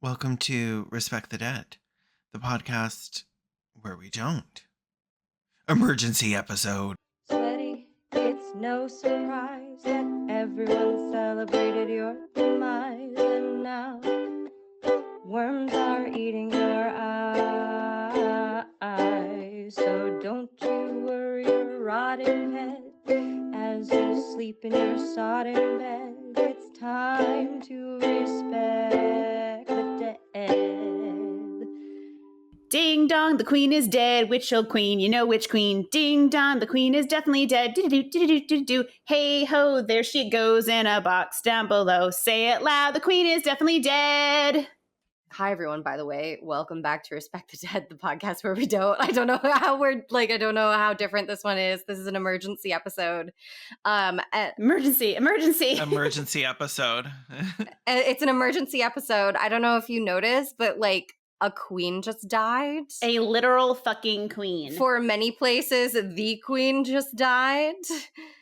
Welcome to Respect the Dead, the podcast where we don't. Emergency episode. Sweaty, it's no surprise that everyone celebrated your demise, and now worms are eating your eyes. So don't you worry your rotting head as you sleep in your sodden bed. It's time to respect the dead. Ding dong, the queen is dead. Which old queen? You know which queen. Ding dong, the queen is definitely dead. Do-do-do-do-do-do-do. Hey ho, there she goes in a box down below. Say it loud, the queen is definitely dead. Hi, everyone, by the way. Welcome back to Respect the Dead, the podcast where we don't. I don't know how different this one is. This is an emergency episode. Emergency. Emergency episode. It's an emergency episode. I don't know if you noticed, but a queen just died. A literal fucking queen. For many places, the queen just died.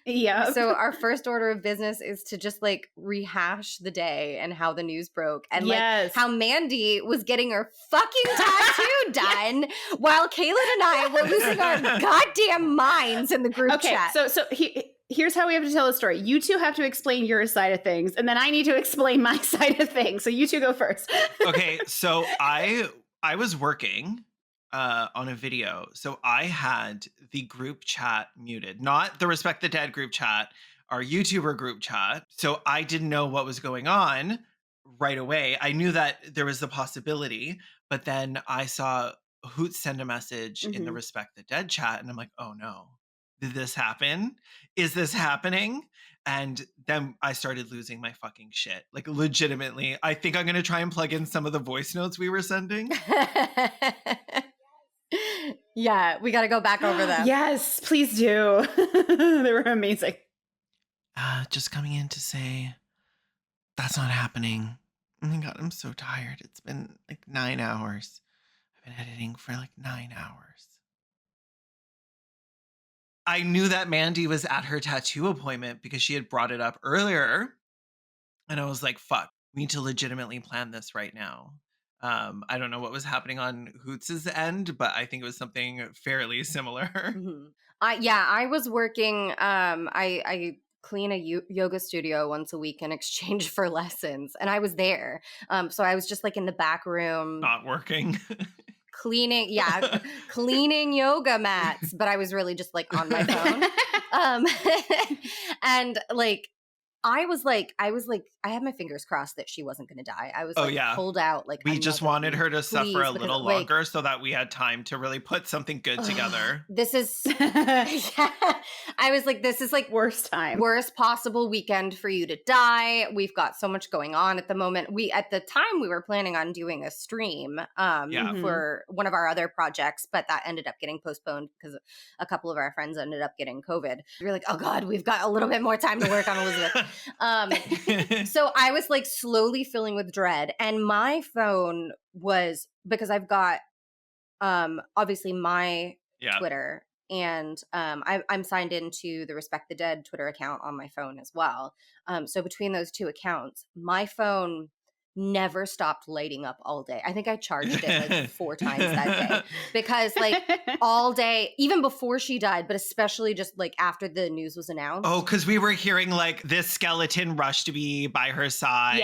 Yeah. So our first order of business is to just rehash the day and how the news broke and how Mandy was getting her fucking tattoo done while Kaylin and I were losing our goddamn minds in the group chat. So here's how we have to tell the story. You two have to explain your side of things, and then I need to explain my side of things. So you two go first. Okay, so I was working on a video. So I had the group chat muted, not the Respect the Dead group chat, our YouTuber group chat. So I didn't know what was going on right away. I knew that there was the possibility, but then I saw Hoot send a message in the Respect the Dead chat, and I'm like, oh no, did this happen? Is this happening? And then I started losing my fucking shit. Like, legitimately, I think I'm going to try and plug in some of the voice notes we were sending. Yeah, we got to go back over them. Yes, please do. They were amazing. Just coming in to say, that's not happening. Oh my God, I'm so tired. It's been 9 hours. I've been editing for 9 hours. I knew that Mandy was at her tattoo appointment because she had brought it up earlier. And I was like, fuck, we need to legitimately plan this right now. I don't know what was happening on Hoots' end, but I think it was something fairly similar. Mm-hmm. I was working, I clean a yoga studio once a week in exchange for lessons. And I was there. So I was just in the back room. Not working. Cleaning yoga mats, but I was really just on my phone. And I had my fingers crossed that she wasn't going to die. I was pulled out. We just wanted her to suffer a little longer so that we had time to really put something good together. This is, I was this is worst possible weekend for you to die. We've got so much going on at the moment. At the time we were planning on doing a stream for one of our other projects, but that ended up getting postponed because a couple of our friends ended up getting COVID. We were like, oh God, we've got a little bit more time to work on Elizabeth. So I was slowly filling with dread, and my phone was, because I've got obviously my Twitter, and I'm signed into the Respect the Dead Twitter account on my phone as well. So between those two accounts, my phone never stopped lighting up all day. I think I charged it 4 times that day because all day, even before she died, but especially just after the news was announced. Oh, because we were hearing this skeleton rush to be by her side.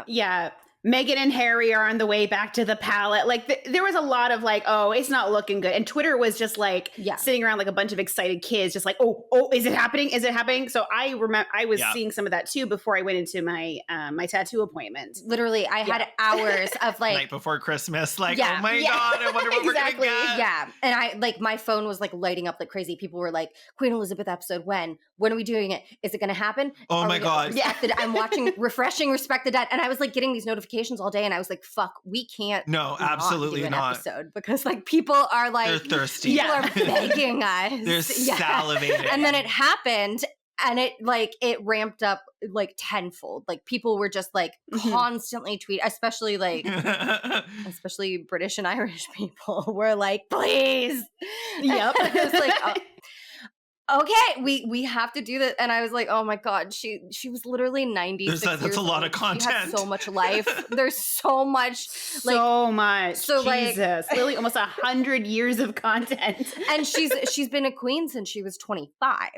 Yeah. Meghan and Harry are on the way back to the pallet. There was a lot of oh, it's not looking good. And Twitter was just sitting around a bunch of excited kids, just oh, is it happening? Is it happening? So I remember I was seeing some of that too before I went into my my tattoo appointment. Literally, I had hours of night before Christmas. Oh my God, I wonder what we're gonna get. Yeah, and I my phone was lighting up like crazy. People were like, Queen Elizabeth episode when are we doing it? Is it going to happen? Oh my God. I'm watching refreshing Respect the Dead, and I was getting these notifications all day, and I was like, fuck, we can't absolutely do an not episode because people are they're thirsty. People are begging us. They're salivating. And then it happened, and it ramped up tenfold. People were just constantly tweet, especially especially British and Irish people were please. Yep. It was okay, we have to do this. And I was like, oh my God, she was literally 96 years That's a lot old. of content. She has so much life. There's so much. So much. So Jesus. Like, literally almost 100 years of content. And she's been a queen since she was 25.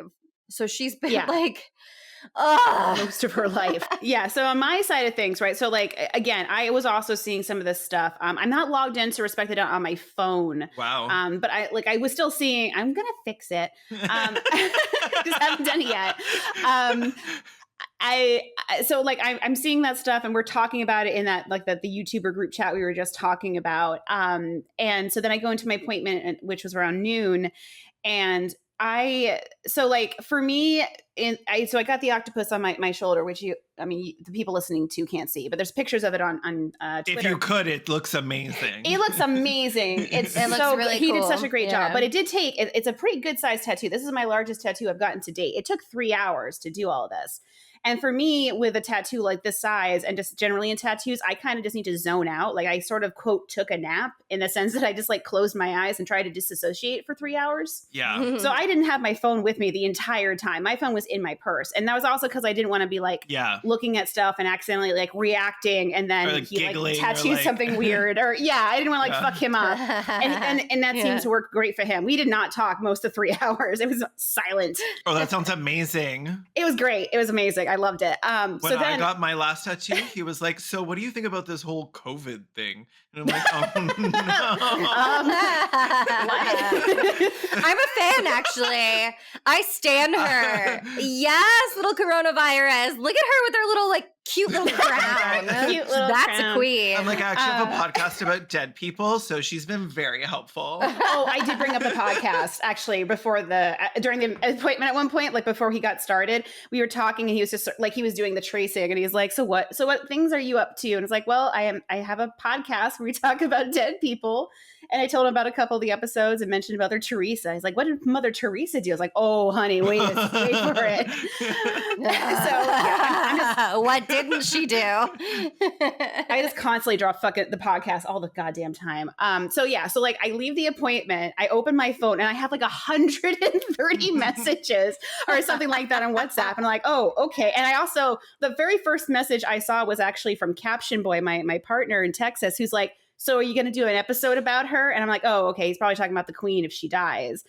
So she's been like... most of her life. Yeah. So on my side of things, right? So like, again, I was also seeing some of this stuff. I'm not logged into Respect It on my phone. Wow. But I was still seeing, I'm going to fix it. Just haven't done it yet. I'm seeing that stuff and we're talking about it in that, like the YouTuber group chat we were just talking about. And so then I go into my appointment, which was around noon, and for me, I got the octopus on my shoulder, which the people listening to can't see, but there's pictures of it on Twitter. If you could, it looks amazing. It looks amazing. It looks really cool. He did such a great job, but it did take, it's a pretty good sized tattoo. This is my largest tattoo I've gotten to date. It took 3 hours to do all of this. And for me, with a tattoo like this size and just generally in tattoos, I kind of just need to zone out. Like I sort of, quote, took a nap in the sense that I just like closed my eyes and tried to disassociate for 3 hours. Yeah. So I didn't have my phone with me the entire time. My phone was in my purse. And that was also because I didn't want to be like looking at stuff and accidentally like reacting and then like he like tattooed something weird. Or I didn't want to like fuck him up. And that seems to work great for him. We did not talk most of 3 hours. It was silent. Oh, that sounds amazing. It was great. It was amazing. I loved it. When I got my last tattoo, he was like, so what do you think about this whole COVID thing? And I'm like, oh, no. I'm a fan, actually. I stan her. Yes, little coronavirus. Look at her with her little, like, cute little crown. That's a queen. I'm like, I actually have a podcast about dead people, so she's been very helpful. Oh, I did bring up the podcast, actually, before during the appointment at one point, like before he got started, we were talking and he was just like, he was doing the tracing and he's like, so what things are you up to? And it's like, well, I have a podcast where we talk about dead people. And I told him about a couple of the episodes and mentioned Mother Teresa. He's like, what did Mother Teresa do? I was like, oh, honey, wait for it. What didn't she do? I just constantly drop the podcast all the goddamn time. So like I leave the appointment, I open my phone and I have like 130 messages or something like that on WhatsApp. And I'm like, oh, okay. And I also, the very first message I saw was actually from Caption Boy, my partner in Texas, who's like, so are you going to do an episode about her? And I'm like, oh, okay. He's probably talking about the queen if she dies.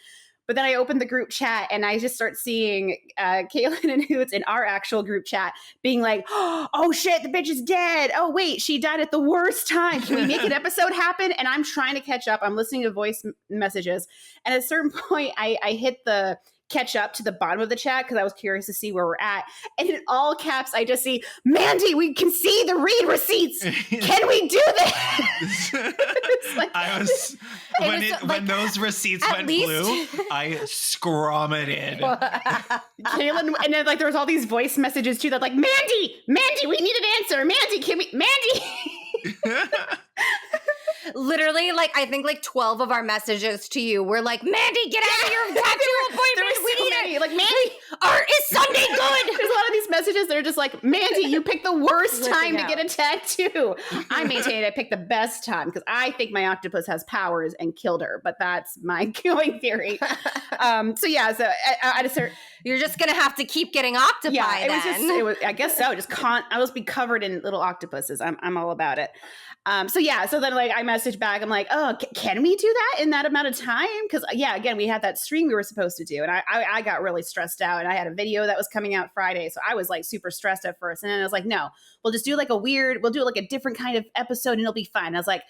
But then I opened the group chat and I just start seeing Kaylin and Hoots in our actual group chat being like, oh shit, the bitch is dead. Oh wait, she died at the worst time. Can we make an episode happen? And I'm trying to catch up. I'm listening to voice messages. And at a certain point, I hit the catch up to the bottom of the chat because I was curious to see where we're at. And in all caps, I just see, Mandy, we can see the read receipts. Can we do this? Like, when those receipts went blue, I scrummeted. Kaylin, and then like there was all these voice messages too that like, Mandy, we need an answer. Mandy. Literally, like, I think like 12 of our messages to you were like, Mandy, get out of your tattoo appointment. We need it. Like, Mandy, is Sunday good? There's a lot of these messages that are just like, Mandy, you picked the worst time to get a tattoo. I maintain I picked the best time because I think my octopus has powers and killed her, but that's my going theory. You're just going to have to keep getting octopi it was I guess so. I'll just be covered in little octopuses. I'm all about it. So then like I messaged back, I'm like, oh, can we do that in that amount of time? Because again, we had that stream we were supposed to do and I got really stressed out and I had a video that was coming out Friday. So I was like super stressed at first. And then I was like, no, we'll just do we'll do like a different kind of episode and it'll be fine. I was like,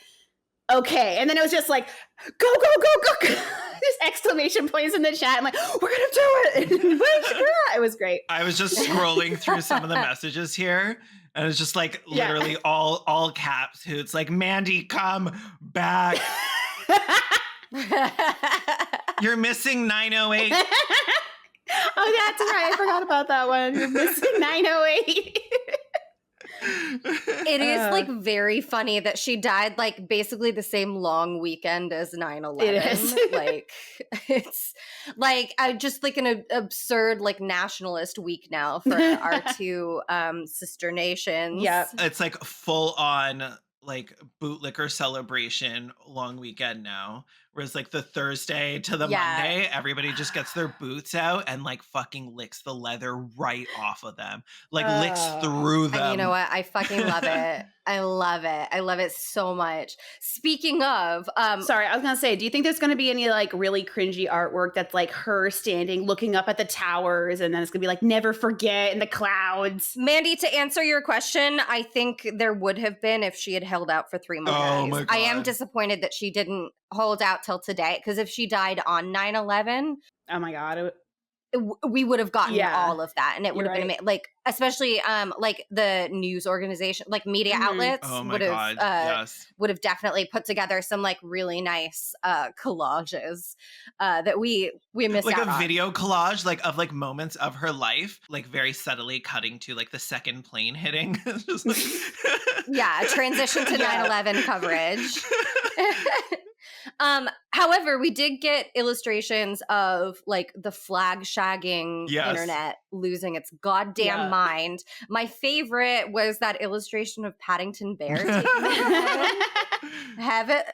okay. And then it was just like, go. Just exclamation points in the chat. I'm like, we're going to do it. It was great. I was just scrolling through some of the messages here. And it's just like literally all caps. Who it's like, Mandy, come back. You're missing 908. Oh, that's right. I forgot about that one. You're missing 908. It is like very funny that she died like basically the same long weekend as 9/11. It is. Like it's like just like an absurd like nationalist week now for our two sister nations. Yeah, it's like full on like bootlicker celebration long weekend now, Whereas like the Thursday to the Monday, everybody just gets their boots out and like fucking licks the leather right off of them. Like licks through them. And you know what? I fucking love it. I love it. I love it so much. Speaking of, sorry, I was gonna say, do you think there's gonna be any like really cringy artwork that's like her standing, looking up at the towers, and then it's gonna be like "Never forget" in the clouds? Mandy, to answer your question, I think there would have been if she had held out for 3 more Oh days. my God. I am disappointed that she didn't hold out till today, because if she died on 9/11, oh my God, we would have gotten all of that, and it would have been like, especially like the news organization, like media outlets would have definitely put together some like really nice collages that we missed like out a on. video collage like of like moments of her life, like very subtly cutting to like the second plane hitting. Just like yeah, transition to 9/11 coverage. However, we did get illustrations of like the flag shagging internet losing its goddamn mind. My favorite was that illustration of Paddington Bear taking have it.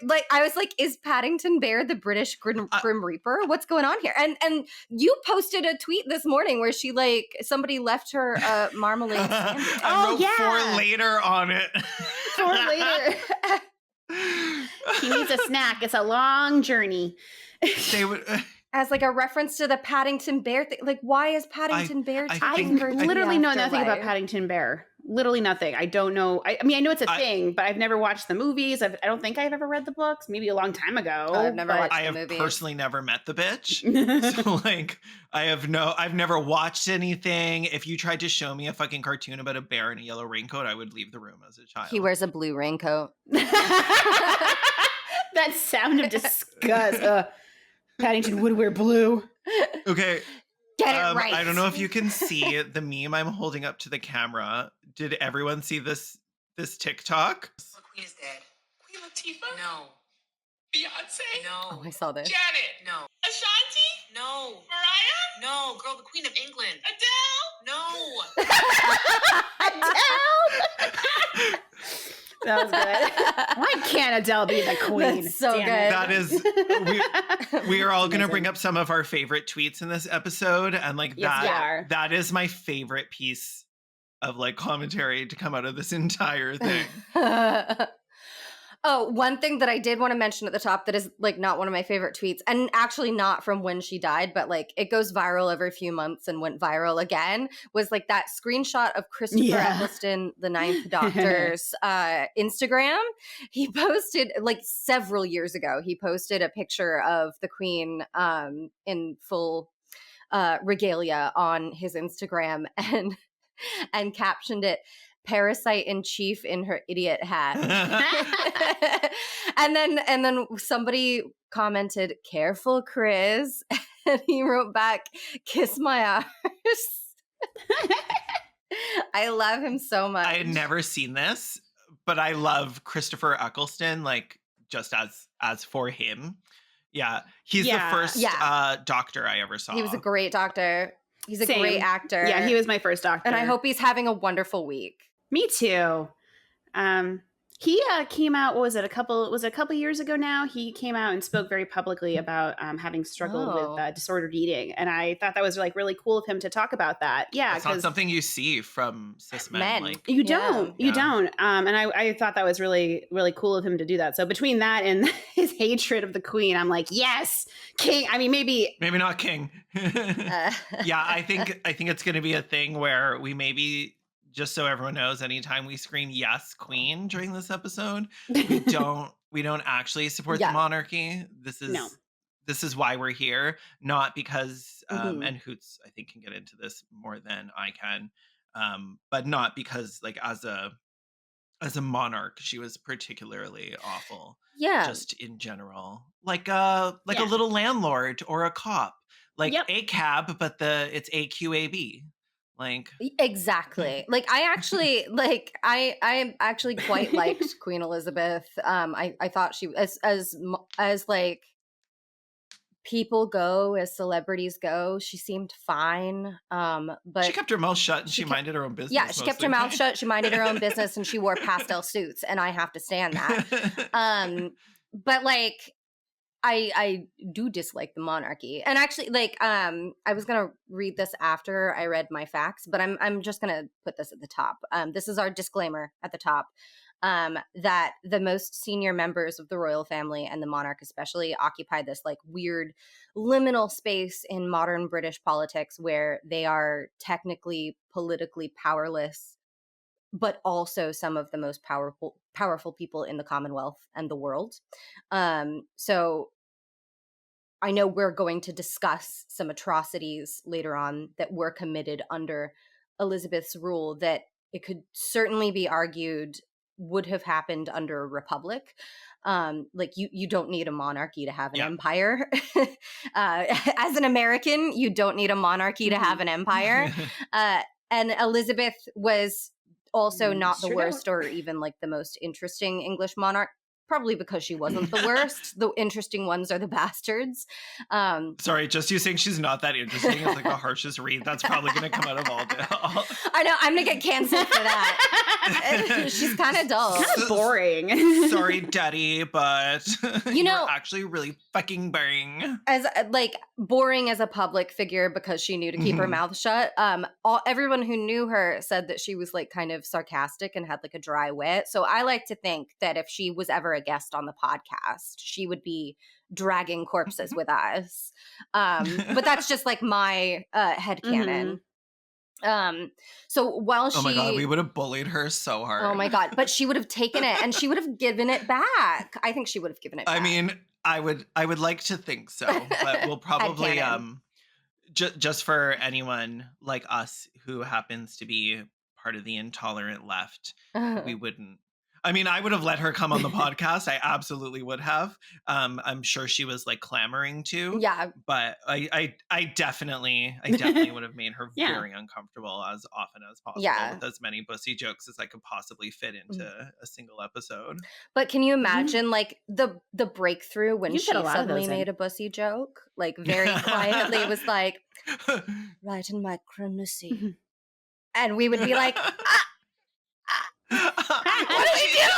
Like I was like, is Paddington Bear the British Grim Reaper? What's going on here? And you posted a tweet this morning where she like somebody left her marmalade sandwich. I wrote "for later" on it. For later. He needs a snack. It's a long journey. They would as like a reference to the Paddington Bear thing. Like, why is Paddington Bear taking her? I literally know nothing about Paddington Bear. Literally nothing. I don't know. I mean, I know it's a thing, but I've never watched the movies. I don't think I've ever read the books. Maybe a long time ago. I've never watched I the have movies. personally never met the bitch. So like, I've never watched anything. If you tried to show me a fucking cartoon about a bear in a yellow raincoat, I would leave the room as a child. He wears a blue raincoat. That sound of disgust. Paddington would wear blue. Okay. Get it right. I don't know if you can see the meme I'm holding up to the camera. Did everyone see this TikTok? The Queen is dead. Queen Latifah? No. Beyonce? No. Oh, I saw this. Janet? No. Ashanti? No. Mariah? No. Girl, the Queen of England. Adele? No. Adele? That was good. Why can't Adele be the queen? That's so Damn good. it. That is, we are all going to bring up some of our favorite tweets in this episode. And like that is my favorite piece of like commentary to come out of this entire thing. Oh, one thing that I did want to mention at the top that is like not one of my favorite tweets, and actually not from when she died, but like it goes viral every few months and went viral again, was like that screenshot of Christopher Eccleston, the Ninth Doctor's Instagram. He posted like several years ago, he posted a picture of the Queen in full regalia on his Instagram and captioned it, "Parasite in chief in her idiot hat." and then somebody commented, "Careful, Chris." And he wrote back, "Kiss my arse." I love him so much. I had never seen this, but I love Christopher Eccleston, like just as for him. Yeah. He's the first doctor I ever saw. He was a great doctor. He's a great actor. Yeah, he was my first doctor. And I hope he's having a wonderful week. Me too. He came out, was it a couple years ago now? He came out and spoke very publicly about having struggled with disordered eating. And I thought that was like really cool of him to talk about that. Yeah. It's not something you see from cis men. Like, you don't. And I thought that was really, really cool of him to do that. So between that and his hatred of the Queen, I'm like, yes, king. I mean, maybe not king. Yeah, I think it's going to be a thing where we maybe, just so everyone knows, anytime we scream "yes, Queen" during this episode, we don't actually support the monarchy. This is why we're here, not because and Hoots I think can get into this more than I can, but not because like as a monarch she was particularly awful. Yeah, just in general, like a little landlord or a cop, like a cab, but it's AQAB. Like exactly. Like I actually I actually quite liked Queen Elizabeth. I thought she as like people go, as celebrities go, she seemed fine. But she kept her mouth shut and she minded her own business. Yeah, she kept her mouth shut, she minded her own business, and she wore pastel suits, and I have to stand that. But like I do dislike the monarchy. And actually, like, I was gonna read this after I read my facts, but I'm just gonna put this at the top. This is our disclaimer at the top. That the most senior members of the royal family and the monarch especially occupy this like weird liminal space in modern British politics where they are technically politically powerless, but also some of the most powerful people in the Commonwealth and the world. So I know we're going to discuss some atrocities later on that were committed under Elizabeth's rule that it could certainly be argued would have happened under a republic. Like you don't need a monarchy to have an empire. As an American, you don't need a monarchy to have an empire. And Elizabeth was also not the worst or even like the most interesting English monarch. Probably because she wasn't the worst. The interesting ones are the bastards. Sorry, just you saying she's not that interesting is like the harshest read. That's probably going to come out of all. I know, I'm going to get canceled for that. She's kind of dull. Kind of boring. Sorry, Daddy, but you know, actually really fucking boring. As like boring as a public figure because she knew to keep her mouth shut. Everyone who knew her said that she was like kind of sarcastic and had like a dry wit. So I like to think that if she was ever a guest on the podcast, she would be dragging corpses with us. But that's just like my headcanon. So while oh my god, we would have bullied her so hard. Oh my god, but she would have taken it and she would have given it back. I think she would have given it back. I mean, I would like to think so, but we'll probably just for anyone like us who happens to be part of the intolerant left, we wouldn't. I mean, I would have let her come on the podcast. I absolutely would have. I'm sure she was like clamoring to. Yeah. But I definitely would have made her very uncomfortable as often as possible with as many bussy jokes as I could possibly fit into a single episode. But can you imagine like the breakthrough when she suddenly made a bussy joke? Like very quietly, it was like, right in my chronacy. And we would be like, what do we do?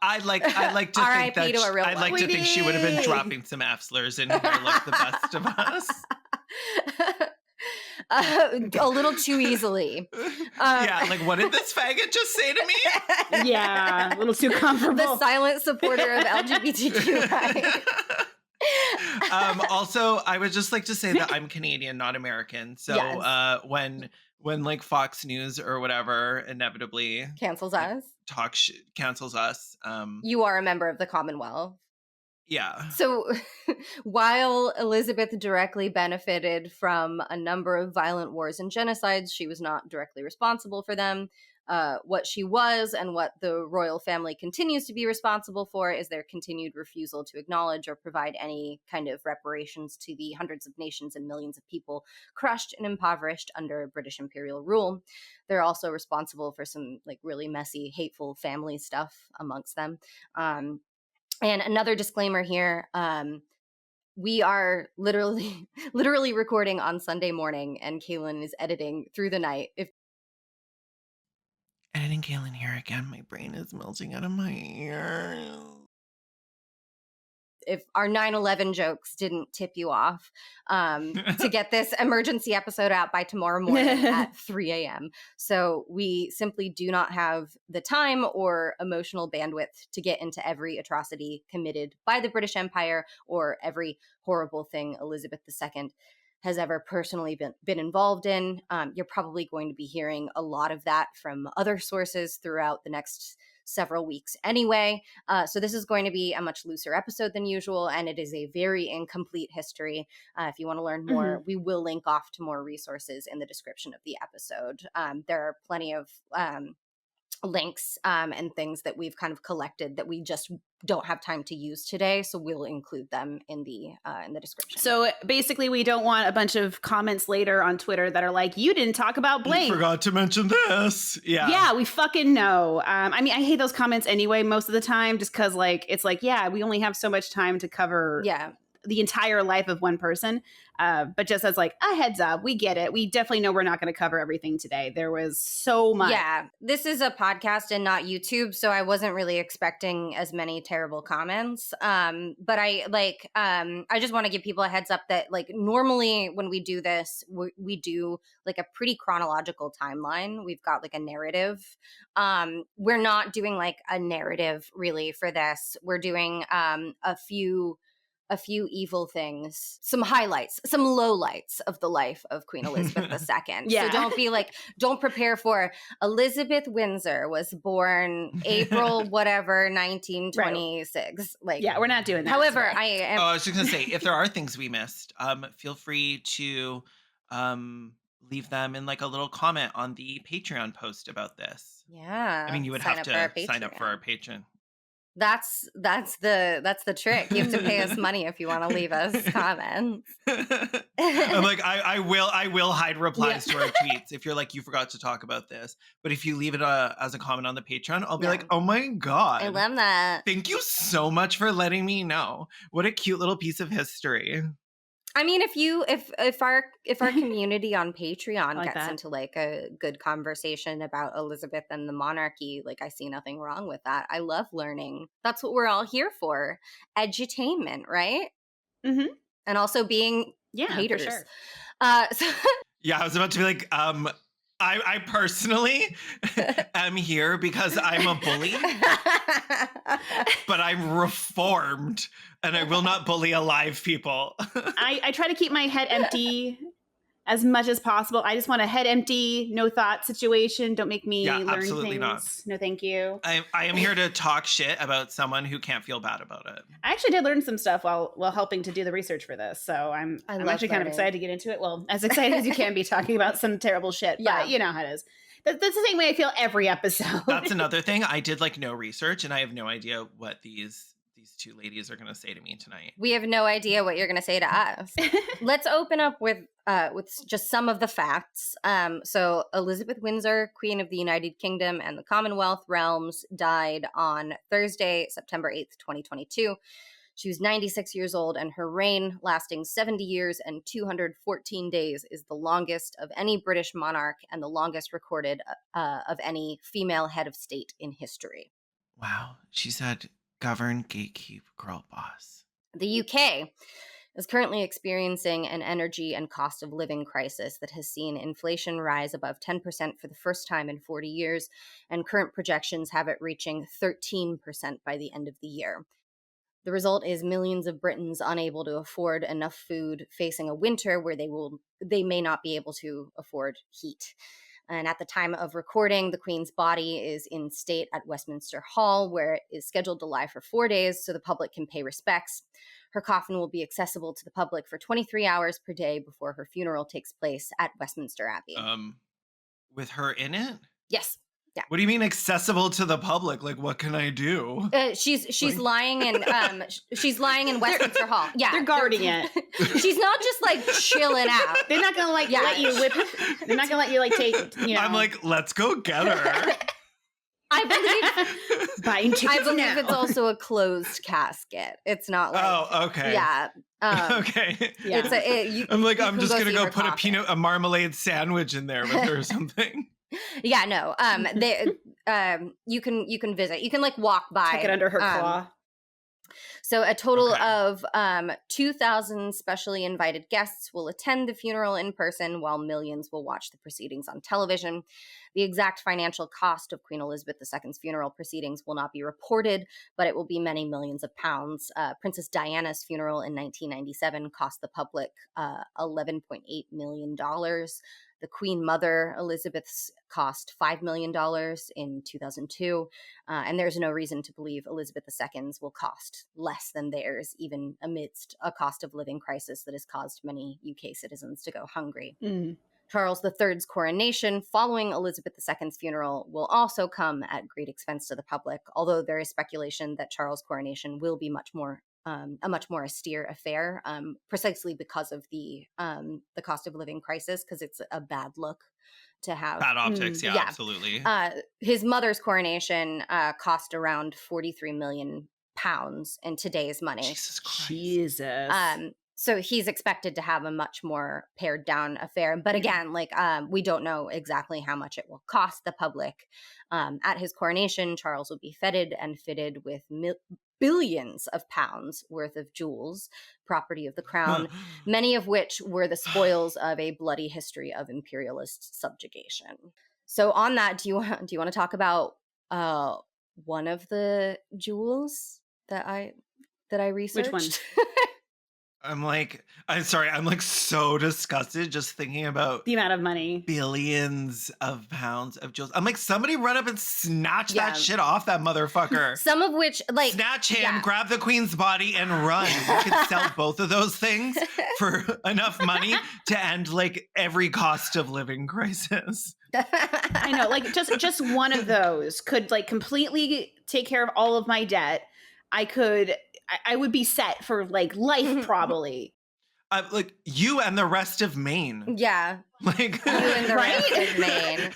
I'd like to think that I'd like to think she would have been dropping some F slurs in here like the best of us. A little too easily. Yeah, like what did this faggot just say to me? Yeah, a little too comfortable. The silent supporter of LGBTQ rights. Also, I would just like to say that I'm Canadian, not American. So when like Fox News or whatever inevitably cancels us, cancels us, you are a member of the Commonwealth. Yeah. So while Elizabeth directly benefited from a number of violent wars and genocides, she was not directly responsible for them. What she was and what the royal family continues to be responsible for is their continued refusal to acknowledge or provide any kind of reparations to the hundreds of nations and millions of people crushed and impoverished under British imperial rule. They're also responsible for some like really messy, hateful family stuff amongst them. And another disclaimer here, we are literally recording on Sunday morning and Kaylin is editing through the night. Editing Kaylin here again, my brain is melting out of my ears. If our 9/11 jokes didn't tip you off, to get this emergency episode out by tomorrow morning at 3 a.m. So we simply do not have the time or emotional bandwidth to get into every atrocity committed by the British Empire or every horrible thing Elizabeth II has ever personally been involved in. You're probably going to be hearing a lot of that from other sources throughout the next several weeks anyway. So this is going to be a much looser episode than usual, and it is a very incomplete history. If you want to learn more, we will link off to more resources in the description of the episode. There are plenty of links and things that we've kind of collected that we just don't have time to use today, so we'll include them in the description. So basically, we don't want a bunch of comments later on Twitter that are like, "You didn't talk about blank. You forgot to mention this." Yeah, we fucking know. I mean, I hate those comments anyway most of the time, just because like it's like, yeah, we only have so much time to cover. the entire life of one person. But just as like a heads up, we get it. We definitely know we're not going to cover everything today. There was so much. Yeah, this is a podcast and not YouTube, so I wasn't really expecting as many terrible comments. But I just want to give people a heads up that like normally when we do this, we do like a pretty chronological timeline. We've got like a narrative. We're not doing like a narrative really for this. We're doing a few evil things, some highlights, some lowlights of the life of Queen Elizabeth II. Yeah. So don't prepare for Elizabeth Windsor was born April whatever 1926. Like, yeah, we're not doing that. However, today. I am. Oh, I was just gonna say, if there are things we missed, feel free to leave them in like a little comment on the Patreon post about this. Yeah, I mean, you would have to sign up for our Patreon. That's the trick. You have to pay us money if you want to leave us comments. I'm like, I will hide replies to our tweets if you're like, you forgot to talk about this. But if you leave it as a comment on the Patreon, I'll be like, oh my God. I love that. Thank you so much for letting me know. What a cute little piece of history. I mean, if our community on Patreon like gets that. into like a good conversation about Elizabeth and the monarchy, like I see nothing wrong with that. I love learning. That's what we're all here for. Edutainment, right? Mm-hmm. And also being haters. For sure. So Yeah, I was about to be like, I personally am here because I'm a bully, but I'm reformed and I will not bully alive people. I try to keep my head empty as much as possible. I just want a head empty, no thought situation. Don't make me learn absolutely things. not. No, thank you. I am here to talk shit about someone who can't feel bad about it. I actually did learn some stuff while helping to do the research for this. So I'm actually kind of excited to get into it. Well, as excited as you can be talking about some terrible shit. Yeah. But you know how it is. That's the same way I feel every episode. That's another thing. I did like no research and I have no idea what these two ladies are going to say to me tonight. we have no idea what you're going to say to us. Let's open up with just some of the facts. So Elizabeth Windsor, Queen of the United Kingdom and the Commonwealth Realms, died on Thursday, September 8th, 2022. She was 96 years old, and her reign, lasting 70 years and 214 days, is the longest of any British monarch and the longest recorded of any female head of state in history. Wow. She said, govern, gatekeep, girl boss. The UK is currently experiencing an energy and cost of living crisis that has seen inflation rise above 10% for the first time in 40 years, and current projections have it reaching 13% by the end of the year. The result is millions of Britons unable to afford enough food, facing a winter where they may not be able to afford heat. And at the time of recording, the Queen's body is in state at Westminster Hall, where it is scheduled to lie for 4 days so the public can pay respects. Her coffin will be accessible to the public for 23 hours per day before her funeral takes place at Westminster Abbey. With her in it? Yes. Yeah. What do you mean accessible to the public? Like, what can I do? She's lying in Westminster Hall. Yeah, they're guarding it. She's not just like chilling out. They're not gonna let you whip. They're not gonna let you like take. You know. I'm like, let's go get her. I believe buying tickets now. it's also a closed casket. It's not like. Oh, okay. Yeah. Okay. Yeah. I'm just gonna go put a marmalade sandwich in there with her or something. Yeah, no. You can visit. You can like walk by. Tuck it under her claw. So a total of 2,000 specially invited guests will attend the funeral in person, while millions will watch the proceedings on television. The exact financial cost of Queen Elizabeth II's funeral proceedings will not be reported, but it will be many millions of pounds. Princess Diana's funeral in 1997 cost the public $11.8 million. The Queen Mother, Elizabeth's, cost $5 million in 2002. And there's no reason to believe Elizabeth II's will cost less than theirs, even amidst a cost of living crisis that has caused many UK citizens to go hungry. Mm. Charles III's coronation following Elizabeth II's funeral will also come at great expense to the public, although there is speculation that Charles' coronation will be a much more austere affair, precisely because of the cost of living crisis, because it's a bad look to have. Bad optics, absolutely. His mother's coronation cost around £43 million pounds in today's money. Jesus Christ. Jesus. So he's expected to have a much more pared down affair. But again, like we don't know exactly how much it will cost the public. At his coronation, Charles will be feted and fitted with billions of pounds worth of jewels, property of the crown, many of which were the spoils of a bloody history of imperialist subjugation. So on that, do you want to talk about one of the jewels that I researched? Which one? I'm sorry, I'm like so disgusted just thinking about the amount of money. Billions of pounds of jewels. I'm like, somebody run up and snatch that shit off that motherfucker. Some of which, like, snatch him, grab the queen's body, and run. You could sell both of those things for enough money to end like every cost of living crisis. I know, like just one of those could like completely take care of all of my debt. I would be set for like life probably. Like you and the rest of Maine. Yeah. Like you and the rest of Maine.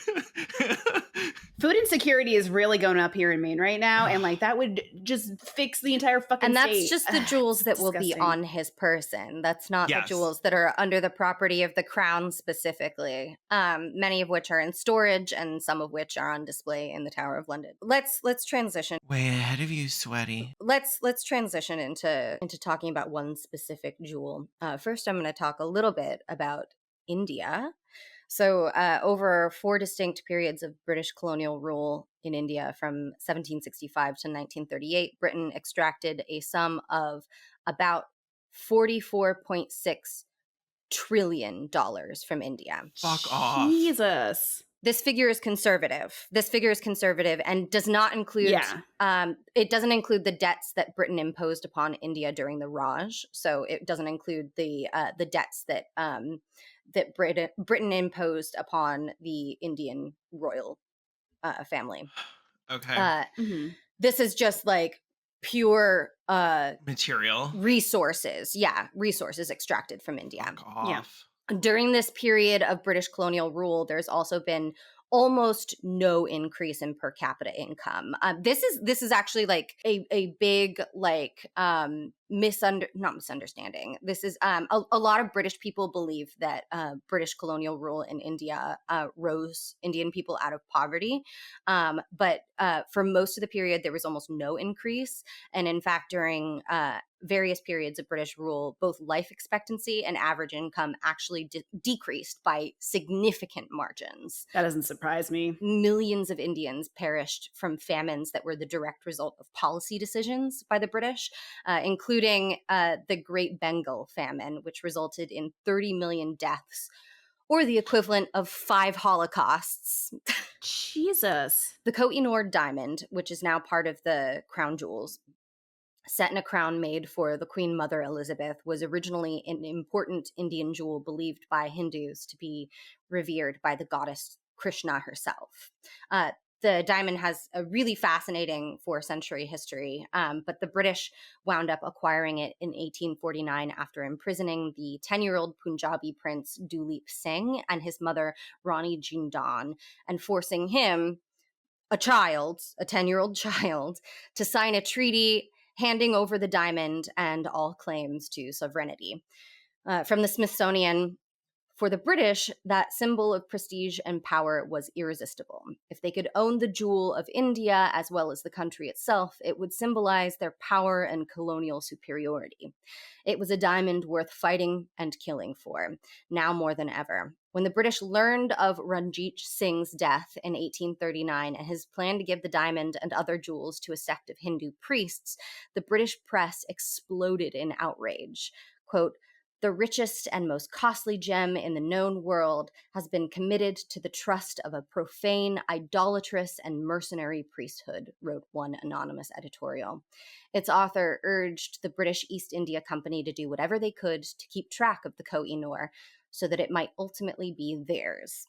Food insecurity is really going up here in Maine right now. And like that would just fix the entire fucking And that's state. just the jewels that will be Disgusting. on his person. That's not the jewels that are under the property of the crown specifically. Many of which are in storage and some of which are on display in the Tower of London. Let's transition. Way ahead of you, sweaty. Let's transition into talking about one specific jewel. First, I'm going to talk a little bit about India. So over 4 distinct periods of British colonial rule in India from 1765 to 1938, Britain extracted a sum of about $44.6 trillion from India. Fuck off. Jesus. This figure is conservative. And does not include it doesn't include the debts that Britain imposed upon India during the Raj. So it doesn't include the debts that that Britain imposed upon the Indian royal family. Okay. This is just like pure material resources. Yeah, resources extracted from India. Fuck off. During this period of British colonial rule, there's also been almost no increase in per capita income. This is actually like a big like not misunderstanding. This is a lot of British people believe that British colonial rule in India rose Indian people out of poverty, but for most of the period there was almost no increase, and in fact during various periods of British rule, both life expectancy and average income actually decreased by significant margins. That doesn't surprise me. Millions of Indians perished from famines that were the direct result of policy decisions by the British, including the Great Bengal famine, which resulted in 30 million deaths, or the equivalent of 5 Holocausts. Jesus. The Koh-i-Noor diamond, which is now part of the crown jewels, set in a crown made for the Queen Mother Elizabeth, was originally an important Indian jewel believed by Hindus to be revered by the goddess Krishna herself. The diamond has a really fascinating 4th-century history, but the British wound up acquiring it in 1849 after imprisoning the 10-year-old Punjabi prince Duleep Singh and his mother Rani Jindal, and forcing him, a 10-year-old child, to sign a treaty handing over the diamond and all claims to sovereignty. From the Smithsonian, for the British, that symbol of prestige and power was irresistible. If they could own the jewel of India as well as the country itself, it would symbolize their power and colonial superiority. It was a diamond worth fighting and killing for, now more than ever. When the British learned of Ranjit Singh's death in 1839 and his plan to give the diamond and other jewels to a sect of Hindu priests, the British press exploded in outrage. Quote, "The richest and most costly gem in the known world has been committed to the trust of a profane, idolatrous, and mercenary priesthood," wrote one anonymous editorial. Its author urged the British East India Company to do whatever they could to keep track of the Koh-i-Noor so that it might ultimately be theirs.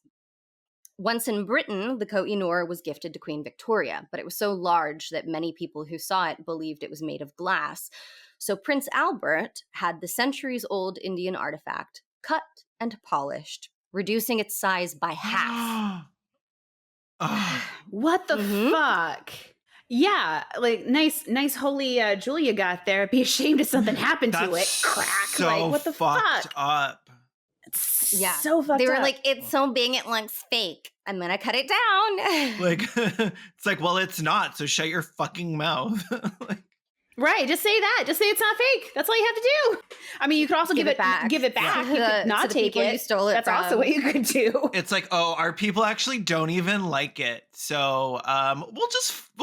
Once in Britain, the Koh-i-Noor was gifted to Queen Victoria, but it was so large that many people who saw it believed it was made of glass. So Prince Albert had the centuries-old Indian artifact cut and polished, reducing its size by half. What the fuck? Yeah, like nice holy jewel you got there. Be ashamed if something happened to it. That's Crack. so Like, what the fucked fuck? up. It's Yeah. so fucked They were up. like, it's so big it looks fake. I'm gonna cut it down. Like, it's like, well, it's not, so shut your fucking mouth. Like, Right, just say that. Just say it's not fake. That's all you have to do. I mean, you could also give it back. Give it back. You could not take it. You stole it That's from. also what you could do. it's like, oh, our people actually don't even like it, so we'll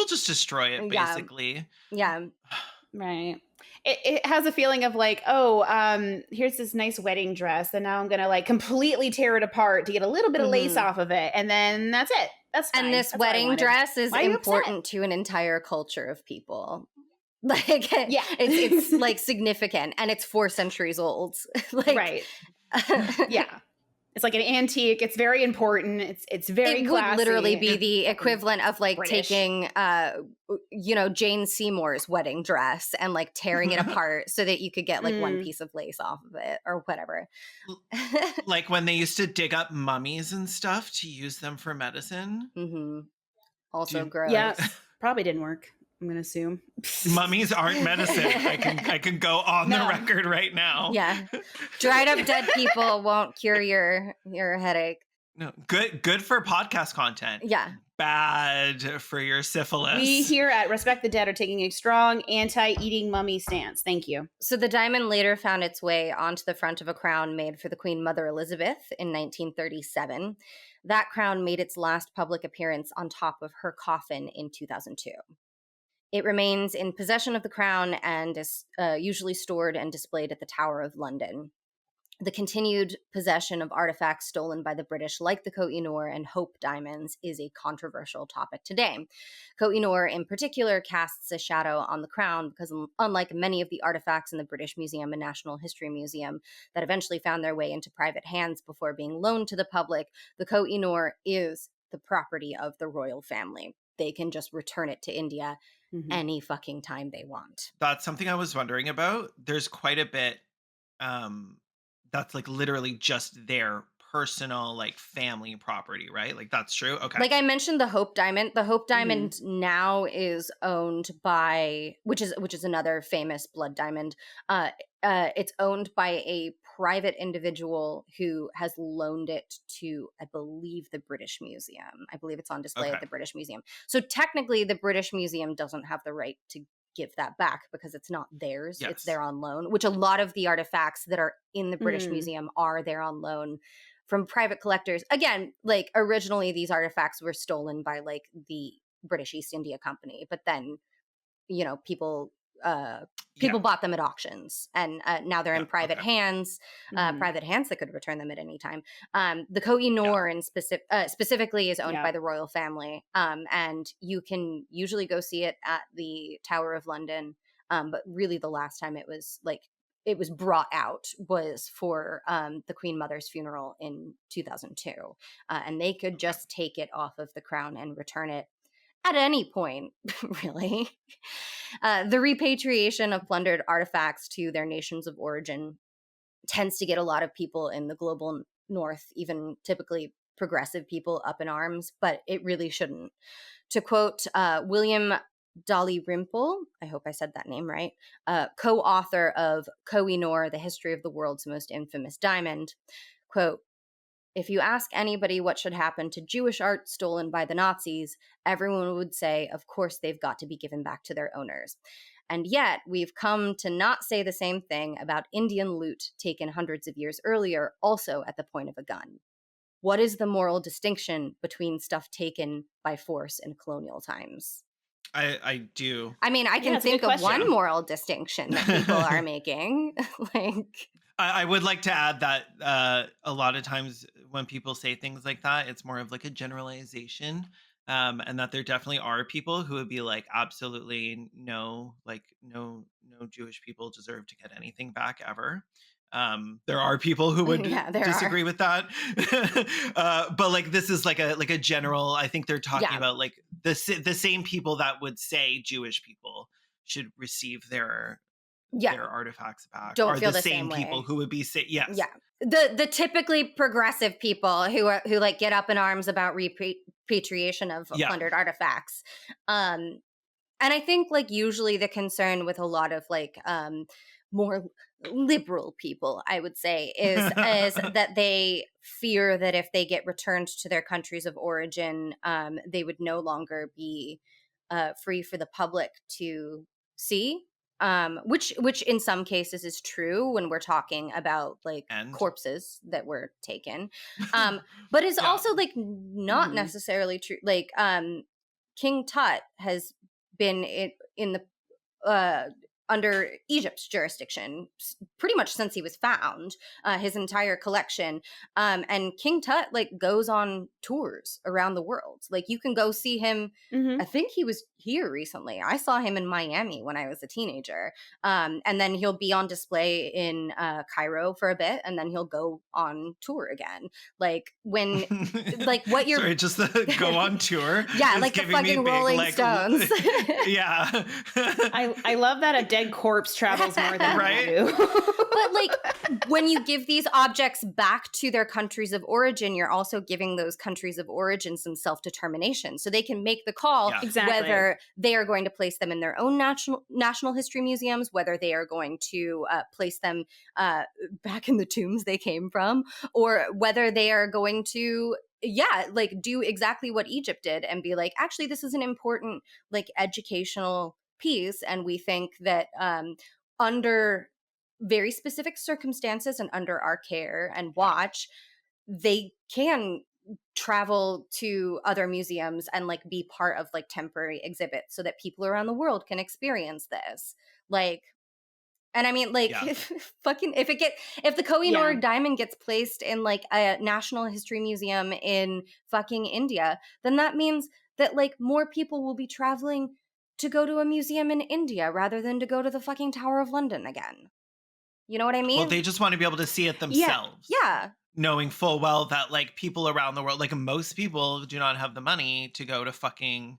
just destroy it, basically. Yeah. Right. It has a feeling of like, oh, here's this nice wedding dress, and now I'm gonna like completely tear it apart to get a little bit of lace off of it, and then that's it. That's fine. And this That's wedding dress is important to an entire culture of people. Like, yeah, it's like significant, and it's 4 centuries old. Like, right. Yeah. It's like an antique. It's very important. It's very classy. Would literally be the equivalent of like British. taking, Jane Seymour's wedding dress and like tearing it apart so that you could get like one piece of lace off of it or whatever. Like when they used to dig up mummies and stuff to use them for medicine. Mm-hmm. Also gross. Yeah, probably didn't work. I'm gonna assume mummies aren't medicine. I can go on the record right now. Yeah, dried up dead people won't cure your headache. No, good for podcast content. Yeah, bad for your syphilis. We here at Respect the Dead are taking a strong anti-eating mummy stance. Thank you. So the diamond later found its way onto the front of a crown made for the Queen Mother Elizabeth in 1937. That crown made its last public appearance on top of her coffin in 2002. It remains in possession of the crown and is usually stored and displayed at the Tower of London. The continued possession of artifacts stolen by the British, like the Koh-i-Noor and Hope diamonds, is a controversial topic today. Koh-i-Noor, in particular, casts a shadow on the crown because, unlike many of the artifacts in the British Museum and National History Museum that eventually found their way into private hands before being loaned to the public, the Koh-i-Noor is the property of the royal family. They can just return it to India any fucking time they want. That's something I was wondering about. There's quite a bit that's like literally just their personal like family property, right? Like that's true. Okay. Like I mentioned the Hope diamond. The Hope diamond now is owned by which is another famous blood diamond. It's owned by a private individual who has loaned it to, I believe, the British Museum. I believe it's on display at the British Museum. So technically the British Museum doesn't have the right to give that back because it's not theirs. Yes. It's there on loan, which a lot of the artifacts that are in the British Museum are there on loan from private collectors. Again, like originally these artifacts were stolen by like the British East India Company, but then, people bought them at auctions, and now they're in private hands, private hands that could return them at any time. The Koh-i-Noor specifically is owned by the royal family, and you can usually go see it at the Tower of London. But really the last time it was brought out was for the Queen Mother's funeral in 2002. And they could just take it off of the crown and return it at any point, really. The repatriation of plundered artifacts to their nations of origin tends to get a lot of people in the global north, even typically progressive people, up in arms, but it really shouldn't. To quote William Dalrymple, I hope I said that name right, co-author of Koh-i-Noor, The History of the World's Most Infamous Diamond, quote, "If you ask anybody what should happen to Jewish art stolen by the Nazis, everyone would say, of course, they've got to be given back to their owners. And yet, we've come to not say the same thing about Indian loot taken hundreds of years earlier, also at the point of a gun. What is the moral distinction between stuff taken by force in colonial times?" I do. I mean, I can think of one moral distinction that people are making. I would like to add that a lot of times when people say things like that, it's more of like a generalization, and that there definitely are people who would be like, absolutely no Jewish people deserve to get anything back ever. There are people who would disagree with that, but like this is like a general. I think they're talking about like the same people that would say Jewish people should receive their artifacts back. Don't are feel the same people way. who would be the typically progressive people who like get up in arms about repatriation of plundered artifacts. And I think like usually the concern with a lot of like more liberal people, I would say, is that they fear that if they get returned to their countries of origin, they would no longer be free for the public to see. Which in some cases is true when we're talking about like And corpses that were taken, but is yeah. also like not necessarily true. Like King Tut has been in the under Egypt's jurisdiction pretty much since he was found, his entire collection. And King Tut like goes on tours around the world. Like you can go see him. I think he was here recently. I saw him in Miami when I was a teenager. And then he'll be on display in Cairo for a bit, and then he'll go on tour again. Like when, like what you're sorry, just the go on tour. Yeah, like the fucking Rolling Stones. Yeah. I love that a dead corpse travels more than right? you do. But like when you give these objects back to their countries of origin, you're also giving those countries of origin some self-determination. So they can make the call whether they are going to place them in their own national history museums, whether they are going to place them back in the tombs they came from, or whether they are going to like do exactly what Egypt did and be like, actually, this is an important like educational piece, and we think that under very specific circumstances and under our care and watch, they can travel to other museums and like be part of like temporary exhibits so that people around the world can experience this. Like, and I mean, like, fucking, if the Koh-i-Noor diamond gets placed in like a national history museum in fucking India, then that means that like more people will be traveling to go to a museum in India rather than to go to the fucking Tower of London again. You know what I mean? Well, they just want to be able to see it themselves. Yeah. Knowing full well that like people around the world, like most people do not have the money to go to fucking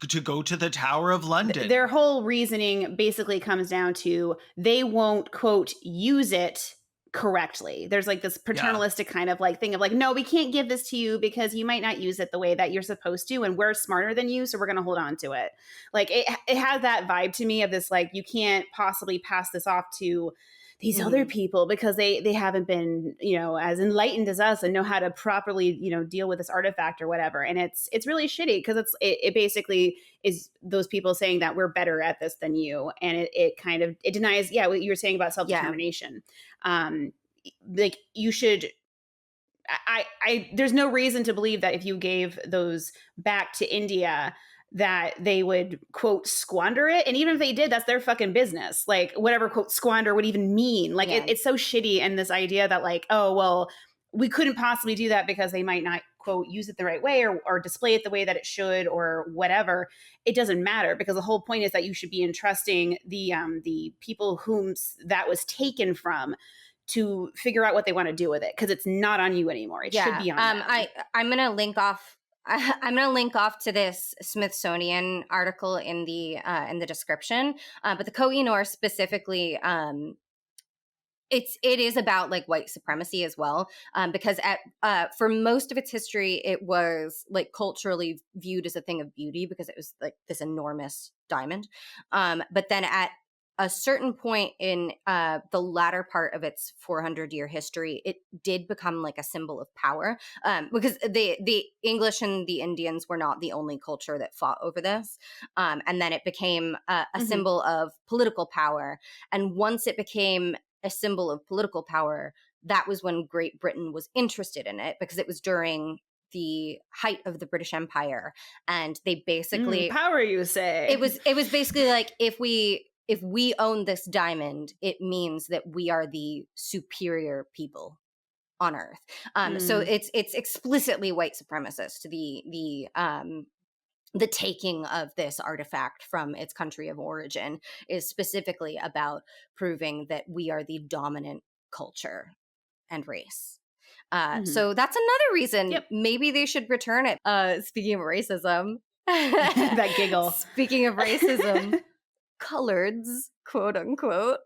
to go to the Tower of London. Their whole reasoning basically comes down to they won't, quote, use it correctly. There's like this paternalistic kind of like thing of like, no, we can't give this to you because you might not use it the way that you're supposed to, and we're smarter than you, so we're going to hold on to it. Like it has that vibe to me of this like, you can't possibly pass this off to these other people because they haven't been, you know, as enlightened as us and know how to properly, you know, deal with this artifact or whatever. And it's really shitty because it basically is those people saying that we're better at this than you, and it kind of it denies what you were saying about self-determination. Like you should I there's no reason to believe that if you gave those back to India that they would, quote, squander it. And even if they did, that's their fucking business. Like whatever, quote, squander would even mean. Like it's so shitty. And this idea that like, oh, well, we couldn't possibly do that because they might not, quote, use it the right way or display it the way that it should or whatever. It doesn't matter because the whole point is that you should be entrusting the people whom that was taken from to figure out what they want to do with it, because it's not on you anymore. It should be on them. I'm going to link off. I'm going to link off to this Smithsonian article in the description. But the Koh-i-Noor specifically, it is about like white supremacy as well, because for most of its history, it was like culturally viewed as a thing of beauty because it was like this enormous diamond. But then at a certain point in the latter part of its 400-year history, it did become like a symbol of power, because the English and the Indians were not the only culture that fought over this. And then it became a symbol of political power. And once it became a symbol of political power, that was when Great Britain was interested in it, because it was during the height of the British Empire. And they basically power, you say. It was basically like, if we own this diamond, it means that we are the superior people on Earth. So it's explicitly white supremacist, the taking of this artifact from its country of origin is specifically about proving that we are the dominant culture and race. So that's another reason maybe they should return it. Speaking of racism. That giggle. Speaking of racism. Coloreds, quote unquote,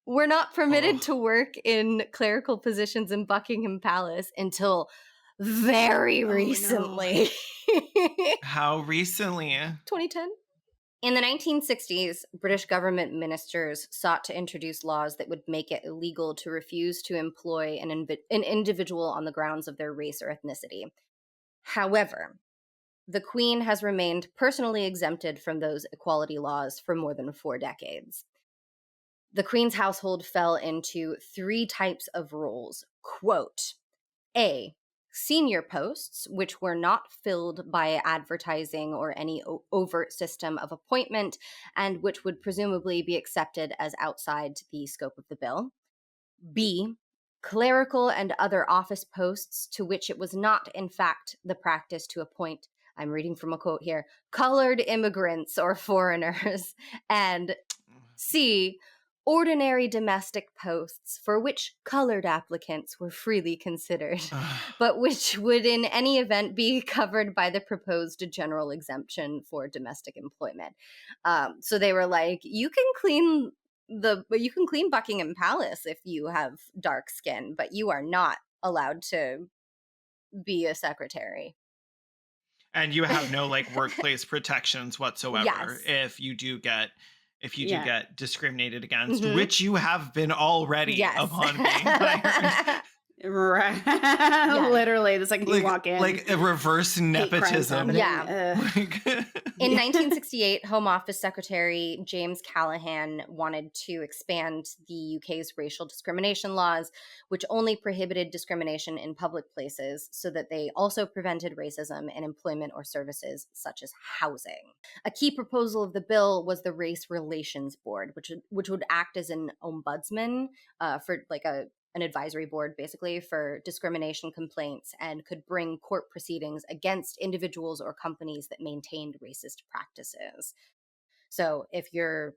were not permitted to work in clerical positions in Buckingham Palace until very recently. How recently? 2010. In the 1960s, British government ministers sought to introduce laws that would make it illegal to refuse to employ an individual on the grounds of their race or ethnicity. However, the Queen has remained personally exempted from those equality laws for more than 4 decades. The Queen's household fell into 3 types of roles. Quote, A, senior posts, which were not filled by advertising or any overt system of appointment, and which would presumably be accepted as outside the scope of the bill. B, clerical and other office posts to which it was not, in fact, the practice to appoint, I'm reading from a quote here, colored immigrants or foreigners. And C, ordinary domestic posts for which colored applicants were freely considered, but which would in any event be covered by the proposed general exemption for domestic employment. So they were like, you can clean Buckingham Palace if you have dark skin, but you are not allowed to be a secretary. And you have no like workplace protections whatsoever Yes. if you do get discriminated against, which you have been already upon being hired. Right. Literally, the second you walk in. Like a reverse nepotism. Yeah. In 1968, Home Office Secretary James Callaghan wanted to expand the UK's racial discrimination laws, which only prohibited discrimination in public places, so that they also prevented racism in employment or services such as housing. A key proposal of the bill was the Race Relations Board, which would act as an ombudsman for like an advisory board, basically, for discrimination complaints, and could bring court proceedings against individuals or companies that maintained racist practices. So if your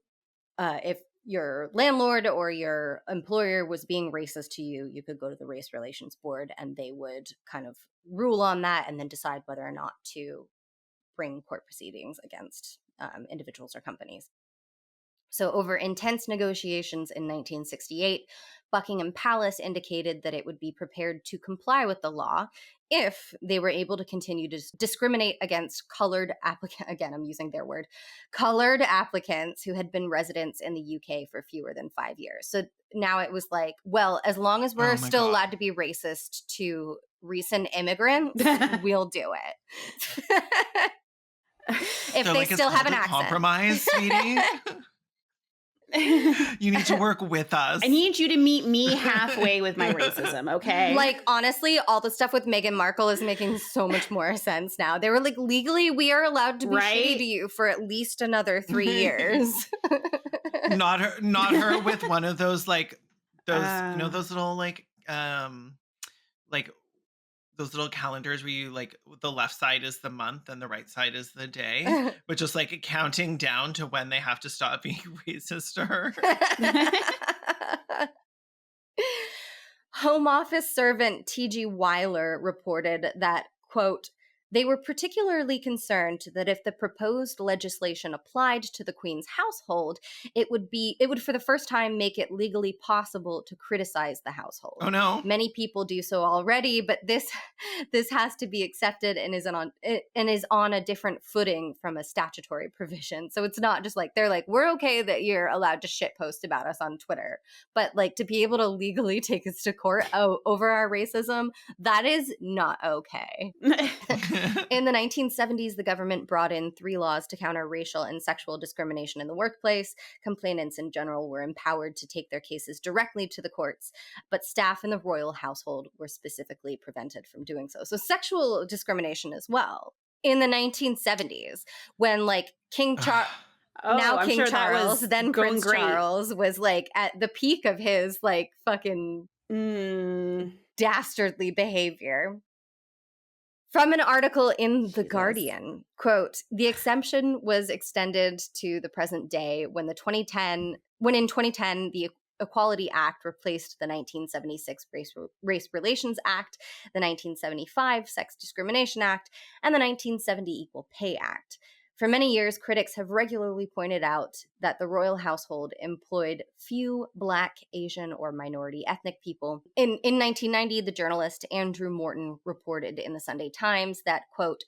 landlord or your employer was being racist to you, you could go to the Race Relations Board and they would kind of rule on that and then decide whether or not to bring court proceedings against individuals or companies. So over intense negotiations in 1968, Buckingham Palace indicated that it would be prepared to comply with the law if they were able to continue to discriminate against colored applicants, again, I'm using their word, colored applicants who had been residents in the UK for fewer than 5 years. So now it was like, well, as long as we're still allowed to be racist to recent immigrants, we'll do it. If so, they like, still have an accent. Compromise, sweetie. You need to work with us. I need you to meet me halfway with my racism, okay? Like, honestly, all the stuff with Meghan Markle is making so much more sense now. They were like, legally, we are allowed to be shitty to you for at least another 3 years. Not her with one of those like those those little like those little calendars where you like the left side is the month and the right side is the day, but just like counting down to when they have to stop being racist to her. Home Office servant T.G. Weiler reported that, quote, they were particularly concerned that if the proposed legislation applied to the Queen's household, it would for the first time make it legally possible to criticize the household. Oh no. Many people do so already, but this has to be accepted and is on a different footing from a statutory provision. So it's not just like they're like, we're okay that you're allowed to shitpost about us on Twitter, but like to be able to legally take us to court over our racism, that is not okay. In the 1970s, the government brought in 3 laws to counter racial and sexual discrimination in the workplace. Complainants in general were empowered to take their cases directly to the courts, but staff in the royal household were specifically prevented from doing so. So sexual discrimination as well. In the 1970s, when like King Charles... King Charles, then Prince Charles, was like at the peak of his like fucking dastardly behavior. From an article in The Guardian, quote, the exemption was extended to the present day when in 2010 the Equality Act replaced the 1976 Race Relations Act, the 1975 Sex Discrimination Act, and the 1970 Equal Pay Act. For many years, critics have regularly pointed out that the royal household employed few Black, Asian, or minority ethnic people. In 1990, the journalist Andrew Morton reported in the Sunday Times that, quote,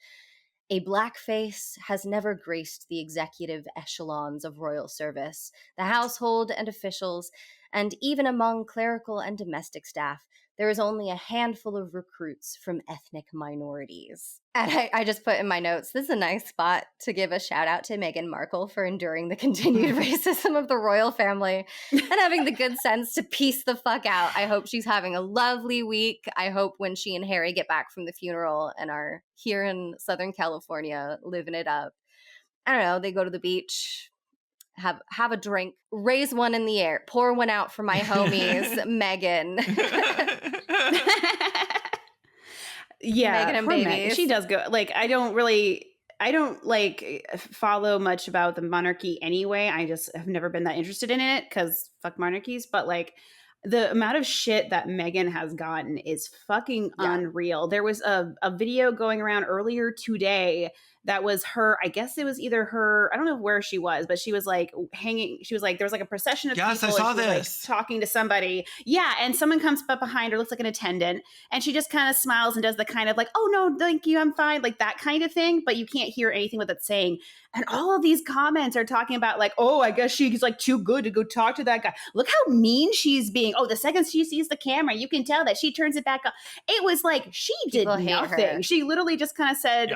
A black face has never graced the executive echelons of royal service, the household and officials, and even among clerical and domestic staff, there is only a handful of recruits from ethnic minorities. And I just put in my notes, this is a nice spot to give a shout out to Meghan Markle for enduring the continued racism of the royal family and having the good sense to piece the fuck out. I hope she's having a lovely week. I hope when she and Harry get back from the funeral and are here in Southern California living it up, I don't know, they go to the beach, have a drink, raise one in the air, pour one out for my homies, Meghan. Yeah, Meghan and poor babies. she does go. Like, I don't like follow much about the monarchy anyway. I just have never been that interested in it because fuck monarchies. But like, the amount of shit that Meghan has gotten is fucking unreal. There was a video going around earlier today that was her. I guess it was either her. I don't know where she was, but she was like hanging. She was like, there was like a procession of Yes, people. I saw and she was, this. like, talking to somebody. Yeah, and someone comes up behind her, looks like an attendant, and she just kind of smiles and does the kind of like, oh no, thank you, I'm fine, like that kind of thing. But you can't hear anything what it's saying. And all of these comments are talking about like, oh, I guess she's like too good to go talk to that guy. Look how mean she's being. Oh, the second she sees the camera, you can tell that she turns it back on. It was like she People did hate nothing. her. She literally just kind of said,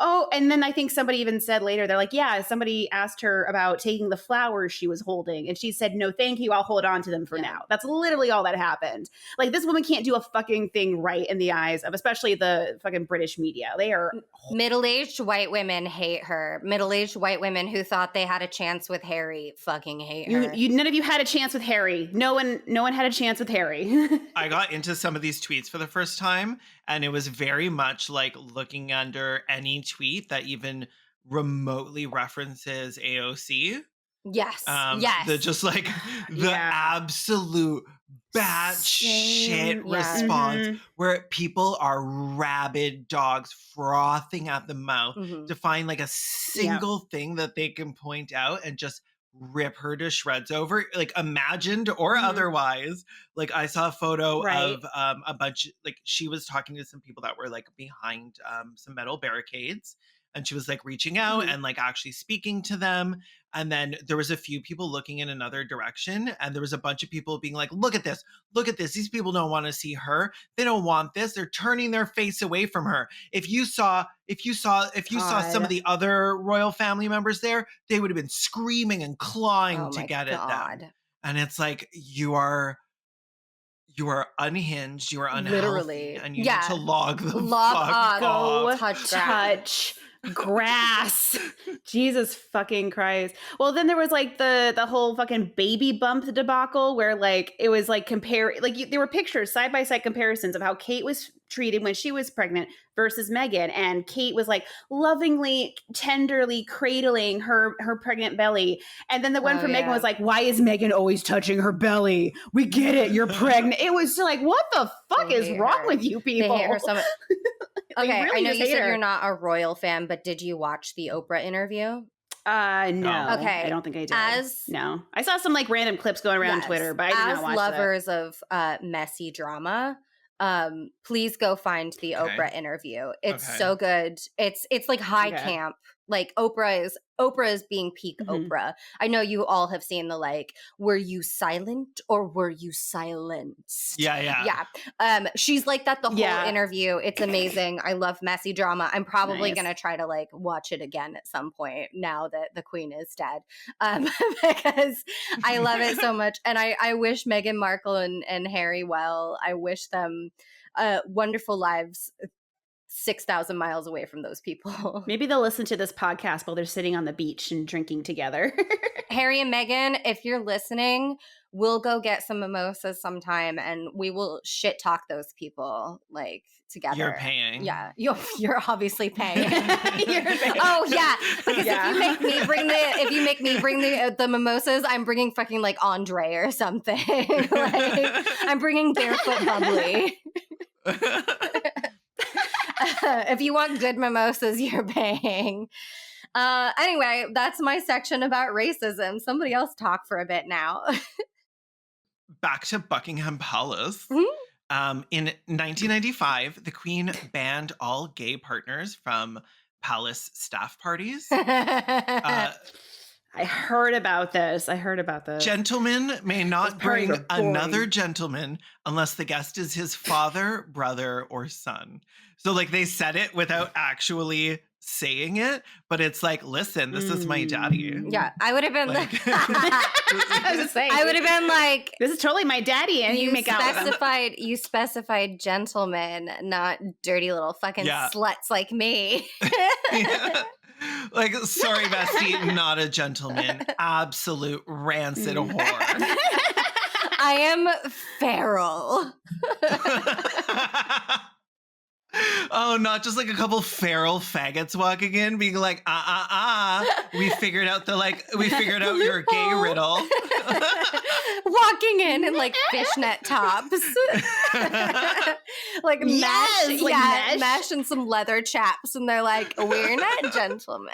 oh, and then I think somebody even said later, they're like, yeah, somebody asked her about taking the flowers she was holding. And she said, no, thank you. I'll hold on to them for now. That's literally all that happened. Like, this woman can't do a fucking thing right in the eyes of especially the fucking British media. They are middle-aged white women hate her. Middle-aged white women who thought they had a chance with Harry fucking hate her. None of you had a chance with Harry. No one had a chance with Harry. I got into some of these tweets for the first time, and it was very much like looking under any tweet that even remotely references AOC. Yes. Yes. The just like the absolute batshit response where people are rabid dogs frothing at the mouth to find like a single thing that they can point out and just rip her to shreds over, like imagined or otherwise. Like, I saw a photo of a bunch, like she was talking to some people that were like behind some metal barricades, and she was like reaching out and like actually speaking to them. And then there was a few people looking in another direction, and there was a bunch of people being like, look at this, these people don't want to see her, they don't want this, they're turning their face away from her. If you saw some of the other royal family members there, they would have been screaming and clawing to get at them. And it's like, you are unhinged, you are unhealthy, literally, and you need to log fuck off. Go touch grass. Jesus fucking Christ. Well, then there was like the whole fucking baby bump debacle where like it was like there were pictures, side by side comparisons of how Kate was treated when she was pregnant versus Meghan, and Kate was like lovingly, tenderly cradling her pregnant belly, and then the one for Meghan was like, why is Meghan always touching her belly? We get it, you're pregnant. It was like, what the fuck is wrong with you people? They hate her so much. Okay, really I know you said her. you're not a royal fan, but did you watch the Oprah interview? No. Okay. I don't think I did. No. I saw some like random clips going around Twitter, but I did not watch lovers of messy drama, please go find the Oprah interview. It's so good. It's like high camp. Like Oprah is being peak Oprah. I know you all have seen the like, were you silent or were you silenced? Yeah. She's like that the whole interview. It's amazing. I love messy drama. I'm probably gonna try to like watch it again at some point now that the queen is dead, because I love it so much. And I wish Meghan Markle and Harry well. I wish them wonderful lives 6,000 miles away from those people. Maybe they'll listen to this podcast while they're sitting on the beach and drinking together. Harry and Meghan, if you're listening, we'll go get some mimosas sometime and we will shit talk those people like together. You're paying. Yeah, you're obviously paying. Oh yeah, because if you make me bring the mimosas, I'm bringing fucking like Andre or something. Like, I'm bringing barefoot bubbly. If you want good mimosas, you're paying. Anyway, that's my section about racism. Somebody else talk for a bit now. Back to Buckingham Palace. In 1995, the Queen banned all gay partners from palace staff parties. I heard about this. Gentlemen may not parties bring are boring. another gentleman unless the guest is his father, brother, or son. So like they said it without actually saying it, but it's like, listen, this is my daddy. Yeah, I would have been Like, I was just saying. I would have been like, this is totally my daddy, and you make out with him. You specified gentlemen, not dirty little fucking sluts like me. Yeah. Like, sorry, bestie, not a gentleman. Absolute rancid whore. I am feral. Oh, not just like a couple feral faggots walking in, being like, we figured out your gay riddle. Walking in like fishnet tops. Like mesh and some leather chaps, and they're like, we're not gentlemen.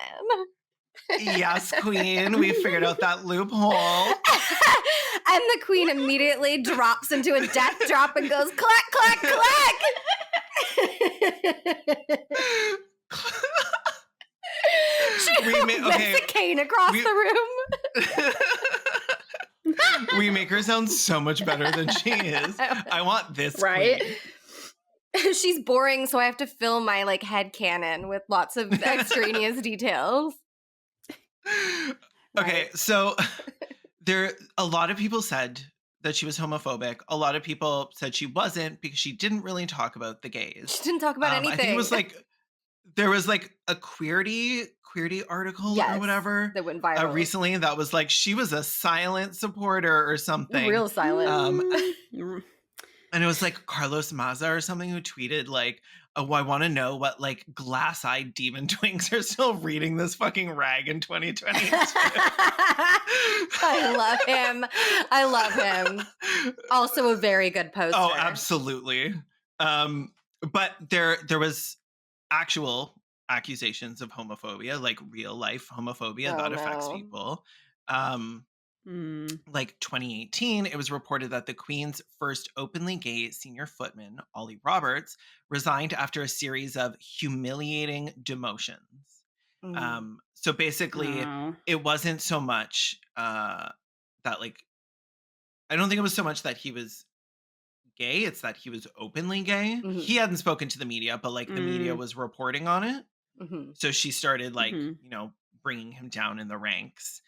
Yes, queen, we figured out that loophole. And the queen immediately drops into a death drop and goes, clack, clack, clack. She whips a cane across the room. We make her sound so much better than she is. I want this right queen. She's boring, so I have to fill my like head canon with lots of extraneous details. Okay, so a lot of people said that she was homophobic. A lot of people said she wasn't because she didn't really talk about the gays. She didn't talk about anything. I think it was like there was like a queerty article or whatever that went viral recently that was like she was a silent supporter or something. Real silent. And it was like Carlos Maza or something who tweeted like, oh, I want to know what like glass-eyed demon twinks are still reading this fucking rag in 2022. I love him. Also a very good poster. Oh, absolutely. But there was actual accusations of homophobia, like real life homophobia that affects people. Like 2018, it was reported that the Queen's first openly gay senior footman, Ollie Roberts, resigned after a series of humiliating demotions. So basically, it wasn't so much that like, I don't think it was so much that he was gay, it's that he was openly gay. He hadn't spoken to the media, but like the media was reporting on it. So she started like, you know, bringing him down in the ranks.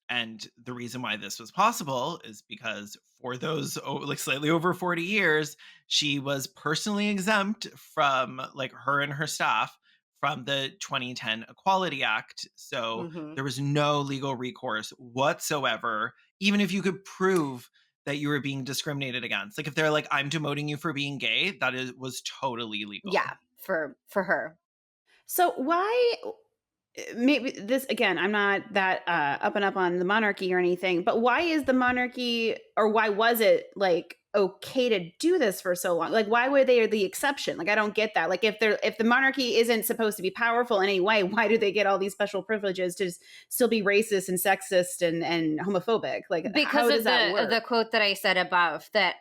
And the reason why this was possible is because for those like slightly over 40 years, she was personally exempt from like her and her staff from the 2010 Equality Act. So there was no legal recourse whatsoever, even if you could prove that you were being discriminated against. Like if they're like, I'm demoting you for being gay, was totally legal. Yeah, for her. So why... Maybe this, again, I'm not that up and up on the monarchy or anything, but why is the monarchy, or why was it like okay to do this for so long? Like, why were they the exception? Like, I don't get that. Like, if the monarchy isn't supposed to be powerful in any way, why do they get all these special privileges to still be racist and sexist and homophobic? Like, because how does of that work? The quote that I said above, that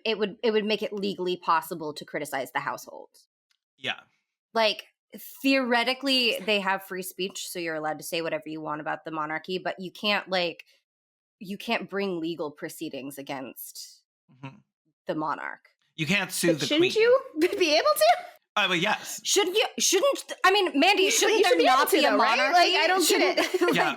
it would make it legally possible to criticize the household. Yeah. Like, theoretically they have free speech, so you're allowed to say whatever you want about the monarchy, but you can't bring legal proceedings against the monarch. You can't sue the Shouldn't queen. you be able to? Well, yes. Shouldn't I mean, Mandy, shouldn't there not be a monarchy? Right? Like, I don't get it. Yeah,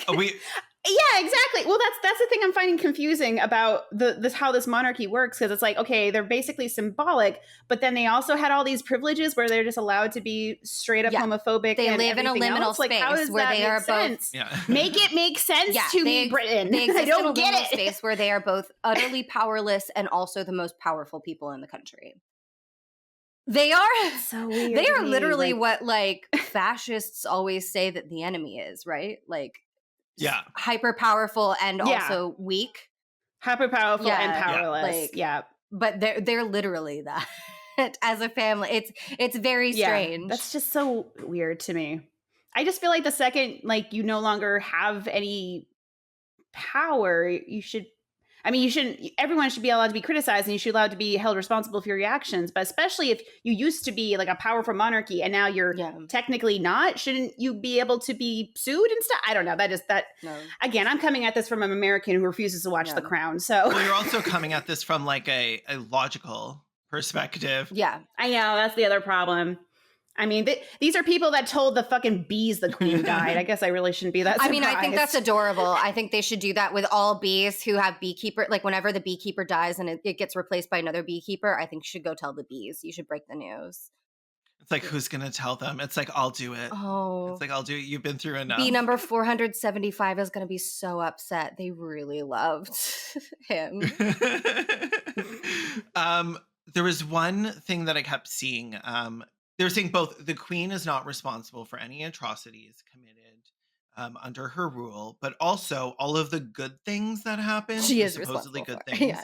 yeah, exactly. Well, that's the thing I'm finding confusing about how this monarchy works, because it's like, okay, they're basically symbolic, but then they also had all these privileges where they're just allowed to be straight up homophobic. They and live in a liminal else. space like, how does where that they make are sense? both. Make it make sense to me, Britain. They exist I don't in a liminal get it. space where they are both utterly powerless and also the most powerful people in the country. They are so weird. They are literally what like fascists always say that the enemy is, right? Like, yeah, hyper powerful and also weak. Hyper powerful and powerless. But they're literally that. As a family, it's very strange. That's just so weird to me. I just feel like the second like you no longer have any power, you should. I mean, everyone should be allowed to be criticized and you should be allowed to be held responsible for your reactions. But especially if you used to be like a powerful monarchy and now you're technically not, shouldn't you be able to be sued and stuff? I don't know. Again, I'm coming at this from an American who refuses to watch The Crown. So well, you're also coming at this from like a logical perspective. Yeah, I know. That's the other problem. I mean, these are people that told the fucking bees the queen died. I guess I really shouldn't be that surprised. I mean, I think that's adorable. I think they should do that with all bees who have beekeeper. Like whenever the beekeeper dies and it gets replaced by another beekeeper, I think you should go tell the bees. You should break the news. It's like, who's going to tell them? It's like, I'll do it. Oh. It's like, I'll do it. You've been through enough. Bee number 475 is going to be so upset. They really loved him. There was one thing that I kept seeing. They were saying both the queen is not responsible for any atrocities committed under her rule, but also all of the good things that happened. She is supposedly good for. things.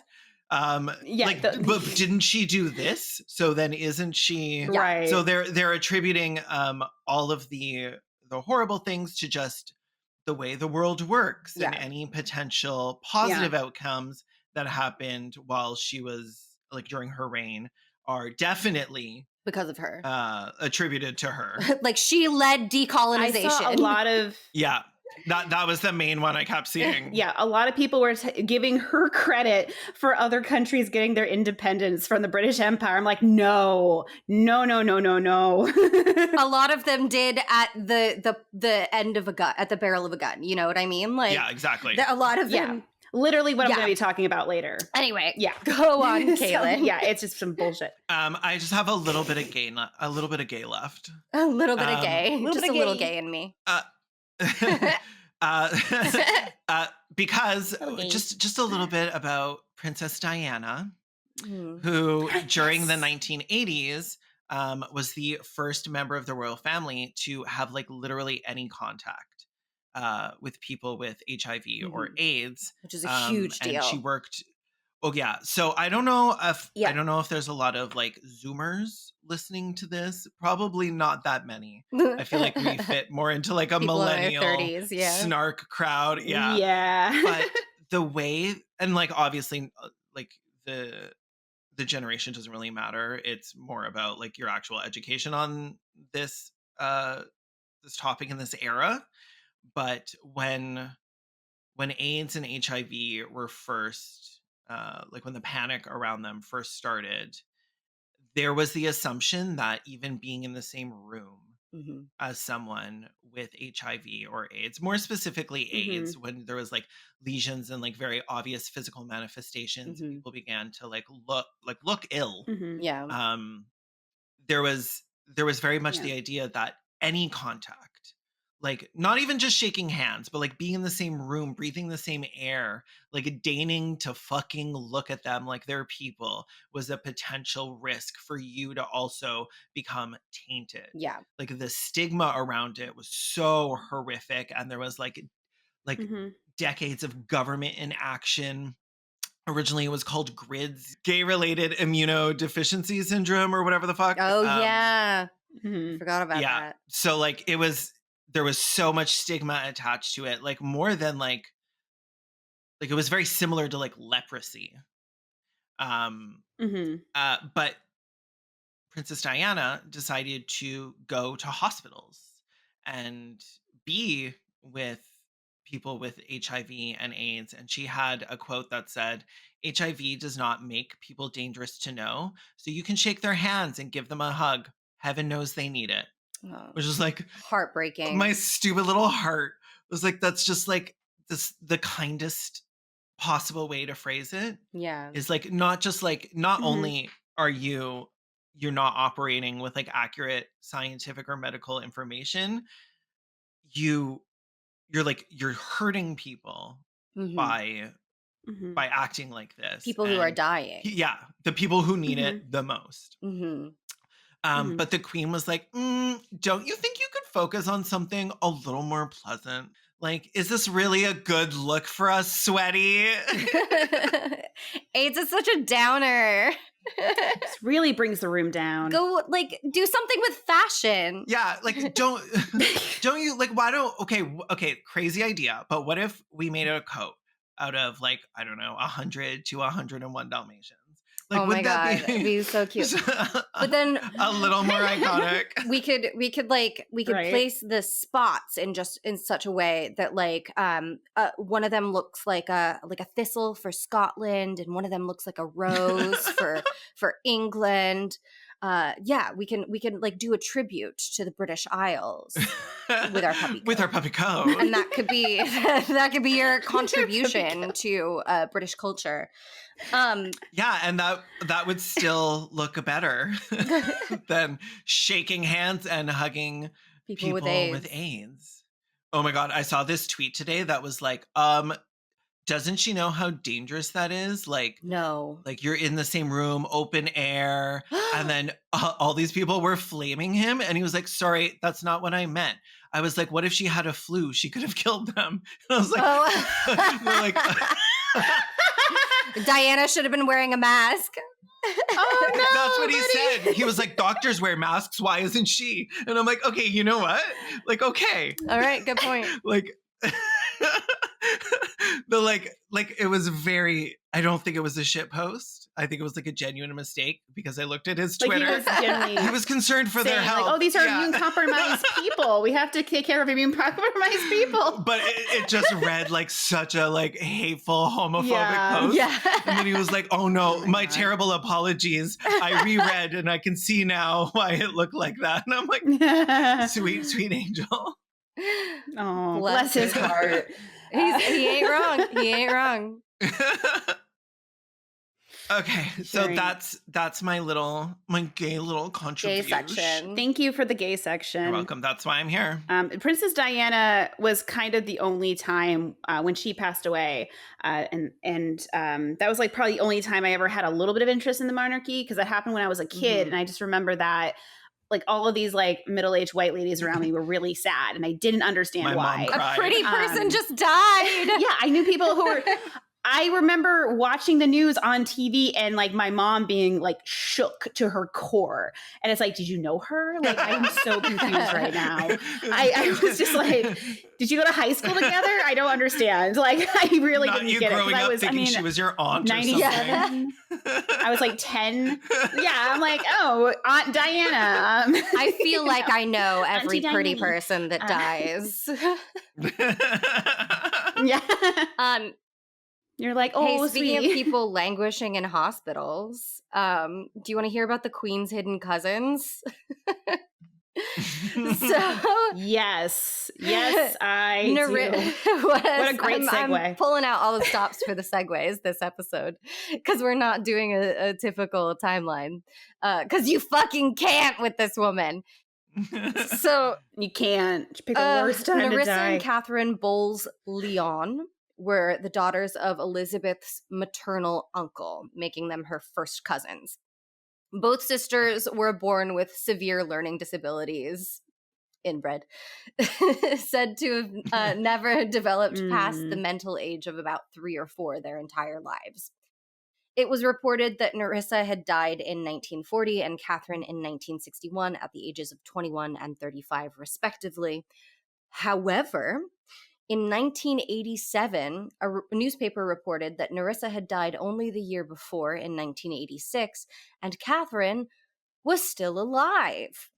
Yeah. But didn't she do this? So then isn't she right? So they're attributing all of the horrible things to just the way the world works and any potential positive outcomes that happened while she was like during her reign are definitely because of her attributed to her. Like she led decolonization. I saw a lot of that was the main one I kept seeing. Yeah, a lot of people were giving her credit for other countries getting their independence from the British Empire. I'm like, no. A lot of them did at the end of a gun, at the barrel of a gun. You know what I mean? Like, yeah, exactly. A lot of them. Literally what I'm going to be talking about later. Anyway, go on, Kaylin. It's just some bullshit. I just have a little bit of gay left. A little bit of gay. Just a little gay in me. Because just a little bit about Princess Diana, who during the 1980s was the first member of the royal family to have like literally any contact with people with HIV or AIDS, which is a huge deal. And she worked. Oh yeah. So I don't know if there's a lot of like Zoomers listening to this. Probably not that many. I feel like we fit more into like a people millennial 30s, snark crowd. Yeah. Yeah. But the way, and like obviously like the generation doesn't really matter. It's more about like your actual education on this this topic in this era. But when AIDS and HIV were first like when the panic around them first started, there was the assumption that even being in the same room as someone with HIV or AIDS, more specifically AIDS, when there was like lesions and like very obvious physical manifestations, people began to look ill. Yeah. There was very much the idea that any contact, like not even just shaking hands, but like being in the same room, breathing the same air, like deigning to fucking look at them like they're people, was a potential risk for you to also become tainted. Yeah. Like the stigma around it was so horrific. And there was like decades of government inaction. Originally it was called GRIDS, gay-related immunodeficiency syndrome or whatever the fuck. Oh yeah. Forgot about that. So like there was so much stigma attached to it, like more than like it was very similar to like leprosy. But Princess Diana decided to go to hospitals and be with people with HIV and AIDS. And she had a quote that said, "HIV does not make people dangerous to know, so you can shake their hands and give them a hug. Heaven knows they need it." Oh, which is like heartbreaking. My stupid little heart was like, that's just like this, the kindest possible way to phrase it. Yeah. Is like, not just like, not only are you're not operating with like accurate scientific or medical information, you're hurting people by acting like this. People who are dying. Yeah. The people who need it the most. But the queen was like, don't you think you could focus on something a little more pleasant? Like, is this really a good look for us, sweaty? AIDS is such a downer. This really brings the room down. Go, like, do something with fashion. Yeah, like, don't you, like, okay, crazy idea, but what if we made it a coat? out of like, I don't know, 100 to 101 Dalmatians. Like, Oh my wouldn't God, that it'd be so cute. But then a little more iconic? we could Right. place the spots in such a way that like one of them looks like a thistle for Scotland, and one of them looks like a rose for England. Yeah, we can like do a tribute to the British Isles with our puppy With coat. our puppy coat. And that could be your contribution to British culture. Yeah, and that would still look better than shaking hands and hugging people with AIDS. Oh my God, I saw this tweet today that was like, doesn't she know how dangerous that is? Like, no. Like, you're in the same room, open air, and then all these people were flaming him, and he was like, sorry, that's not what I meant. I was like, what if she had a flu? She could have killed them. And I was like, they're like Diana should have been wearing a mask. Oh no, that's what he buddy. said. He was like, doctors wear masks. Why isn't she? And I'm like, okay, you know what? Like, okay. All right, good point. Like, but like it was very, I don't think it was a shit post. I think it was like a genuine mistake because I looked at his Like, Twitter. He was concerned for their saying, health. like, oh, these are immune compromised people. We have to take care of immune compromised people. But it just read like such a like hateful homophobic post. Yeah. And then he was like, oh no, my God. terrible apologies. I reread and I can see now why it looked like that. And I'm like, sweet, sweet angel. Oh, Bless bless his heart. He ain't wrong. He ain't wrong. Okay, so Sharing. that's my gay little Gay contribution. section. Thank you for the gay section. You're welcome. That's why I'm here. Princess Diana was kind of the only time when she passed away, and that was like probably the only time I ever had a little bit of interest in the monarchy, because that happened when I was a kid, and I just remember that like all of these like middle-aged white ladies around me were really sad, and I didn't understand My why. mom cried. A pretty person just died. Yeah, I knew people who were. I remember watching the news on TV and like my mom being like shook to her core. And it's like, did you know her? Like, I'm so confused right now. I was just like, did you go to high school together? I don't understand. Like, I really Not didn't you get it. growing 'Cause up I was, thinking she was your aunt or 97. I was like 10. Yeah, I'm like, oh, Aunt Diana. I feel like I know every Auntie pretty Diana. person that dies. Yeah. You're like, oh, hey, speaking sweet. of people languishing in hospitals, do you want to hear about the Queen's hidden cousins? So Yes, I do. What a great segue. I'm pulling out all the stops for the segues this episode because we're not doing a typical timeline because you fucking can't with this woman. So You can't pick the worst time Nerissa to die. and Catherine Bowles-Lyon were the daughters of Elizabeth's maternal uncle, making them her first cousins. Both sisters were born with severe learning disabilities, inbred, said to have never developed past the mental age of about 3 or 4 their entire lives. It was reported that Nerissa had died in 1940 and Catherine in 1961 at the ages of 21 and 35, respectively. However, in 1987, a newspaper reported that Nerissa had died only the year before, in 1986, and Catherine was still alive.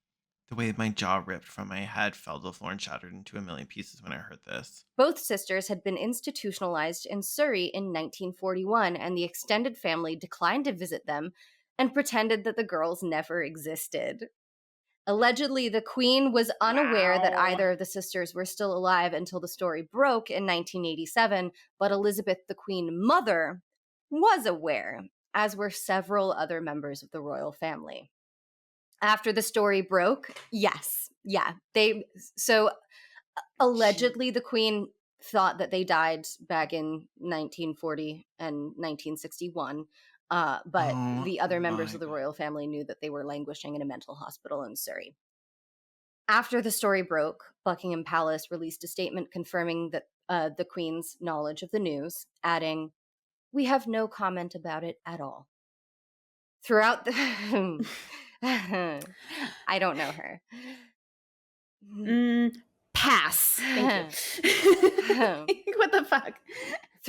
The way my jaw ripped from my head fell to the floor and shattered into a million pieces when I heard this. Both sisters had been institutionalized in Surrey in 1941, and the extended family declined to visit them and pretended that the girls never existed. Allegedly, the Queen was unaware that either of the sisters were still alive until the story broke in 1987, but Elizabeth, the Queen Mother, was aware, as were several other members of the royal family. After the story broke, allegedly the Queen thought that they died back in 1940 and 1961. But the other members of the royal family knew that they were languishing in a mental hospital in Surrey. After the story broke, Buckingham Palace released a statement confirming that the Queen's knowledge of the news, adding, "We have no comment about it at all." Throughout the... I don't know her. Pass. Thank you. What the fuck?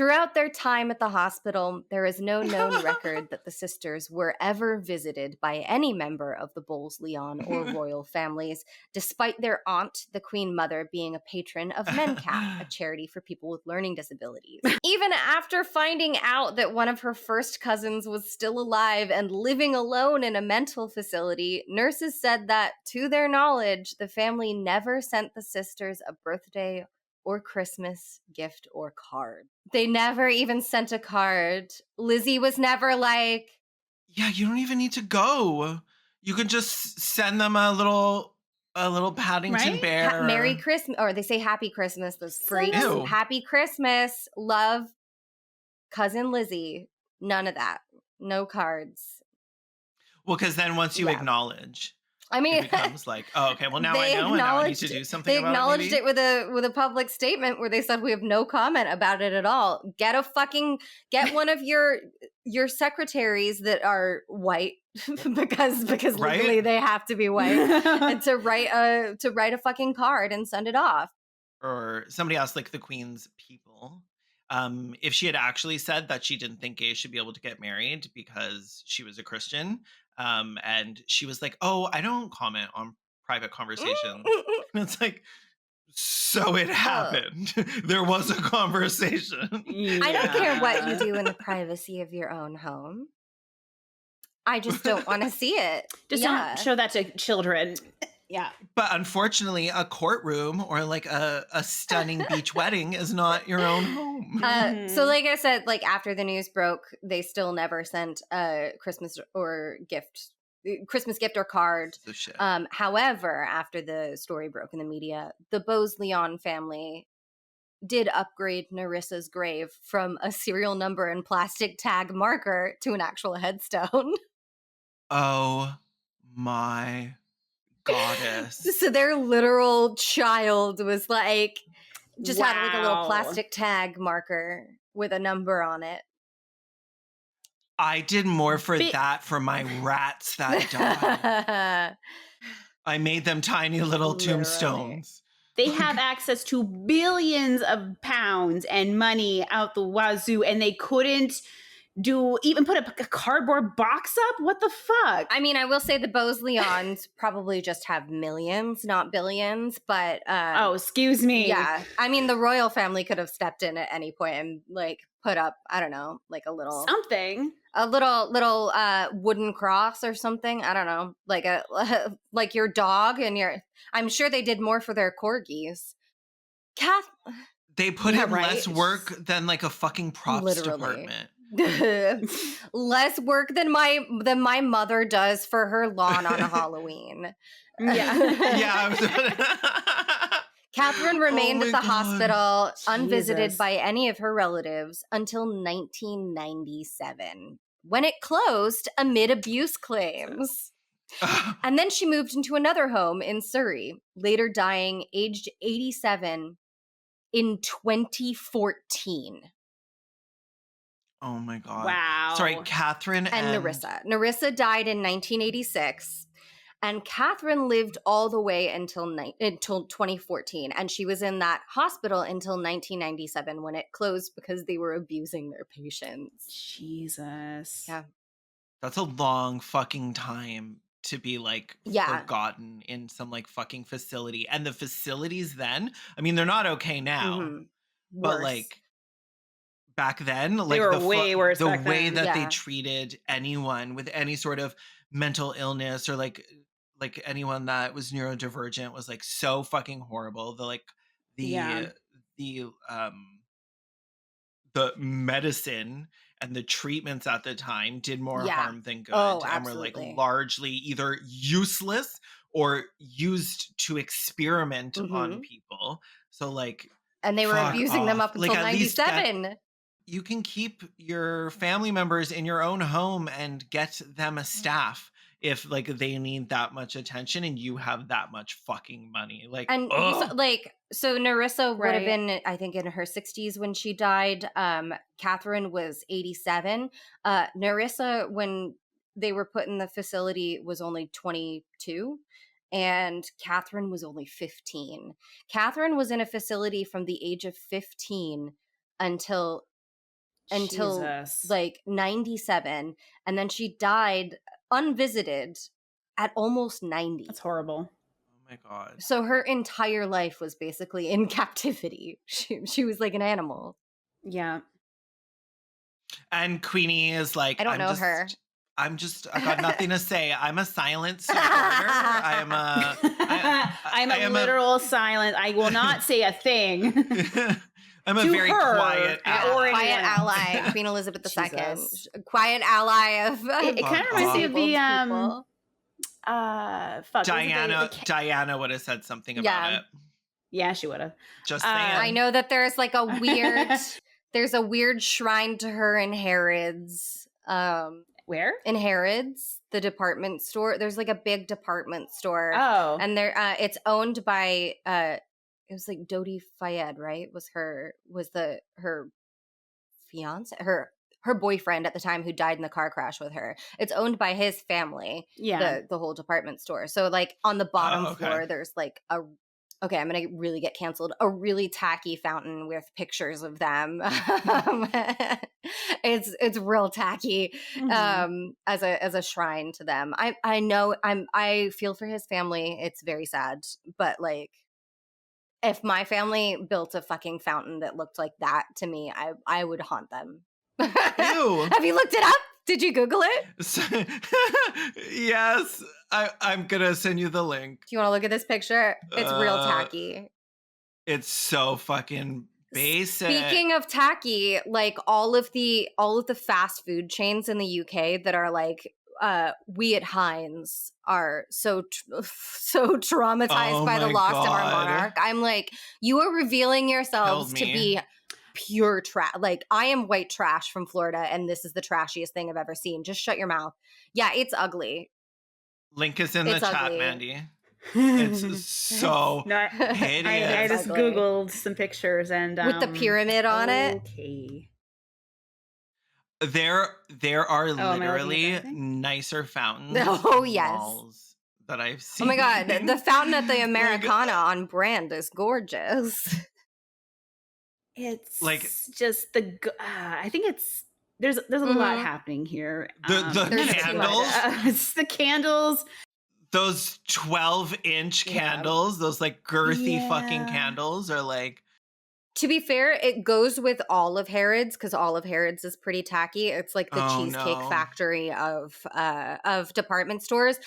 Throughout their time at the hospital, there is no known record that the sisters were ever visited by any member of the Bowles-Lyon or royal families, despite their aunt, the Queen Mother, being a patron of MenCap, a charity for people with learning disabilities. Even after finding out that one of her first cousins was still alive and living alone in a mental facility, nurses said that, to their knowledge, the family never sent the sisters a birthday or Christmas gift or card. They never even sent a card. Lizzie was never like, yeah, you don't even need to go. You can just send them a little Paddington Right? bear. Merry Christmas, or they say Happy Christmas. Those freaks. Ew. Happy Christmas, love, cousin Lizzie. None of that. No cards. Well, because then once you Yeah. acknowledge, I mean, it becomes like, oh, okay, well now I they know, and now I need to acknowledged- do something they about acknowledged it. it with a public statement where they said we have no comment about it at all. Get one of your secretaries that are white because Right? legally they have to be white and to write a fucking card and send it off. Or somebody else, like the Queen's people. If she had actually said that she didn't think gays should be able to get married because she was a Christian, and she was like, "Oh, I don't comment on private conversations," and it's like, so it happened. There was a conversation. I don't care what you do in the privacy of your own home. I just don't want to see it. Just don't show that to children. Yeah. But unfortunately, a courtroom or like a stunning beach wedding is not your own home. So like I said, like after the news broke, they still never sent a Christmas gift or card. So shit. However, after the story broke in the media, the Bowles-Lyon family did upgrade Nerissa's grave from a serial number and plastic tag marker to an actual headstone. Oh my goddess. So their literal child was like, just had like a little Wow. plastic tag marker with a number on it. I did more for that for my rats that died. I made them tiny little Literally. tombstones. They have access to billions of pounds and money out the wazoo, and they couldn't even put a cardboard box up? What the fuck? I mean, I will say the Bowles-Lyons probably just have millions, not billions, but oh, excuse me. yeah. I mean, the royal family could have stepped in at any point and like put up, I don't know, like a little wooden cross or something. I don't know, like like your dog and I'm sure they did more for their corgis. They put in right? less work than like a fucking props department. Less work than my mother does for her lawn on a Halloween. Yeah. Catherine remained at the hospital unvisited Jesus. by any of her relatives until 1997, when it closed amid abuse claims. And then she moved into another home in Surrey, later dying aged 87 in 2014. Oh my God. Wow. Sorry, Catherine and Nerissa. Nerissa died in 1986, and Catherine lived all the way until 2014, and she was in that hospital until 1997 when it closed because they were abusing their patients. Jesus. Yeah. That's a long fucking time to be like forgotten in some like fucking facility. And the facilities then, I mean, they're not okay now, but like back then, like they were way worse. The back way then. that they treated anyone with any sort of mental illness or like anyone that was neurodivergent was like so fucking horrible. The medicine and the treatments at the time did more harm than good, and were like largely either useless or used to experiment on people. So like, and they were abusing them up until 97. You can keep your family members in your own home and get them a staff if like they need that much attention and you have that much fucking money. Like, and so Nerissa would have been, I think, in her 60s when she died. Catherine was 87. Nerissa, when they were put in the facility, was only 22. And Catherine was only 15. Catherine was in a facility from the age of 15 until until Jesus. like 97, and then she died unvisited at almost 90. That's horrible. Oh my God. So her entire life was basically in captivity. She was like an animal. Yeah. And Queenie is like, I don't know her. I got nothing to say. I'm a silent supporter. I am a. I'm a literal silent. I will not say a thing. I'm a very quiet ally. Quiet ally, Queen Elizabeth II. Quiet ally of. It kind of reminds me of the people. Diana would have said something about it. Yeah, she would have. Just saying. I know that there's like a weird. There's a weird shrine to her in Harrods. Where? In Harrods, the department store. There's like a big department store. Oh. And there it's owned by it was like Dodi Fayed, right? Her fiance, her boyfriend at the time who died in the car crash with her. It's owned by his family. Yeah. The whole department store. So like on the bottom floor there's like okay, I'm going to really get canceled. A really tacky fountain with pictures of them. It's real tacky as a shrine to them. I know I feel for his family. It's very sad. But like, if my family built a fucking fountain that looked like that to me, I would haunt them. Ew. Have you looked it up? Did you Google it? Yes. I'm going to send you the link. Do you want to look at this picture? It's real tacky. It's so fucking basic. Speaking of tacky, like all of the fast food chains in the UK that are like, we at Heinz are so traumatized by the loss of our monarch. I'm like, you are revealing yourselves to be pure trash. Like, I am white trash from Florida, and this is the trashiest thing I've ever seen. Just shut your mouth. Yeah, it's ugly. Link is in the chat, ugly. Mandy. It's so hideous. I just Googled some pictures and with the pyramid on it. Okay. There are literally nicer fountains. Oh yes. That I've seen. Oh my God, the fountain at the Americana on brand is gorgeous. It's like just I think there's a lot happening here. The candles. It's the candles. Those 12-inch candles, those like girthy fucking candles are like. To be fair, it goes with all of Harrods because all of Harrods is pretty tacky. It's like the cheesecake factory of department stores.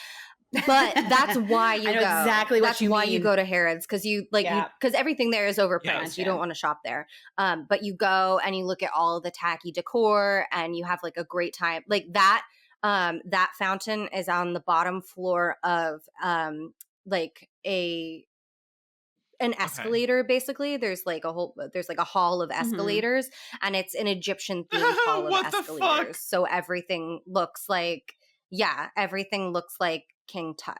But that's why you go. Exactly what you mean. That's why you go to Harrods because because everything there is overpriced. Yes, you don't want to shop there. But you go and you look at all the tacky decor and you have like a great time. Like that. That fountain is on the bottom floor of like an escalator. Basically, there's like a hall of escalators, and it's an Egyptian themed hall of escalators. So everything looks like King Tut.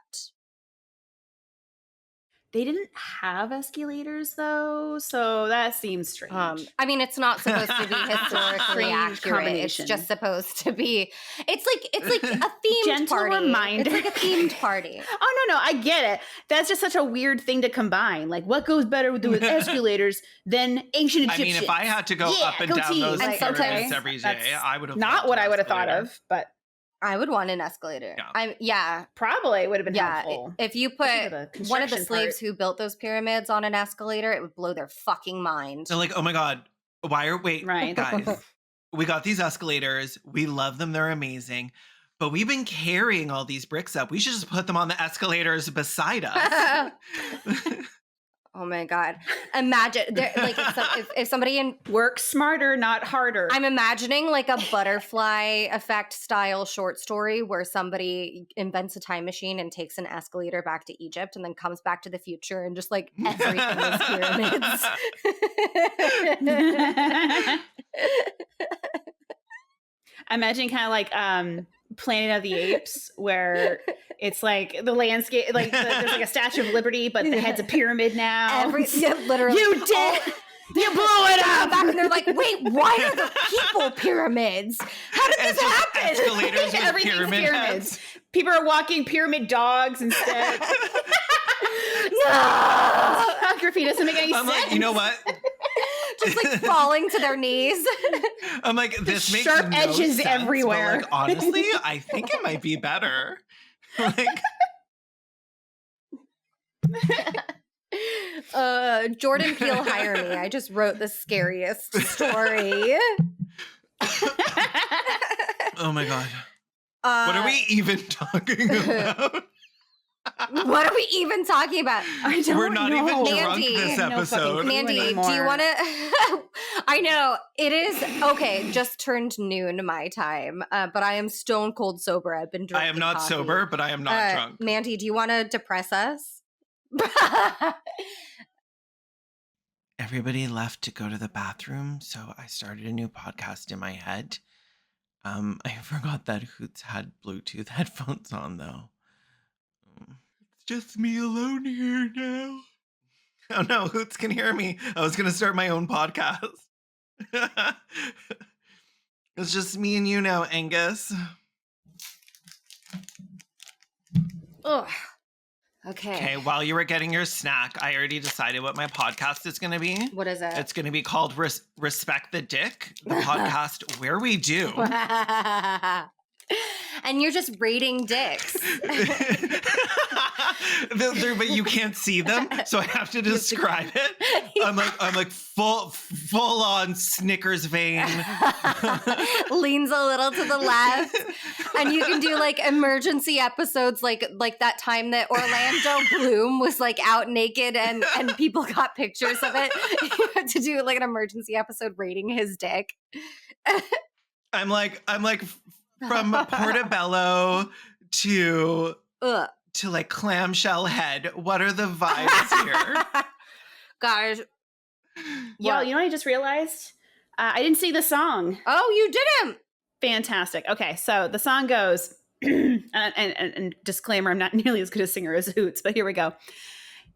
They didn't have escalators though, so that seems strange. I mean, it's not supposed to be historically accurate. It's just supposed to be. It's like a themed gentle party. Reminder. It's like a themed party. Oh no, I get it. That's just such a weird thing to combine. Like, what goes better with escalators than ancient Egyptians? I mean, if I had to go up and down those pyramids every day, I would have not what I would have thought of, but. I would want an escalator. Probably would have been helpful. If you put one of the slaves who built those pyramids on an escalator, it would blow their fucking mind. They're like, oh my God, guys, we got these escalators. We love them. They're amazing. But we've been carrying all these bricks up. We should just put them on the escalators beside us. Oh my God. Imagine like if somebody work smarter, not harder. I'm imagining like a butterfly effect style short story where somebody invents a time machine and takes an escalator back to Egypt and then comes back to the future and just like everything is pyramids. Imagine kind of like Planet of the Apes, where it's like the landscape, like there's like a Statue of Liberty, but the head's a pyramid now. Literally, you did. You blew it up. Back and they're like, wait, why are the people pyramids? How did this happen? Escalators with Everything's pyramids. People are walking pyramid dogs instead. No, geography doesn't make any sense. Like, you know what? Just like falling to their knees. I'm like, this makes sharp no edges sense, everywhere. But like, honestly, I think it might be better. Like, Jordan Peele, hire me. I just wrote the scariest story. oh my God. What are we even talking about? What are we even talking about? We're not even drunk Mandy, this no episode. Mandy, do you want to? I know it is okay. Just turned noon my time, but I am stone cold sober. I've been drinking. I am not coffee. sober, but I am not drunk. Mandy, do you want to depress us? Everybody left to go to the bathroom, so I started a new podcast in my head. I forgot that Hoots had Bluetooth headphones on, though. It's just me alone here now. Oh no, Hoots can hear me. I was gonna start my own podcast. It's just me and you now, Angus. Ugh. Okay. Okay, while you were getting your snack, I already decided what my podcast is going to be. What is it? It's going to be called Respect the Dick, the podcast where we do. And you're just rating dicks. But you can't see them, so I have to describe it. I'm like full on Snickers vein. Leans a little to the left. And you can do like emergency episodes like that time that Orlando Bloom was like out naked and people got pictures of it. You had to do like an emergency episode rating his dick. I'm like from Portobello to like clamshell head. What are the vibes here? Guys. Y'all, you know what I just realized? I didn't see the song. Oh, you didn't? Fantastic. Okay, so the song goes, and disclaimer, I'm not nearly as good a singer as Hoots, but here we go.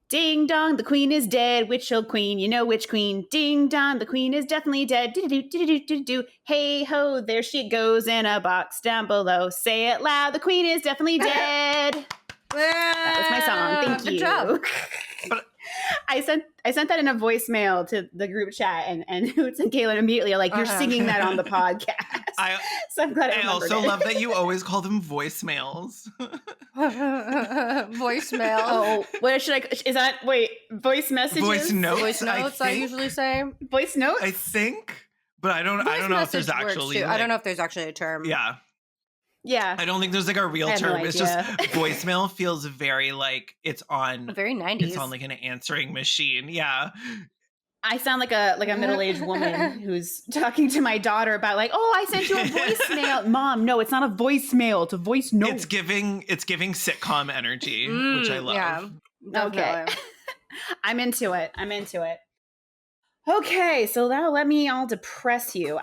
Ding dong, the queen is dead. Which old queen? You know which queen. Ding dong, the queen is definitely dead. Do-do-do-do-do-do-do. Hey ho, there she goes in a box down below. Say it loud, the queen is definitely dead. That was my song. Thank you. Good job. But I sent that in a voicemail to the group chat, and Hoots and Kaylin immediately are like, "You're singing that on the podcast." So I'm glad I also love that you always call them voicemails. Voicemail. Oh, what should I? Is that voice messages? Voice notes. Voice notes. I usually say voice notes. I think, but I don't know if there's actually. I don't know if there's actually a term. Yeah. Yeah. I don't think there's like a real term. It's just voicemail feels very like it's on very 90s. It's on like an answering machine. Yeah. I sound like a middle-aged woman who's talking to my daughter about like, oh, I sent you a voicemail. Mom, no, it's not a voicemail. It's a voice note. It's giving sitcom energy, which I love. Yeah. Okay. I'm into it. Okay, so that'll let me all depress you.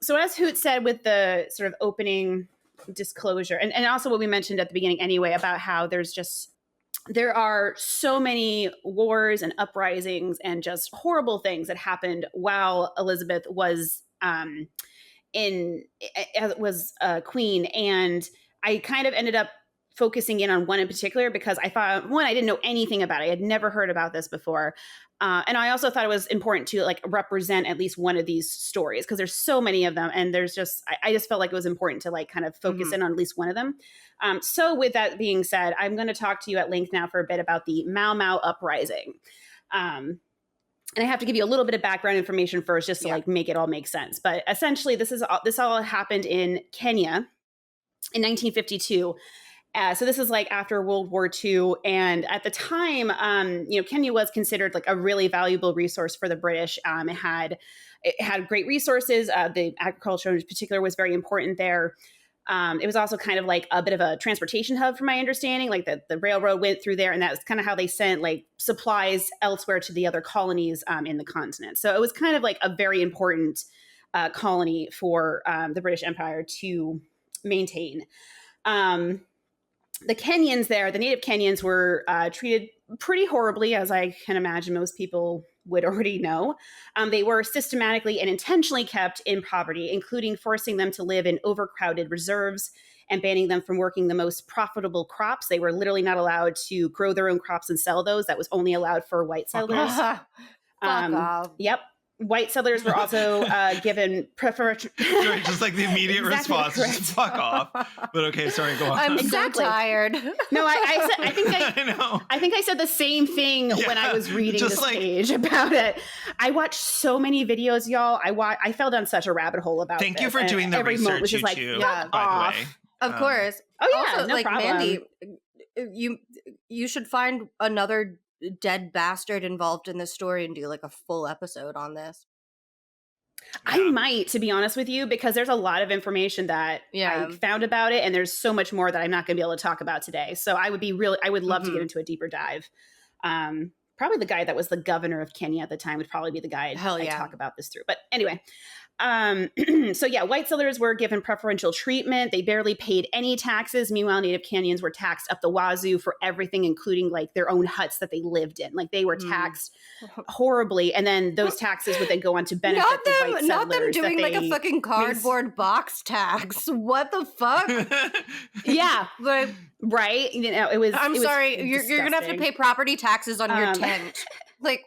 So as Hoot said with the sort of opening disclosure, and also what we mentioned at the beginning anyway, about how there are so many wars and uprisings and just horrible things that happened while Elizabeth was queen. And I kind of ended up focusing in on one in particular because I thought, one, I didn't know anything about it. I had never heard about this before. And I also thought it was important to like represent at least one of these stories because there's so many of them. And there's I just felt like it was important to like kind of focus in on at least one of them. So with that being said, I'm going to talk to you at length now for a bit about the Mau Mau uprising. And I have to give you a little bit of background information first, just to like make it all make sense. But essentially this all happened in Kenya in 1952. So this is like after World War II. And at the time, Kenya was considered like a really valuable resource for the British. It had great resources. The agriculture in particular was very important there. It was also kind of like a bit of a transportation hub from my understanding, like the railroad went through there and that was kind of how they sent like supplies elsewhere to the other colonies in the continent. So it was kind of like a very important colony for the British Empire to maintain. The Kenyans there, the native Kenyans were treated pretty horribly, as I can imagine most people would already know. They were systematically and intentionally kept in poverty, including forcing them to live in overcrowded reserves and banning them from working the most profitable crops. They were literally not allowed to grow their own crops and sell those. That was only allowed for white settlers. Fuck off. Yep. White settlers were also given preferential. Just like the immediate response is just fuck off. But okay, sorry, go on. I'm Exactly. so tired. No, I think I know. I think I said the same thing when I was reading just this like- page about it. I watched so many videos, y'all. I fell down such a rabbit hole about Thank this. you for And doing the every moment was research, just you two, fuck by off. the way. Of course. Oh yeah, Also, no like problem. Mandy, you should find another dead bastard involved in this story and do like a full episode on this. I might, to be honest with you, because there's a lot of information that I found about it, and there's so much more that I'm not going to be able to talk about today. So I would love to get into a deper dive. Probably the guy that was the governor of Kenya at the time would probably be the guy I'd talk about this through. But anyway, so yeah, white settlers were given preferential treatment. They barely paid any taxes. Meanwhile, Native Kenyans were taxed up the wazoo for everything, including like their own huts that they lived in. Like they were taxed horribly, and then those taxes would then go on to benefit the white settlers. Not them doing like a fucking cardboard box tax. What the fuck? Yeah, Like, right. You know, it was. I'm sorry, you're gonna have to pay property taxes on your tent. Like,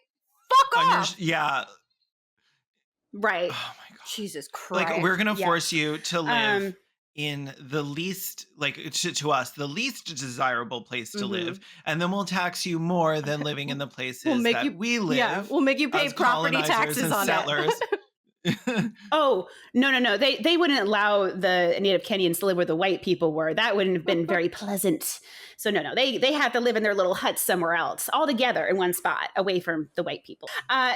fuck off. Yeah. Right. Oh my god. Jesus Christ. Like we're gonna force you to live in the least, like to us, the least desirable place to live, and then we'll tax you more than living in the places we live. Yeah, we'll make you pay property taxes on settlers. Oh, no. They wouldn't allow the Native Kenyans to live where the white people were. That wouldn't have been very pleasant. So no. They had to live in their little huts somewhere else, all together in one spot, away from the white people.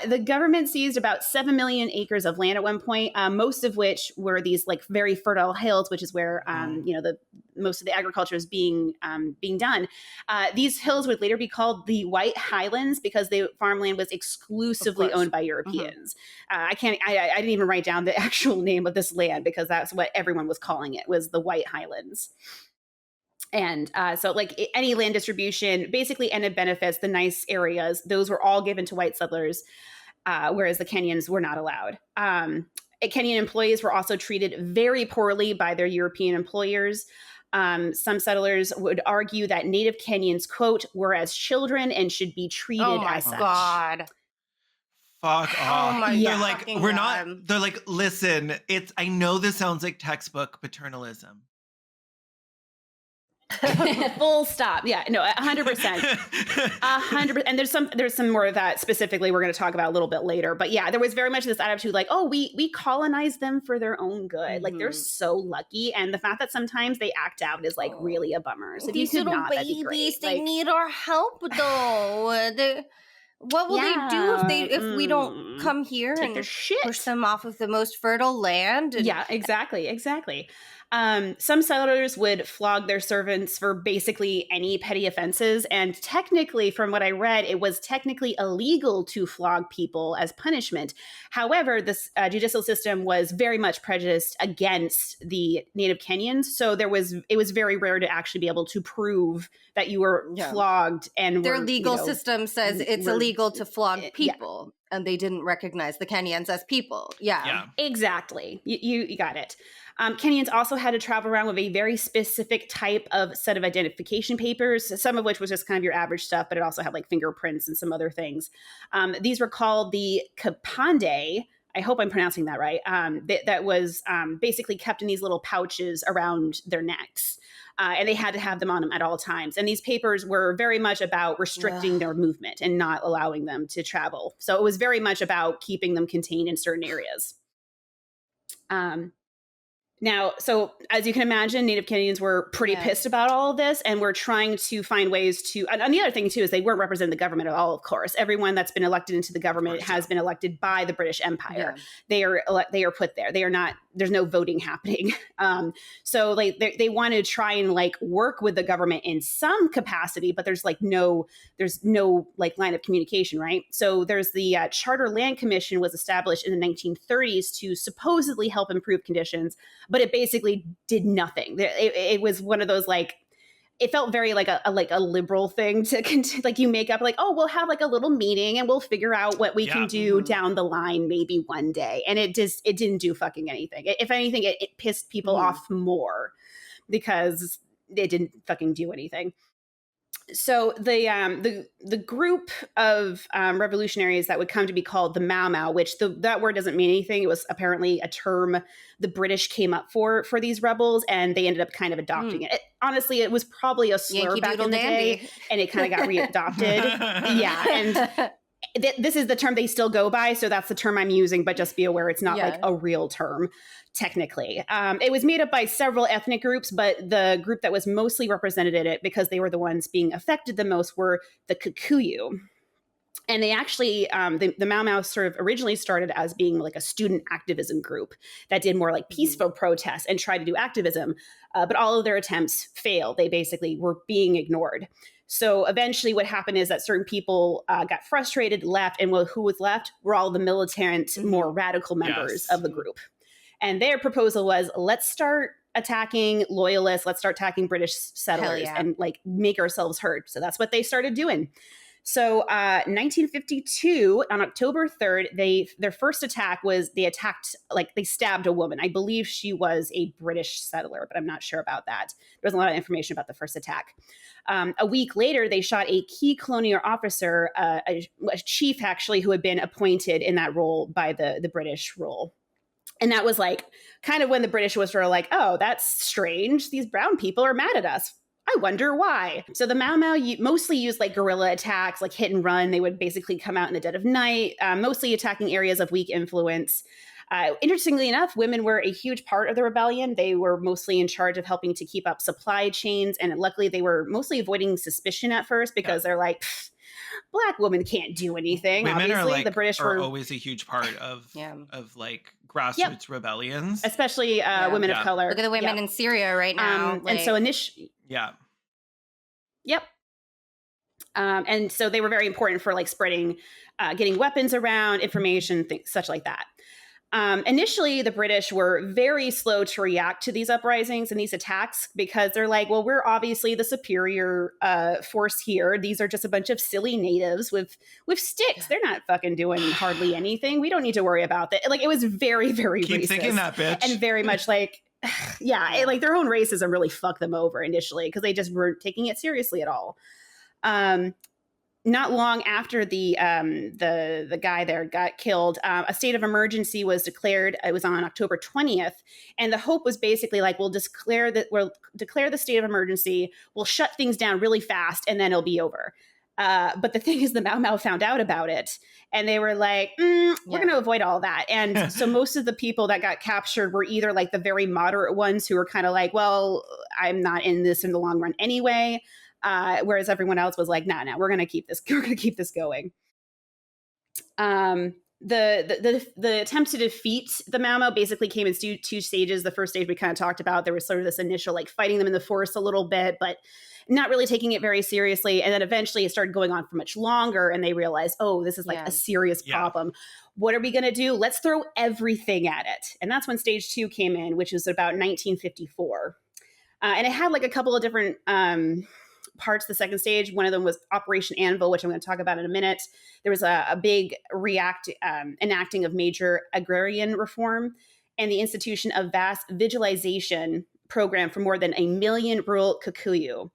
The government seized about 7 million acres of land at one point, most of which were these like very fertile hills, which is where the most of the agriculture is being done. These hills would later be called the White Highlands because the farmland was exclusively owned by Europeans. I didn't even write down the actual name of this land because that's what everyone was calling it, was the White Highlands. And so like any land distribution, basically any benefits, the nice areas, those were all given to white settlers, whereas the Kenyans were not allowed. Kenyan employees were also treated very poorly by their European employers. Some settlers would argue that Native Kenyans, quote, were as children and should be treated as such. God. Fuck off. Oh my They're God. like, we're not, they're like, listen, I know this sounds like textbook paternalism. Full stop. Yeah, no, 100%. 100%. And there's some more of that specifically we're going to talk about a little bit later. But yeah, there was very much this attitude like, oh, we colonized them for their own good. Like they're so lucky. And the fact that sometimes they act out is like really a bummer. So these little babies, they need our help though. What will they do if we don't come here and push them off of the most fertile land? Yeah, exactly. Some settlers would flog their servants for basically any petty offenses. And technically, from what I read, it was technically illegal to flog people as punishment. However, this judicial system was very much prejudiced against the Native Kenyans. So it was very rare to actually be able to prove that you were flogged. And their legal system says it's illegal to flog people. Yeah. And they didn't recognize the Kenyans as people. Yeah. Exactly. You got it. Kenyans also had to travel around with a very specific type of set of identification papers, some of which was just kind of your average stuff, but it also had like fingerprints and some other things. These were called the kapande. I hope I'm pronouncing that right. That was basically kept in these little pouches around their necks. And they had to have them on them at all times. And these papers were very much about restricting their movement and not allowing them to travel. So it was very much about keeping them contained in certain areas. Now, so as you can imagine, Native Kenyans were pretty pissed about all of this and were trying to find ways to, and the other thing too, is they weren't representing the government at all, of course. Everyone that's been elected into the government has been elected by the British Empire. Yeah. They are put there. They are not, there's no voting happening. So like they want to try and like work with the government in some capacity, but there's no like line of communication, right? So there's the Charter Land Commission was established in the 1930s to supposedly help improve conditions, but it basically did nothing. It was one of those like, it felt very like a liberal thing to like you make up like, oh, we'll have like a little meeting and we'll figure out what we can do down the line maybe one day. And it didn't do fucking anything. If anything, it pissed people off more because it didn't fucking do anything. So the group of revolutionaries that would come to be called the Mau Mau, which that word doesn't mean anything. It was apparently a term the British came up for these rebels, and they ended up kind of adopting it. Honestly, it was probably a slur Yankee back Doodle in the Dandy. day, and it kind of got readopted. Yeah, and this is the term they still go by, so that's the term I'm using, but just be aware it's not like a real term, technically. It was made up by several ethnic groups, but the group that was mostly represented in it, because they were the ones being affected the most, were the Kikuyu. And they actually, the Mau Mau sort of originally started as being like a student activism group that did more like peaceful protests and tried to do activism, but all of their attempts failed. They basically were being ignored. So eventually what happened is that certain people got frustrated, left, and who was left were all the militant, more radical members of the group. And their proposal was, let's start attacking loyalists, let's start attacking British settlers and like make ourselves heard. So that's what they started doing. So 1952, on October 3rd, their first attack was they stabbed a woman. I believe she was a British settler, but I'm not sure about that. There's a lot of information about the first attack. A week later, they shot a key colonial officer, a chief actually, who had been appointed in that role by the British rule. And that was like kind of when the British was sort of like, oh, that's strange. These brown people are mad at us. I wonder why. So the Mau Mau mostly used like guerrilla attacks, like hit and run. They would basically come out in the dead of night, mostly attacking areas of weak influence. Interestingly enough, women were a huge part of the rebellion. They were mostly in charge of helping to keep up supply chains. And luckily, they were mostly avoiding suspicion at first because they're like, Black women can't do anything. Women obviously, are like, the British are were always a huge part of like grassroots rebellions, especially women of color. Look at the women in Syria right now. And so initially, and so they were very important for like spreading, getting weapons around, information, things such like that. Initially, the British were very slow to react to these uprisings and these attacks because they're like, well, we're obviously the superior force here. These are just a bunch of silly natives with sticks. They're not fucking doing hardly anything. We don't need to worry about that. Like, it was very, very Keep racist. thinking that, bitch. And very much like, like their own racism really fucked them over initially because they just weren't taking it seriously at all. Not long after the guy there got killed, a state of emergency was declared. It was on October 20th, and the hope was basically like, we'll declare the state of emergency. We'll shut things down really fast, and then it'll be over. But the thing is, the Mau Mau found out about it, and they were like, we're going to avoid all that. And so most of the people that got captured were either like the very moderate ones who were kind of like, well, I'm not in this in the long run anyway. Whereas everyone else was like, nah, we're going to keep this. We're going to keep this going. The attempt to defeat the Mau Mau basically came in two stages. The first stage we kind of talked about. There was sort of this initial like fighting them in the forest a little bit, but not really taking it very seriously. And then eventually it started going on for much longer, and they realized, oh, this is like a serious problem. What are we going to do? Let's throw everything at it. And that's when stage 2 came in, which was about 1954. And it had like a couple of different parts. The second stage, one of them was Operation Anvil, which I'm going to talk about in a minute. There was a big enacting of major agrarian reform and the institution of vast vigilization program for more than 1 million rural Kikuyu.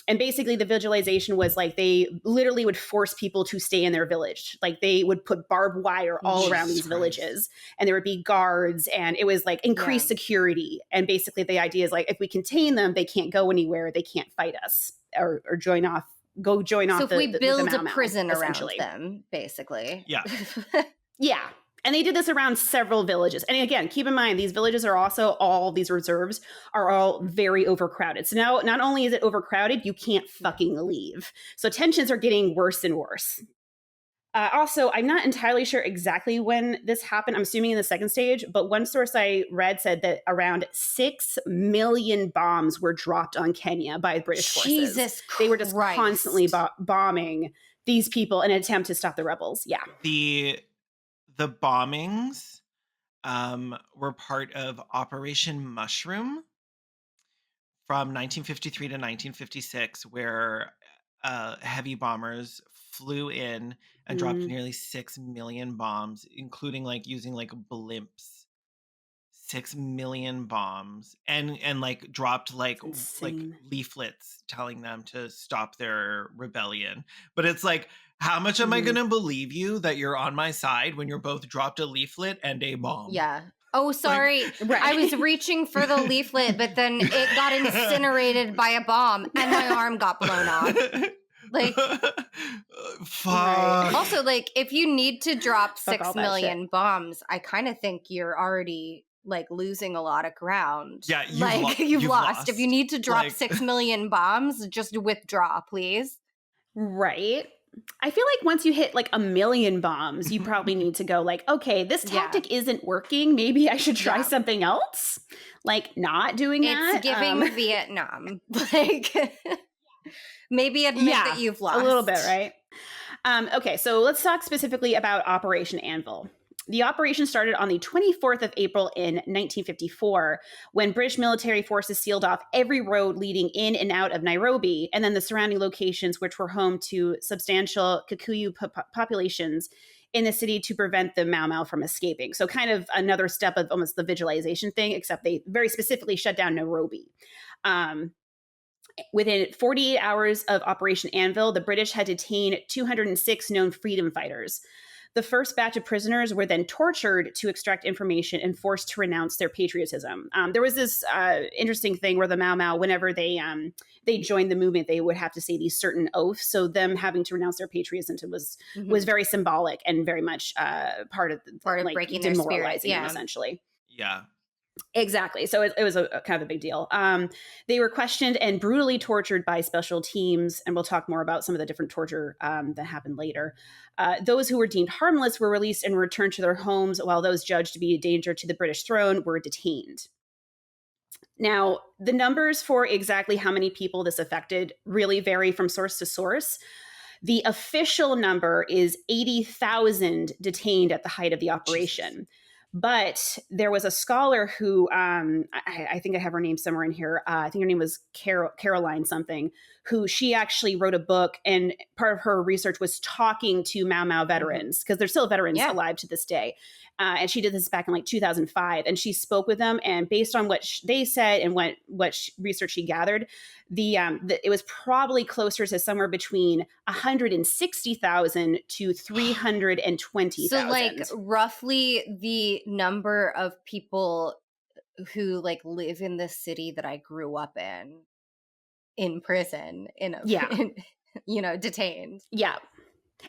And basically the vigilization was like they literally would force people to stay in their village. Like they would put barbed wire all around these villages, and there would be guards, and it was like increased security. And basically the idea is like, if we contain them, they can't go anywhere. They can't fight us or join off. So if we build a Mau, prison around them, basically. Yeah. And they did this around several villages. And again, keep in mind, these villages are also all, these reserves are all very overcrowded. So now not only is it overcrowded, you can't fucking leave. So tensions are getting worse and worse. Also, I'm not entirely sure exactly when this happened. I'm assuming in the second stage, but one source I read said that around 6 million bombs were dropped on Kenya by British forces. Jesus Christ. They were just constantly bombing these people in an attempt to stop the rebels. Yeah. The bombings were part of Operation Mushroom from 1953 to 1956, where heavy bombers flew in and dropped nearly 6 million bombs, including like using like blimps. 6 million bombs and like dropped like Insane. leaflets telling them to stop their rebellion. But it's like, how much am I gonna believe you that you're on my side when you're both dropped a leaflet and a bomb? Yeah. Oh, sorry. Right. I was reaching for the leaflet, but then it got incinerated by a bomb and my arm got blown off. Like, fuck. Right. also, like, if you need to drop Fuck 6 all that million bombs, I kind of think you're already like losing a lot of ground. Yeah, you've lost. If you need to drop Like- 6 million bombs, just withdraw, please. Right. I feel like once you hit like 1 million bombs, you probably need to go like, okay, this tactic isn't working. Maybe I should try something else. Like not doing that. It's giving Vietnam. Like, maybe admit that you've lost. A little bit, right? Okay, so let's talk specifically about Operation Anvil. The operation started on the 24th of April in 1954 when British military forces sealed off every road leading in and out of Nairobi and then the surrounding locations, which were home to substantial Kikuyu populations in the city to prevent the Mau Mau from escaping. So kind of another step of almost the visualization thing, except they very specifically shut down Nairobi. Within 48 hours of Operation Anvil, the British had detained 206 known freedom fighters. The first batch of prisoners were then tortured to extract information and forced to renounce their patriotism. There was this interesting thing where the Mau Mau, whenever they joined the movement, they would have to say these certain oaths. So them having to renounce their patriotism was very symbolic and very much part of like, breaking their spirit, demoralizing them, essentially. Yeah. Exactly. So it was a kind of a big deal. They were questioned and brutally tortured by special teams, and we'll talk more about some of the different torture that happened later. Those who were deemed harmless were released and returned to their homes, while those judged to be a danger to the British throne were detained. Now, the numbers for exactly how many people this affected really vary from source to source. The official number is 80,000 detained at the height of the operation. Jesus. But there was a scholar who, I think I have her name somewhere in here. I think her name was Caroline something, who she actually wrote a book. And part of her research was talking to Mau Mau veterans, because there's still veterans alive to this day. And she did this back in like 2005. And she spoke with them. And based on what they said and what research she gathered, it was probably closer to somewhere between 160,000 to 320,000. So like roughly the number of people who like live in the city that I grew up in prison, detained. Yeah.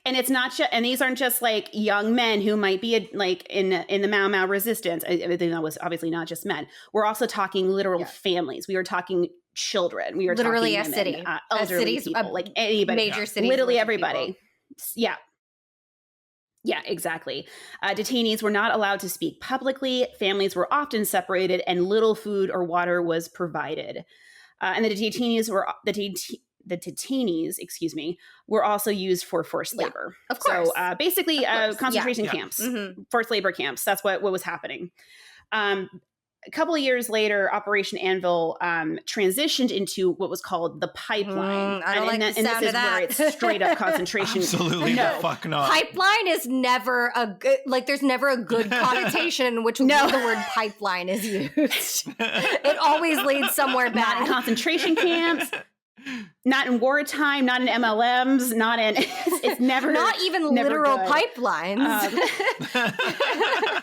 And it's not just, and these aren't just like young men who might be like in the Mau Mau resistance. That was obviously not just men. We're also talking literal families. We were talking children. We were literally talking a women, city, elderly people, like anybody, major cities, literally everybody. Yeah. Yeah, exactly. Detainees were not allowed to speak publicly. Families were often separated, and little food or water was provided. And the detainees, were also used for forced labor. Of course. So basically, concentration camps, forced labor camps. That's what was happening. A couple of years later, Operation Anvil transitioned into what was called the pipeline. I don't like the sound of that. Where it's straight up concentration. Absolutely the fuck not. Pipeline is never a good, like there's never a good connotation in which the word pipeline is used. It always leads somewhere bad. Not in concentration camps. Not in wartime, not in MLMs, not in, it's never, not even never literal good. pipelines.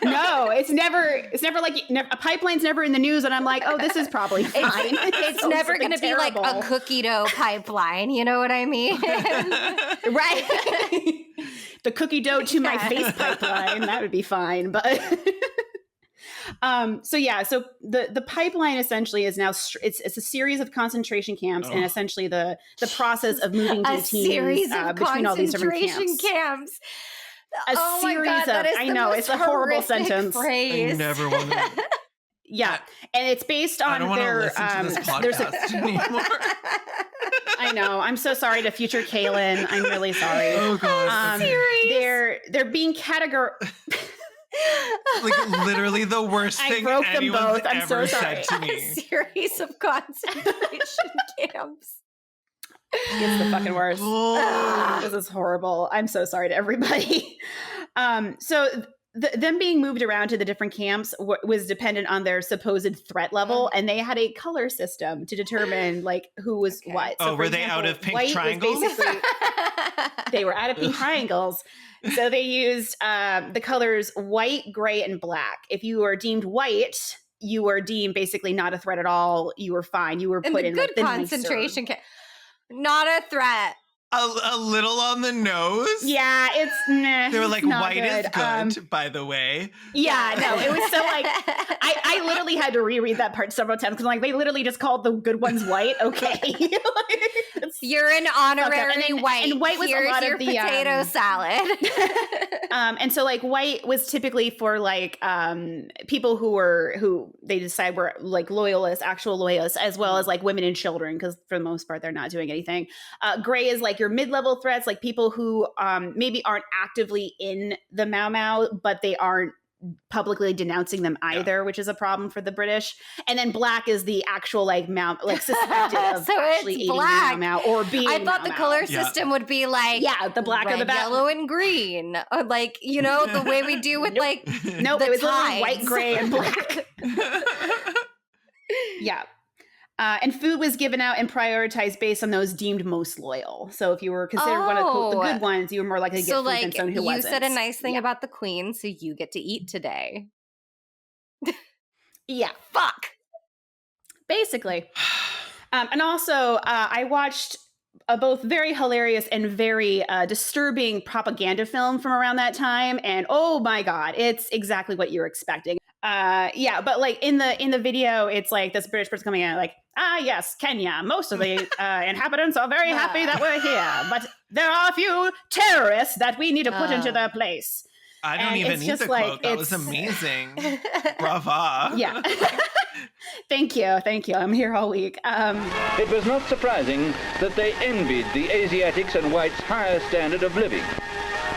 No, it's never like a pipeline's never in the news. And I'm like, oh, this is probably fine. It's never going to be like a cookie dough pipeline. You know what I mean? Right. The cookie dough to my face pipeline. That would be fine. But so the pipeline essentially is now it's a series of concentration camps and essentially the process of moving detainees between all these different camps. A series my God, that is I know it's a horrible sentence. Phrase. I never want to. Yeah, and it's based on I don't want to listen to this podcast anymore. I know. I'm so sorry to future Kaylin. I'm really sorry. Oh God. They're being categorized. Like literally the worst thing anyone's ever said to me. A series of concentration camps. It's the fucking worst. This is horrible. I'm so sorry to everybody. So them being moved around to the different camps was dependent on their supposed threat level, and they had a color system to determine like who was what. So, were they out of pink triangles? They were out of pink triangles. So they used the colors white, gray, and black. If you were deemed white, you were deemed basically not a threat at all. You were fine. You were put in good like, concentration camp. Not a threat. A little on the nose. Yeah, it's they were like, white good. is good, by the way. Yeah, no, it was so like I literally had to reread that part several times because like they literally just called the good ones white. Okay, you're an honorary white. And white was Here's a lot your of the potato salad. And so like white was typically for like people who they decide were like loyalists, actual loyalists, as well as like women and children, because for the most part they're not doing anything. Gray is like your mid-level threats, like people who maybe aren't actively in the Mau Mau, but they aren't publicly denouncing them either, which is a problem for the British. And then black is the actual like Mau, like suspected of so actually eating black. Mau Mau or being. I thought Mau the color Mau. system would be like the black red, or the back, yellow, and green, or like the way we do with like nope, it was literally white, gray, and black. Yeah. And food was given out and prioritized based on those deemed most loyal. So if you were considered one of the good ones, you were more likely to get food than someone who wasn't. You said a nice thing about the queen, so you get to eat today. Yeah. Fuck. Basically. And also, I watched a both very hilarious and very disturbing propaganda film from around that time. And oh my God, it's exactly what you're expecting. But like in the video, it's like this British person coming in like, yes, Kenya. Most of the inhabitants are very happy that we're here, but there are a few terrorists that we need to put into their place. I don't even need the quote. That was amazing. Brava. Yeah. Thank you. I'm here all week. It was not surprising that they envied the Asiatics and whites' higher standard of living.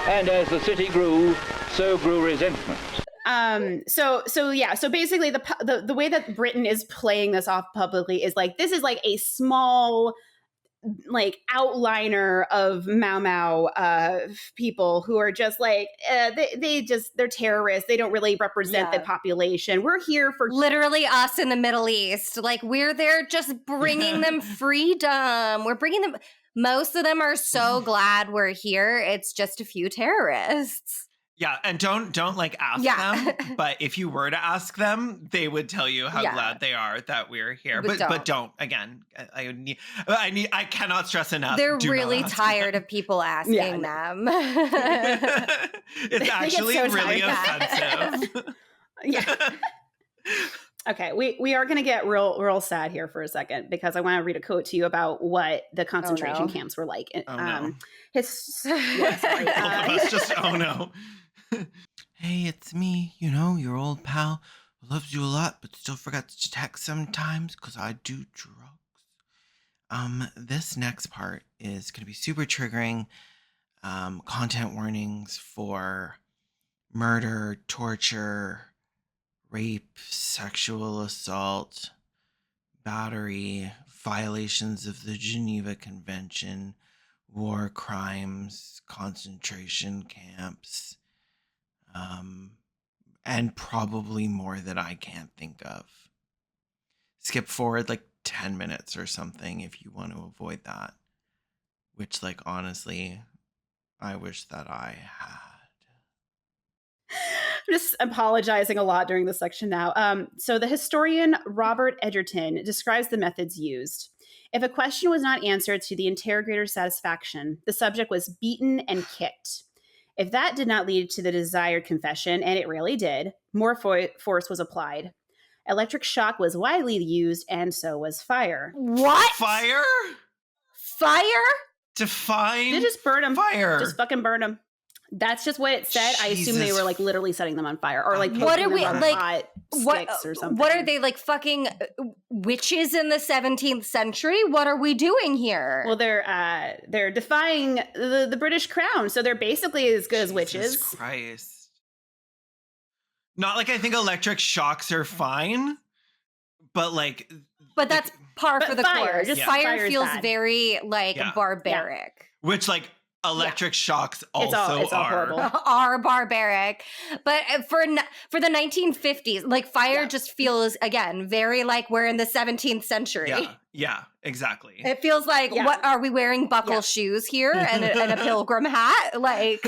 And as the city grew, so grew resentment. So basically the way that Britain is playing this off publicly is like, this is like a small like outliner of Mau Mau people who are just like they're terrorists. They don't really represent the population. We're here for literally us in the Middle East. Like we're there just bringing them freedom. We're bringing them. Most of them are so glad we're here. It's just a few terrorists. Yeah, and don't like ask them, but if you were to ask them, they would tell you how glad they are that we're here. But don't. Again, I cannot stress enough. They're really tired of people asking them. It's actually really offensive. Yeah. Okay, we are going to get real sad here for a second because I want to read a quote to you about what the concentration camps were like. Oh no. Sorry. Both of us just no. Hey, it's me, your old pal who loves you a lot, but still forgets to text sometimes because I do drugs. This next part is going to be super triggering. Content warnings for murder, torture, rape, sexual assault, battery, violations of the Geneva Convention, war crimes, concentration camps, and probably more that I can't think of. Skip forward like 10 minutes or something if you want to avoid that. Which, like, honestly, I wish that I had. I'm just apologizing a lot during this section now. So the historian Robert Edgerton describes the methods used. If a question was not answered to the interrogator's satisfaction, the subject was beaten and kicked. If that did not lead to the desired confession, and it rarely did, more force was applied. Electric shock was widely used, and so was fire. What? Fire? Fire? They just burn them. Fire. Just fucking burn them. That's just what it said. I assume they were like literally setting them on fire or like what are we like hot sticks or something. What are they like fucking witches in the 17th century? What are we doing here? Well, they're defying the British crown, so they're basically as good as witches. Jesus Christ. Not like I think electric shocks are fine, but like that's par for the course. Just fire feels bad. very like barbaric. Which like Electric shocks also it's all horrible. are barbaric. But for the 1950s, like fire just feels, again, very like we're in the 17th century. Yeah, exactly. It feels like, what are we wearing? Buckle shoes here and a pilgrim hat? Like,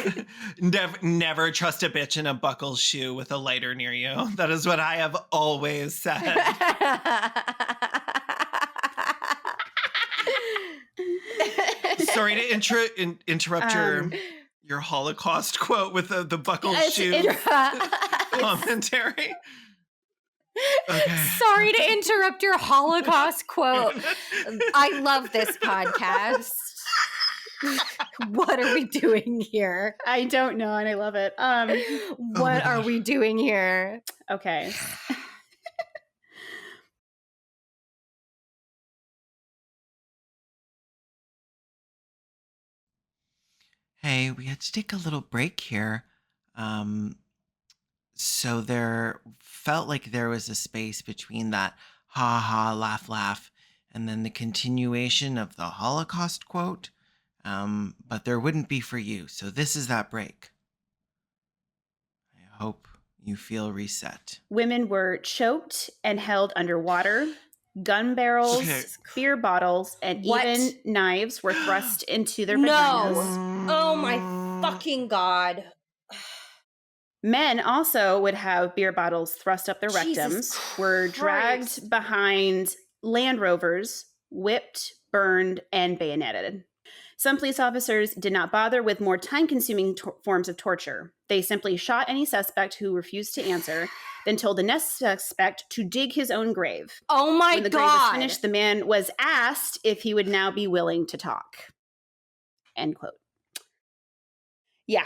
never trust a bitch in a buckle shoe with a lighter near you. That is what I have always said. Sorry to interrupt your Holocaust quote with the buckle shoe commentary. Okay. Sorry to interrupt your Holocaust quote. I love this podcast. What are we doing here? I don't know, and I love it. What are we doing here? Okay. Hey, we had to take a little break here. So there felt like there was a space between that ha ha, laugh, laugh, and then the continuation of the Holocaust quote. But there wouldn't be for you. So this is that break. I hope you feel reset. Women were choked and held underwater. Gun barrels, beer bottles, and even knives were thrust into their vaginas. Oh my fucking God. Men also would have beer bottles thrust up their rectums, were dragged behind Land Rovers, whipped, burned, and bayoneted. Some police officers did not bother with more time-consuming forms of torture. They simply shot any suspect who refused to answer, then told the next suspect to dig his own grave. Oh my God. When the grave was finished, the man was asked if he would now be willing to talk. End quote. Yeah.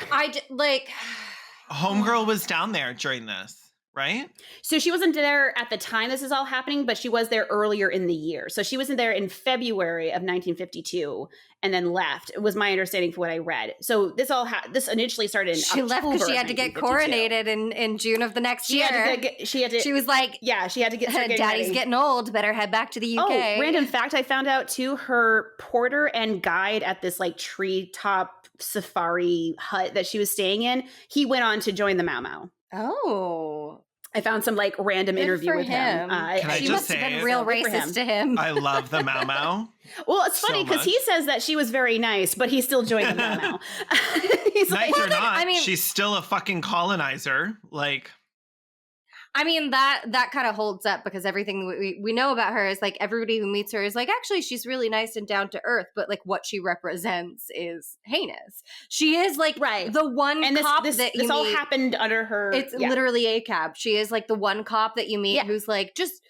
Homegirl was down there during this, right? So she wasn't there at the time this is all happening, but she was there earlier in the year. So she wasn't there in February of 1952 and then left. It was my understanding for what I read. So this this initially started in She left because she had to get coronated in June of the next year. She was like, she had to get Daddy's ready. Getting old. Better head back to the UK. Oh, random fact I found out too, her porter and guide at this like treetop safari hut that she was staying in, he went on to join the Mau Mau. Oh. I found some like random interview with him. She must have been real racist to him. I love the Mau Mau. Well, it's funny because he says that she was very nice, but he still joined the Mau Mau. Nice or not, she's still a fucking colonizer. Like, I mean, that kind of holds up because everything we know about her is like everybody who meets her is like, actually, she's really nice and down to earth, but like what she represents is heinous. She is like the one cop that you meet. This all happened under her. It's literally a cab. She is like the one cop that you meet who's like just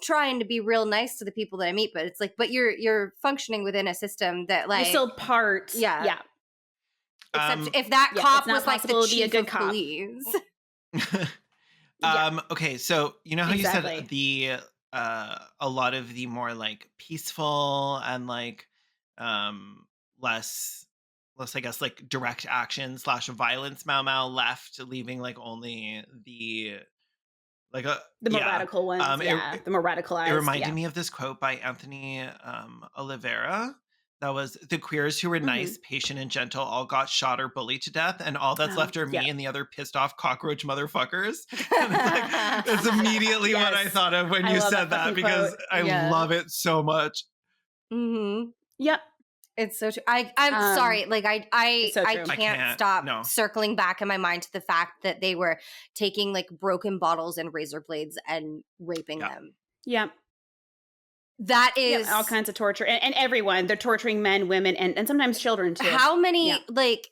trying to be real nice to the people that I meet, but it's like, but you're functioning within a system that like you're still part. Yeah. Except if that cop was like the chief of police. Okay, so you know how you said the a lot of the more like peaceful and like less I guess like direct action / violence Mau Mau left, leaving like only the more radical ones. The more radicalized. It reminded me of this quote by Anthony Oliveira. That was, the queers who were nice, patient, and gentle all got shot or bullied to death, and all that's left are me and the other pissed off cockroach motherfuckers. It's immediately what I thought of when you said that because I love it so much. Mm-hmm. Yep. It's so true. I'm sorry. Like I can't stop circling back in my mind to the fact that they were taking like broken bottles and razor blades and raping them. Yeah. That is all kinds of torture, and everyone. They're torturing men, women, and sometimes children too. How many like?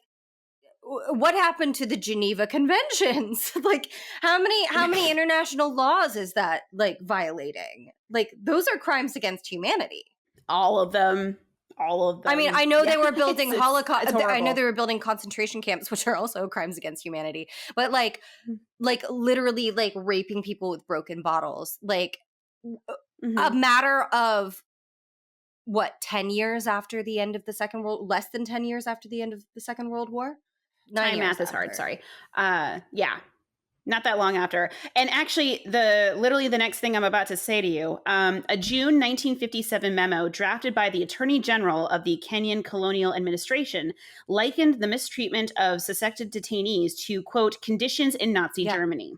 What happened to the Geneva Conventions? Like, how many international laws is that like violating? Like, those are crimes against humanity. All of them. I mean, I know they were building Holocaust. I know they were building concentration camps, which are also crimes against humanity. But like literally, like raping people with broken bottles, like. A matter of 10 years after the end of the less than 10 years after the end of the Second World War? 9 Time years math is hard, sorry. Yeah. Not that long after. And actually, literally the next thing I'm about to say to you, a June 1957 memo drafted by the Attorney General of the Kenyan Colonial Administration likened the mistreatment of suspected detainees to, quote, conditions in Nazi Germany.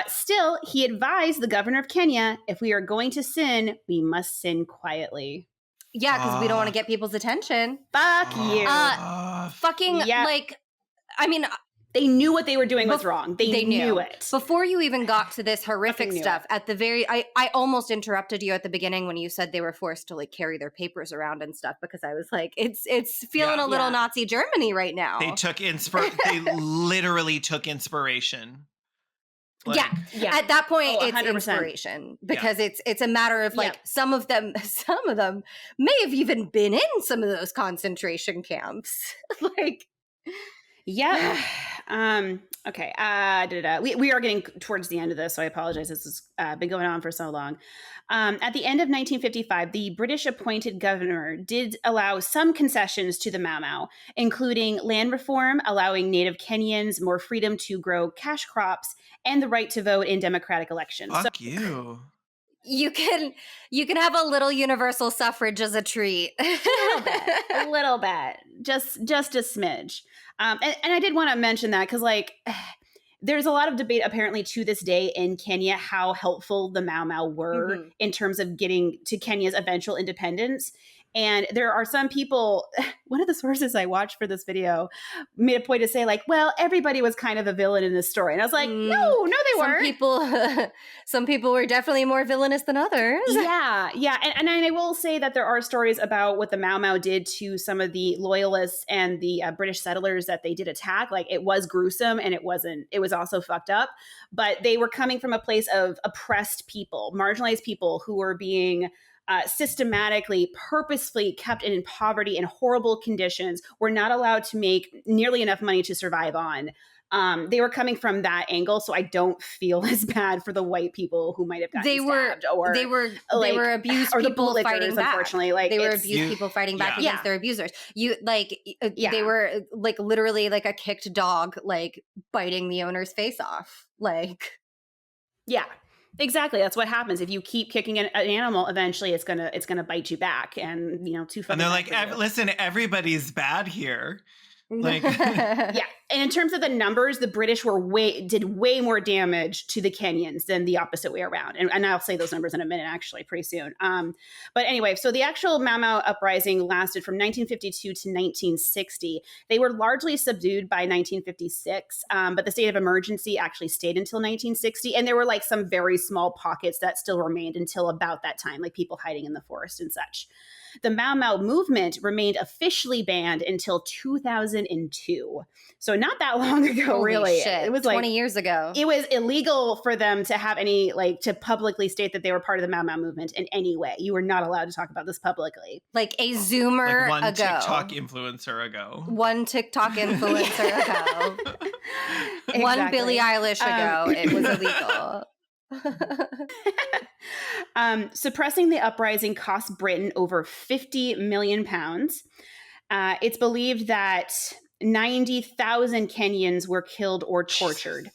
Still, he advised the governor of Kenya, if we are going to sin, we must sin quietly. Yeah, because we don't want to get people's attention. Fuck you. They knew what they were doing was wrong. They knew it. Before you even got to this horrific stuff, at the very, I almost interrupted you at the beginning when you said they were forced to like carry their papers around and stuff, because I was like, it's feeling a little Nazi Germany right now. They they literally took inspiration. Like, at that point, it's inspiration, because it's a matter of like some of them may have even been in some of those concentration camps. Like, okay. We are getting towards the end of this, so I apologize. This has been going on for so long. At the end of 1955, the British appointed governor did allow some concessions to the Mau Mau, including land reform, allowing native Kenyans more freedom to grow cash crops, and the right to vote in democratic elections. Fuck you. You can have a little universal suffrage as a treat. A little bit. Just a smidge. And I did want to mention that because, like, there's a lot of debate apparently to this day in Kenya how helpful the Mau Mau were in terms of getting to Kenya's eventual independence. And there are some people, one of the sources I watched for this video made a point to say, like, well, everybody was kind of a villain in this story. And I was like, no, they weren't. Some people were definitely more villainous than others. Yeah. And I will say that there are stories about what the Mau Mau did to some of the loyalists and the British settlers that they did attack. Like, it was gruesome, and it was also fucked up. But they were coming from a place of oppressed people, marginalized people who were being systematically, purposefully kept in poverty and horrible conditions, were not allowed to make nearly enough money to survive on. They were coming from that angle, so I don't feel as bad for the white people who might have gotten stabbed, or they were abused, or people fighting back. Unfortunately, like, they were abused people fighting back against their abusers. They were like literally like a kicked dog, like biting the owner's face off. Like, yeah. Exactly. That's what happens. If you keep kicking an animal, eventually it's gonna bite you back. And, too funny. And they're like, listen, everybody's bad here. Like, yeah. And in terms of the numbers, the British did way more damage to the Kenyans than the opposite way around. And I'll say those numbers in a minute, actually, pretty soon. But anyway, so the actual Mau Mau uprising lasted from 1952 to 1960. They were largely subdued by 1956, but the state of emergency actually stayed until 1960. And there were like some very small pockets that still remained until about that time, like people hiding in the forest and such. The Mau Mau movement remained officially banned until 2002. So not that long ago, Holy really. Shit. It was 20 years ago. It was illegal for them to have any, like, to publicly state that they were part of the Mau Mau movement in any way. You were not allowed to talk about this publicly. Like a Zoomer like one ago. TikTok influencer ago. One TikTok influencer ago. Exactly. One Billie Eilish ago. It was illegal. Suppressing the uprising cost Britain over £50 million. It's believed that 90,000 Kenyans were killed or tortured.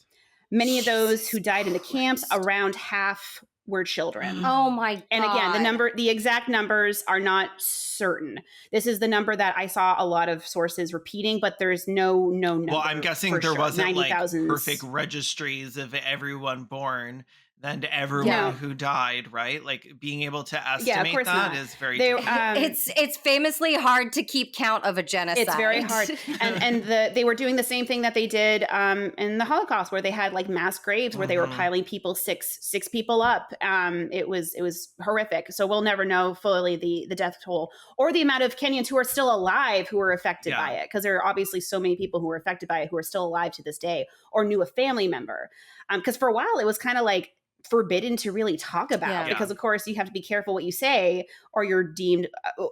Many of those who died in the camps, around half were children. Oh my God. And again, the exact numbers are not certain. This is the number that I saw a lot of sources repeating, but there's no number. Well, I'm guessing there wasn't 90,000. like perfect registries of everyone born than to everyone who died, right? Like, being able to estimate that is very it's famously hard to keep count of a genocide. It's very hard. and they were doing the same thing that they did in the Holocaust, where they had like mass graves where they were piling people six people up. It was horrific. So we'll never know fully the death toll or the amount of Kenyans who are still alive who were affected by it, because there are obviously so many people who were affected by it who are still alive to this day or knew a family member. Because for a while it was kind of like forbidden to really talk about, because of course you have to be careful what you say or you're deemed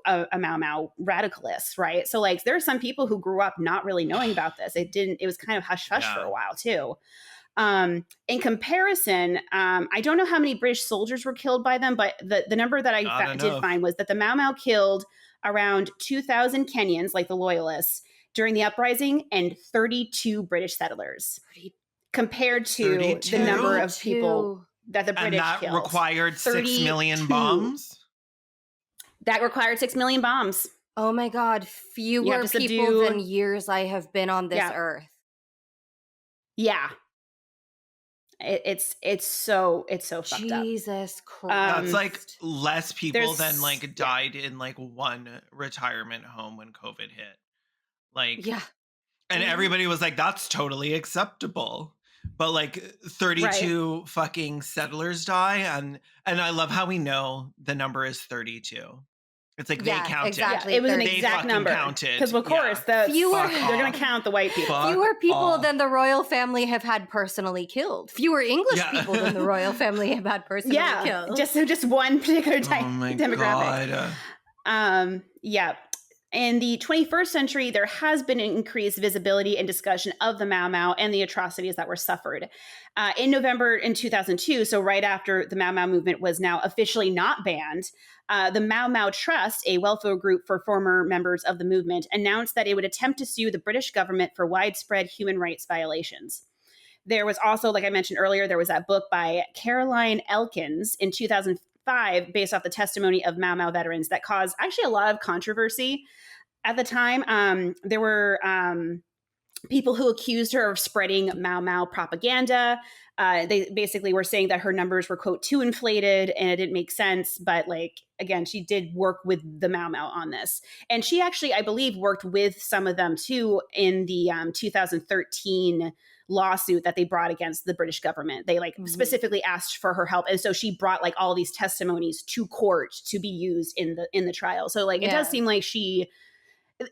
a Mau Mau radicalist, right? So like there are some people who grew up not really knowing about this. It was kind of hush hush for a while too. In comparison, I don't know how many British soldiers were killed by them, but the number that I did find was that the Mau Mau killed around 2,000 Kenyans, like the loyalists, during the uprising, and 32 British settlers. compared to 32? the number of people that the British and that killed. required 6 million 32. bombs? That required 6 million bombs. Oh my God. Fewer to people subdue- than years I have been on this Yeah. earth. Yeah. It's so fucked up. Jesus Christ. That's like less people There's- than like died in like one retirement home when COVID hit. Like, Yeah. and everybody was like, that's totally acceptable. But like 32 fucking settlers die. And I love how we know the number is 32. It's like Yeah, they counted. exactly. It was an They exact fucking number. counted. Because of course, Yeah. Fewer- they're going to count the white people. Fuck Fewer people off. than the royal family have had personally killed. Fewer English Yeah. people than the royal family have had personally killed. Just one particular Oh my demographic. God. Yeah. In the 21st century, there has been an increased visibility and discussion of the Mau Mau and the atrocities that were suffered. In November in 2002, so right after the Mau Mau movement was now officially not banned, the Mau Mau Trust, a welfare group for former members of the movement, announced that it would attempt to sue the British government for widespread human rights violations. There was also, like I mentioned earlier, there was that book by Caroline Elkins in 2005 based off the testimony of Mau Mau veterans that caused actually a lot of controversy. At the time, there were people who accused her of spreading Mau Mau propaganda. They basically were saying that her numbers were, quote, too inflated and it didn't make sense. But like, again, she did work with the Mau Mau on this. And she actually, I believe, worked with some of them too in the 2013 lawsuit that they brought against the British government. They specifically asked for her help. And so she brought like all these testimonies to court to be used in the trial. So like, it does seem like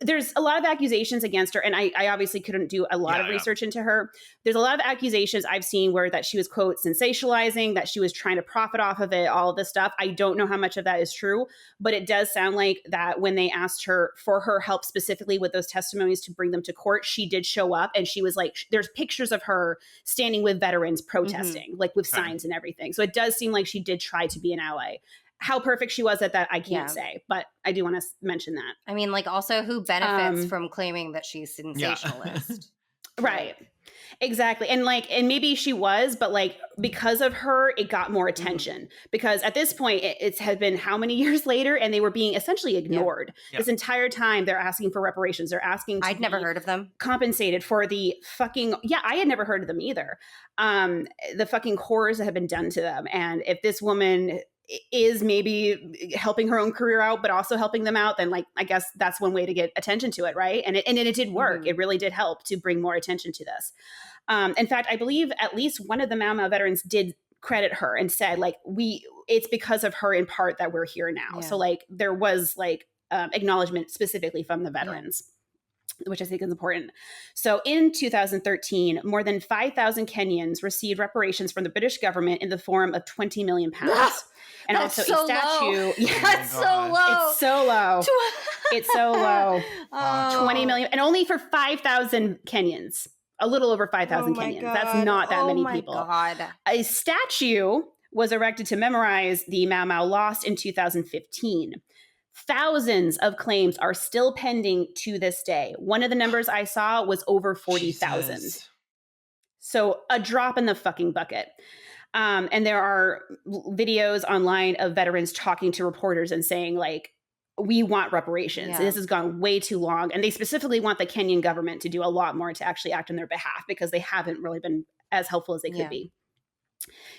there's a lot of accusations against her, and I obviously couldn't do a lot of research into her. There's a lot of accusations I've seen where that she was, quote, sensationalizing, that she was trying to profit off of it, all of this stuff. I don't know how much of that is true, but it does sound like that when they asked her for her help specifically with those testimonies to bring them to court, she did show up, and she was like, there's pictures of her standing with veterans protesting, like with signs and everything. So it does seem like she did try to be an ally. How perfect she was at that, I can't say, but I do want to mention that. I mean, like, also, who benefits from claiming that she's sensationalist? Right. Exactly. And maybe she was, but like, because of her, it got more attention because at this point it has been how many years later and they were being essentially ignored. This entire time. They're asking for reparations. They're asking to I'd never heard of them. Compensated for the fucking, I had never heard of them either. The fucking horrors that have been done to them. And if this woman is maybe helping her own career out, but also helping them out, then like, I guess that's one way to get attention to it. Right. And it did work. It really did help to bring more attention to this. In fact, I believe at least one of the Mau Mau veterans did credit her and said like, it's because of her in part that we're here now. So like there was like acknowledgement specifically from the veterans. Which I think is important. So in 2013, more than 5,000 Kenyans received reparations from the British government in the form of 20 million pounds. And That's also so a statue. low. Yeah, That's so low. it's so low. It's so low. Oh. 20 million. And only for 5,000 Kenyans. A little over 5,000 Kenyans. God. That's not that many my people. God. A statue was erected to memorize the Mau Mau lost in 2015. Thousands of claims are still pending to this day. One of the numbers I saw was over 40,000. So a drop in the fucking bucket. And there are videos online of veterans talking to reporters and saying like, we want reparations. Yeah. And this has gone way too long. And they specifically want the Kenyan government to do a lot more to actually act on their behalf because they haven't really been as helpful as they could be.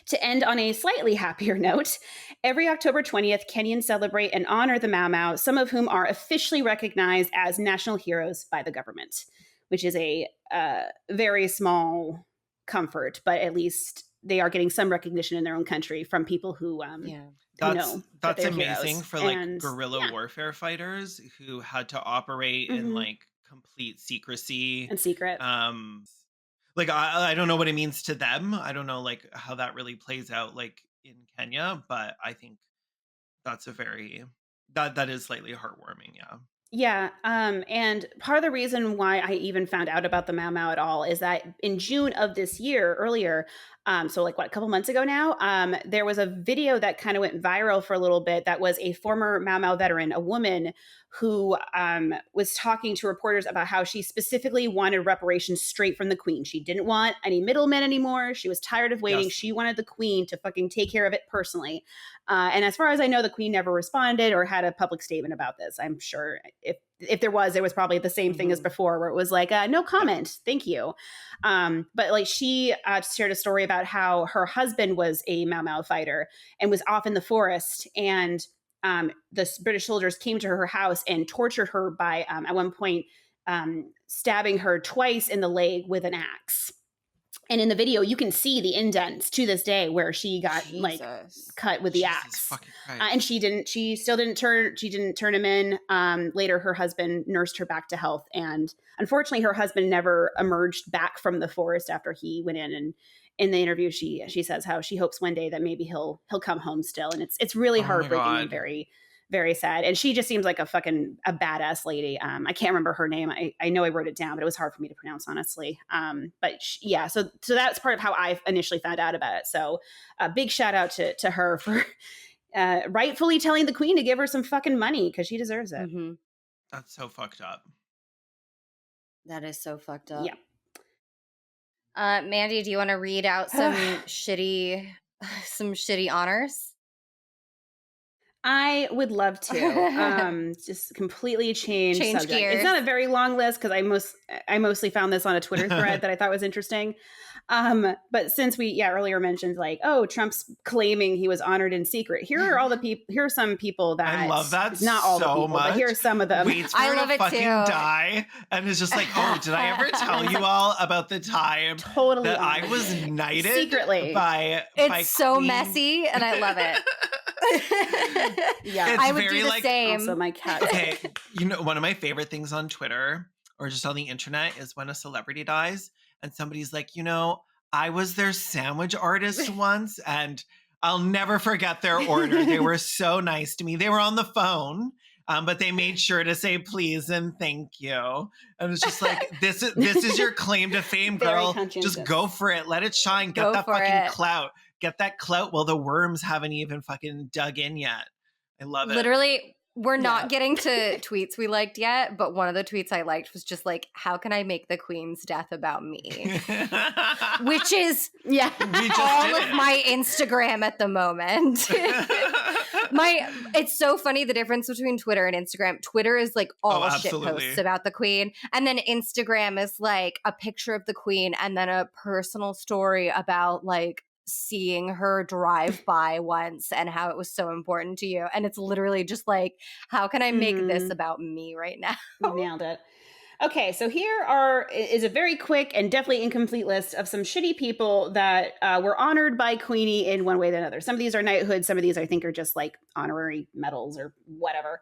To end on a slightly happier note, every October 20th, Kenyans celebrate and honor the Mau Mau, some of whom are officially recognized as national heroes by the government, which is a very small comfort, but at least they are getting some recognition in their own country from people who know that's they're amazing heroes. for like guerrilla warfare fighters who had to operate in like complete secrecy and secret. Like, I don't know what it means to them. I don't know, like, how that really plays out, like, in Kenya. But I think that's that is slightly heartwarming, yeah. Yeah. And part of the reason why I even found out about the Mau Mau at all is that in June of this year, earlier, so like a couple months ago now, there was a video that kind of went viral for a little bit that was a former Mau Mau veteran, a woman who was talking to reporters about how she specifically wanted reparations straight from the Queen. She didn't want any middlemen anymore. She was tired of waiting. Yes. She wanted the Queen to fucking take care of it personally. And as far as I know, the Queen never responded or had a public statement about this. I'm sure if there was probably the same thing as before, where it was like, no comment, thank you. But like she shared a story about how her husband was a Mau Mau fighter and was off in the forest, and the British soldiers came to her house and tortured her by, at one point, stabbing her twice in the leg with an axe. And in the video, you can see the indents to this day where she got like cut with the axe. And she still didn't turn him in. Later, her husband nursed her back to health. And unfortunately, her husband never emerged back from the forest after he went in. And in the interview, she says how she hopes one day that maybe he'll come home still. And it's really heartbreaking and very, very sad. And she just seems like a badass lady. I can't remember her name. I know I wrote it down, but it was hard for me to pronounce, honestly. So that's part of how I initially found out about it. So a big shout out to her for rightfully telling the Queen to give her some fucking money, because she deserves it. Mm-hmm. That's so fucked up. That is so fucked up. Yeah. Mandy, do you want to read out some shitty honors? I would love to. Just completely change subject. Gears. It's not a very long list because I mostly found this on a Twitter thread that I thought was interesting. But since we earlier mentioned like, oh, Trump's claiming he was honored in secret. Here are all the people. Here are some people that I love that not all so the people, much. but here are some of them. Waits for I her love to it fucking too. die, and it's just like, oh, did I ever tell you all about the time Totally that I honored. was knighted Secretly. by It's so Queen? messy, and I love it. Yeah, It's I would very do the like, same. also my cat. Okay, one of my favorite things on Twitter or just on the internet is when a celebrity dies and somebody's like, I was their sandwich artist once and I'll never forget their order. They were so nice to me. They were on the phone, but they made sure to say please and thank you. And it's just like, this is your claim to fame, Very girl. conscientious. Just go for it. Let it shine. Get Go that for fucking it. clout. Get that clout while the worms haven't even fucking dug in yet. I love it. Literally, we're not getting to tweets we liked yet, but one of the tweets I liked was just like, how can I make the Queen's death about me? Which is We just all did of it. my Instagram at the moment. It's so funny the difference between Twitter and Instagram. Twitter is like all shit absolutely. posts about the Queen, and then Instagram is like a picture of the Queen and then a personal story about like seeing her drive by once and how it was so important to you. And it's literally just like, how can I make this about me right now? You nailed it. Okay, so here is a very quick and definitely incomplete list of some shitty people that were honored by Queenie in one way or another. Some of these are knighthoods. Some of these I think are just like honorary medals or whatever.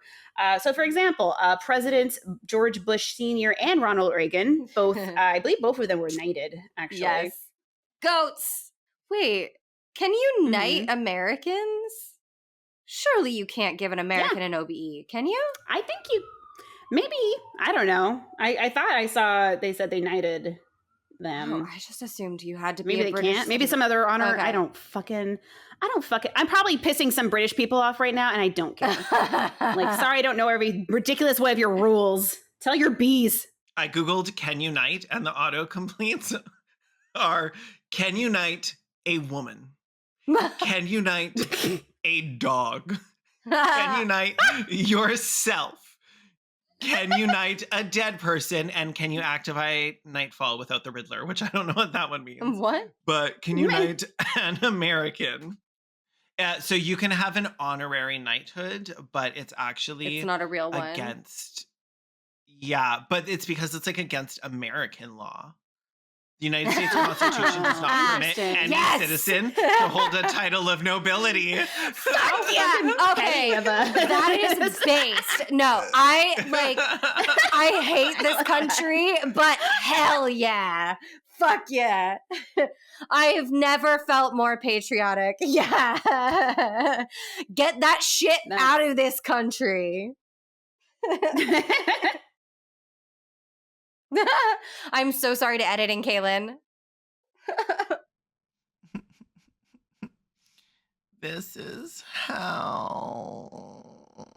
So for example, Presidents George Bush Sr. and Ronald Reagan, both, I believe both of them were knighted, actually. Yes. Goats. Wait, can you knight Americans? Surely you can't give an American an OBE, can you? I think you, maybe, I don't know. I thought I saw, they said they knighted them. Oh, I just assumed you had to be Maybe a they British can't. Maybe some other honor. Okay. I don't fucking, I'm probably pissing some British people off right now and I don't care. Like, sorry, I don't know every ridiculous way of your rules. Tell your bees. I Googled can you knight and the auto completes are can you knight a woman? Can you knight a dog? Can you knight yourself? Can you knight a dead person? And can you activate Nightfall without the Riddler? Which I don't know what that one means. What? But can you knight an American? So you can have an honorary knighthood, but it's actually It's not a real one. against. Yeah, but it's because it's like against American law. The United States Constitution does not permit any Yes! citizen to hold a title of nobility. Fuck yeah! Okay, that is based. No, I hate this country, but hell yeah. Fuck yeah. I have never felt more patriotic. Yeah. Get that shit out of this country. I'm so sorry to editing, Kaylin. This is how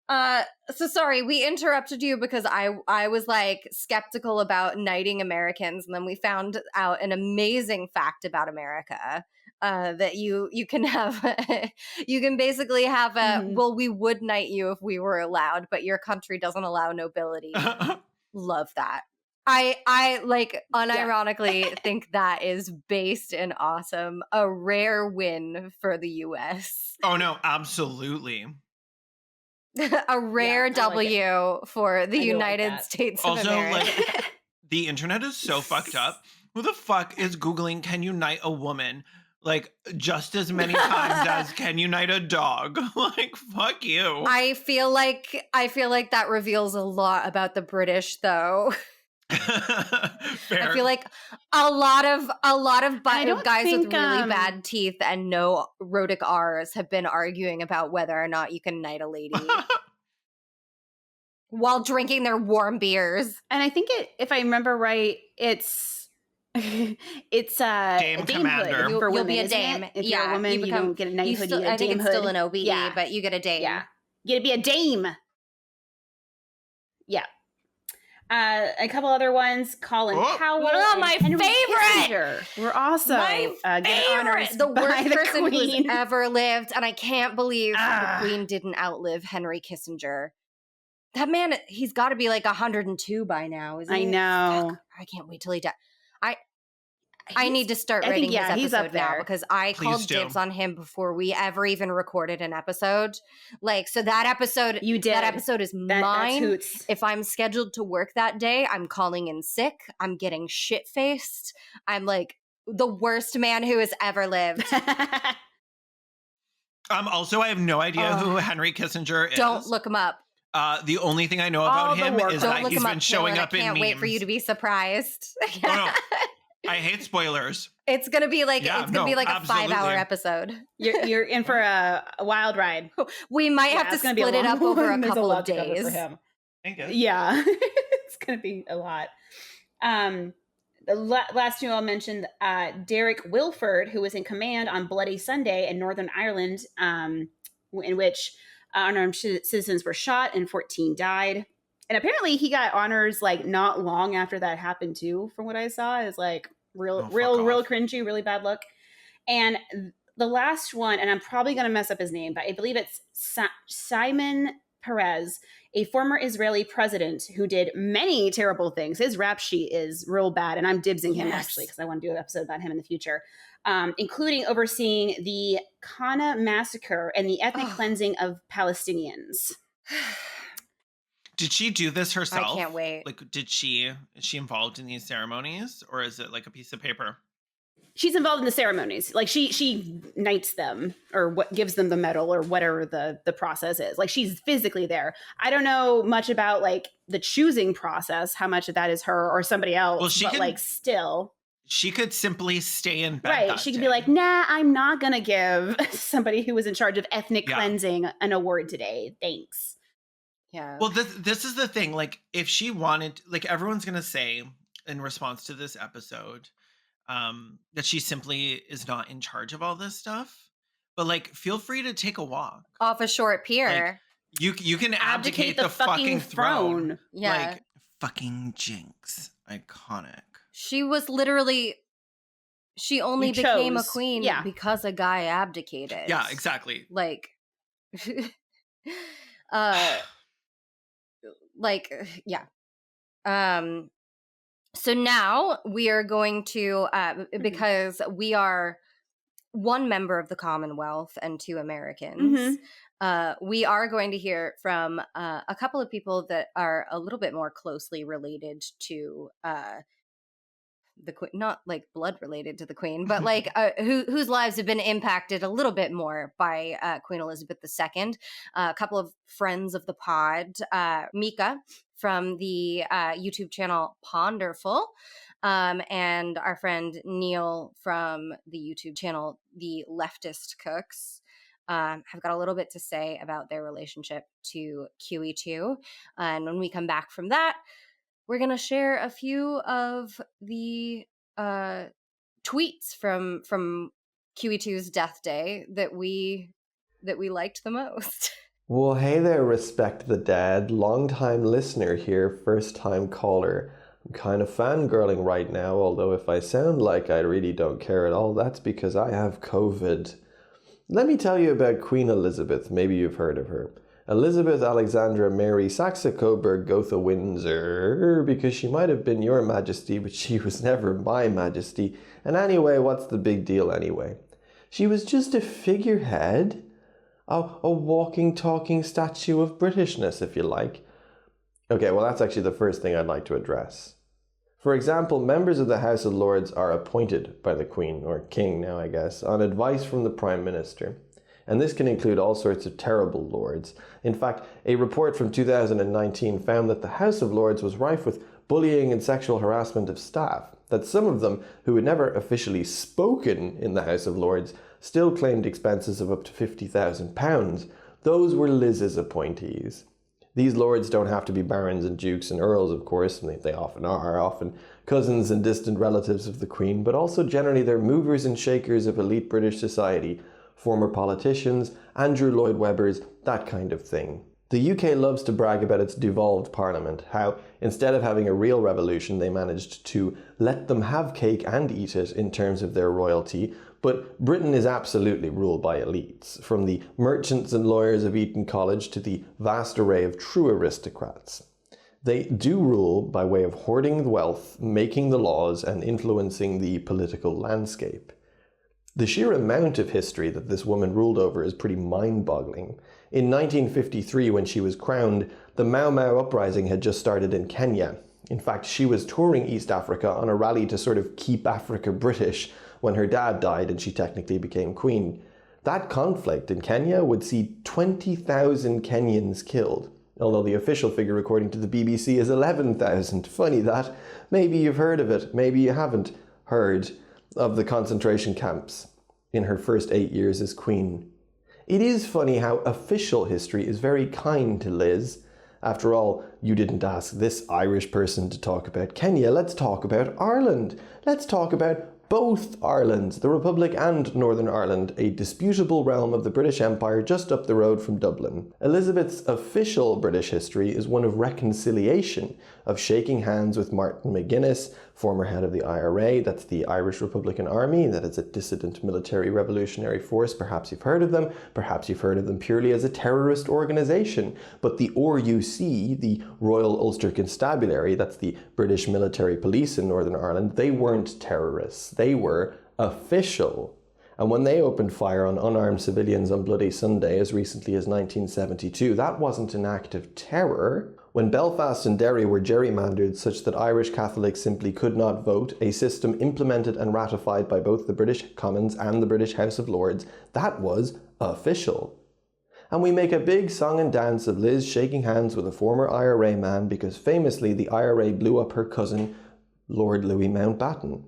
So sorry, we interrupted you because I was like skeptical about knighting Americans, and then we found out an amazing fact about America. That you can have you can basically have a well, we would knight you if we were allowed, but your country doesn't allow nobility. Love that. I like unironically think that is based and awesome. A rare win for the US. Oh no, absolutely. A rare W for the United States of Also, America. like, the internet is so fucked up. Who the fuck is Googling, can you knight a woman? Like, just as many times as can you knight a dog? Like, fuck you. I feel like that reveals a lot about the British, though. Fair. I feel like a lot of guys with really bad teeth and no rhotic R's have been arguing about whether or not you can knight a lady while drinking their warm beers. And I think if I remember right, it's Dame damehood commander. for You'll women, be a isn't dame. it? If you're a woman, you don't get a knighthood, you get a I think it's damehood. still an OBE, but you get a dame. Yeah, you get to be a dame. Yeah. A couple other ones. Colin Powell. Oh, my Henry favorite! Kissinger were also favorite! The worst person Queen. who's ever lived, and I can't believe the Queen didn't outlive Henry Kissinger. That man, he's got to be like 102 by now, isn't he? I know. Fuck, I can't wait till he dies. I need to start writing his he's up episode now there. because I called dibs on him before we ever even recorded an episode. Like, so that episode, you did. That episode is mine. That's hoots. If I'm scheduled to work that day, I'm calling in sick. I'm getting shit-faced. I'm like the worst man who has ever lived. Also, I have no idea who Henry Kissinger is. Don't look him up. The only thing I know about him is that he's been showing up in memes. I can't wait for you to be surprised. Oh, no. I hate spoilers. It's gonna be like a absolutely. 5-hour episode. You're in for a wild ride. We might have to split it up over a couple of days. Yeah, it's gonna be a lot. The last two I'll mention, Derek Wilford, who was in command on Bloody Sunday in Northern Ireland, in which unarmed citizens were shot and 14 died. And apparently he got honors like not long after that happened too, from what I saw. Is like real cringy, really bad look. And the last one, and I'm probably going to mess up his name, but I believe it's Simon Peres, a former Israeli president who did many terrible things. His rap sheet is real bad, and I'm dibsing him actually because I want to do an episode about him in the future, including overseeing the Kana massacre and the ethnic cleansing of Palestinians. Did she do this herself? I can't wait. Like, is she involved in these ceremonies, or is it like a piece of paper? She's involved in the ceremonies. Like she knights them, or what gives them the medal, or whatever the process is. Like she's physically there. I don't know much about like the choosing process, how much of that is her or somebody else. Well, she could simply stay in bed. Right. She could be like, nah, I'm not gonna give somebody who was in charge of ethnic cleansing an award today. Thanks. Yeah. Well, this is the thing. Like, if she wanted, like, everyone's gonna say in response to this episode, that she simply is not in charge of all this stuff. But like, feel free to take a walk off a short pier. Like, you can abdicate the fucking throne. Yeah. Like, fucking Jinx, iconic. She was literally. She only became a queen because a guy abdicated. Yeah, exactly. Like. So now we are going to because we are one member of the Commonwealth and 2 Americans, we are going to hear from a couple of people that are a little bit more closely related to the queen, not like blood related to the queen, but like whose lives have been impacted a little bit more by Queen Elizabeth II. A couple of friends of the pod, Mika from the YouTube channel Ponderful, and our friend Neil from the YouTube channel The Leftist Cooks. Have got a little bit to say about their relationship to QE2. And when we come back from that, we're going to share a few of the tweets from QE2's death day that we liked the most. Well, hey there, Respect the Dead. Long-time listener here, first-time caller. I'm kind of fangirling right now, although if I sound like I really don't care at all, that's because I have COVID. Let me tell you about Queen Elizabeth. Maybe you've heard of her. Elizabeth Alexandra Mary Saxe-Coburg Gotha Windsor, because she might have been your majesty, but she was never my majesty. And anyway, what's the big deal anyway? She was just a figurehead, a walking, talking statue of Britishness, if you like. Okay, well, that's actually the first thing I'd like to address. For example, members of the House of Lords are appointed by the Queen, or King now I guess, on advice from the Prime Minister. And this can include all sorts of terrible lords. In fact, a report from 2019 found that the House of Lords was rife with bullying and sexual harassment of staff, that some of them, who had never officially spoken in the House of Lords, still claimed expenses of up to £50,000. Those were Liz's appointees. These lords don't have to be barons and dukes and earls, of course, and they often are, often cousins and distant relatives of the Queen, but also generally they're movers and shakers of elite British society, former politicians, Andrew Lloyd Webbers, that kind of thing. The UK loves to brag about its devolved parliament, how instead of having a real revolution they managed to let them have cake and eat it in terms of their royalty, but Britain is absolutely ruled by elites, from the merchants and lawyers of Eton College to the vast array of true aristocrats. They do rule by way of hoarding the wealth, making the laws, and influencing the political landscape. The sheer amount of history that this woman ruled over is pretty mind-boggling. In 1953, when she was crowned, the Mau Mau uprising had just started in Kenya. In fact, she was touring East Africa on a rally to sort of keep Africa British when her dad died and she technically became queen. That conflict in Kenya would see 20,000 Kenyans killed, although the official figure according to the BBC is 11,000. Funny that. Maybe you've heard of it, maybe you haven't heard of the concentration camps in her first 8 years as queen. It is funny how official history is very kind to Liz. After all, you didn't ask this Irish person to talk about Kenya. Let's talk about Ireland. Let's talk about both Irelands, the Republic and Northern Ireland, a disputable realm of the British Empire just up the road from Dublin. Elizabeth's official British history is one of reconciliation, of shaking hands with Martin McGuinness, former head of the IRA, that's the Irish Republican Army, that is a dissident military revolutionary force. Perhaps you've heard of them, perhaps you've heard of them purely as a terrorist organization. But the RUC, the Royal Ulster Constabulary, that's the British military police in Northern Ireland, they weren't terrorists, they were official. And when they opened fire on unarmed civilians on Bloody Sunday as recently as 1972, that wasn't an act of terror. When Belfast and Derry were gerrymandered such that Irish Catholics simply could not vote, a system implemented and ratified by both the British Commons and the British House of Lords, that was official. And we make a big song and dance of Liz shaking hands with a former IRA man because famously the IRA blew up her cousin, Lord Louis Mountbatten.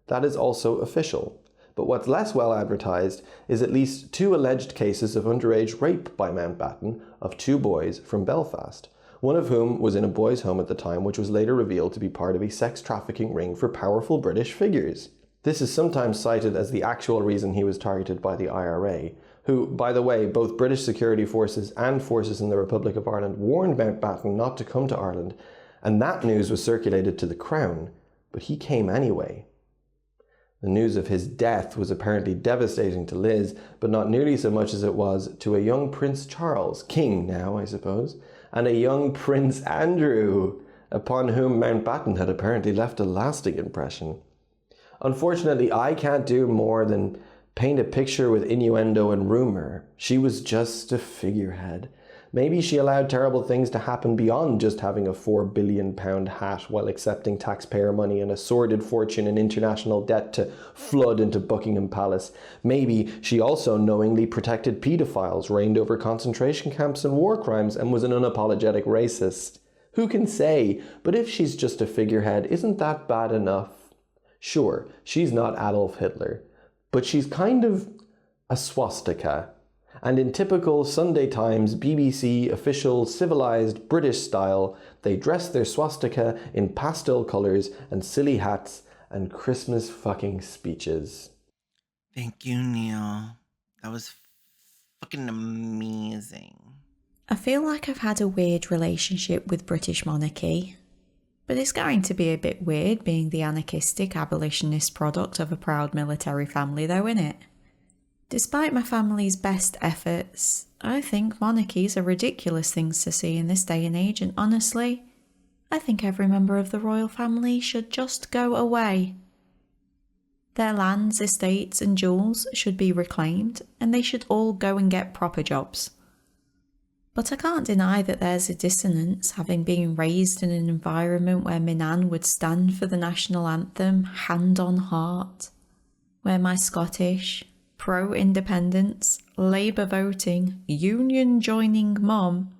That is also official. But what's less well advertised is at least 2 alleged cases of underage rape by Mountbatten of 2 boys from Belfast, one of whom was in a boys' home at the time, which was later revealed to be part of a sex trafficking ring for powerful British figures. This is sometimes cited as the actual reason he was targeted by the IRA, who, by the way, both British security forces and forces in the Republic of Ireland warned Mountbatten not to come to Ireland, and that news was circulated to the Crown, but he came anyway. The news of his death was apparently devastating to Liz, but not nearly so much as it was to a young Prince Charles, king now, I suppose, and a young Prince Andrew, upon whom Mountbatten had apparently left a lasting impression. Unfortunately, I can't do more than paint a picture with innuendo and rumour. She was just a figurehead. Maybe she allowed terrible things to happen beyond just having a £4 billion hat while accepting taxpayer money and a sordid fortune and international debt to flood into Buckingham Palace. Maybe she also knowingly protected paedophiles, reigned over concentration camps and war crimes, and was an unapologetic racist. Who can say? But if she's just a figurehead, isn't that bad enough? Sure, she's not Adolf Hitler, but she's kind of a swastika. And in typical Sunday Times, BBC, official, civilized British style, they dress their swastika in pastel colours and silly hats and Christmas fucking speeches. Thank you, Neil. That was fucking amazing. I feel like I've had a weird relationship with British monarchy, but it's going to be a bit weird being the anarchistic abolitionist product of a proud military family though, innit? Despite my family's best efforts, I think monarchies are ridiculous things to see in this day and age, and honestly, I think every member of the royal family should just go away. Their lands, estates and jewels should be reclaimed, and they should all go and get proper jobs. But I can't deny that there's a dissonance, having been raised in an environment where my nan would stand for the national anthem hand on heart, where my Scottish, pro-independence, Labour voting, union joining mum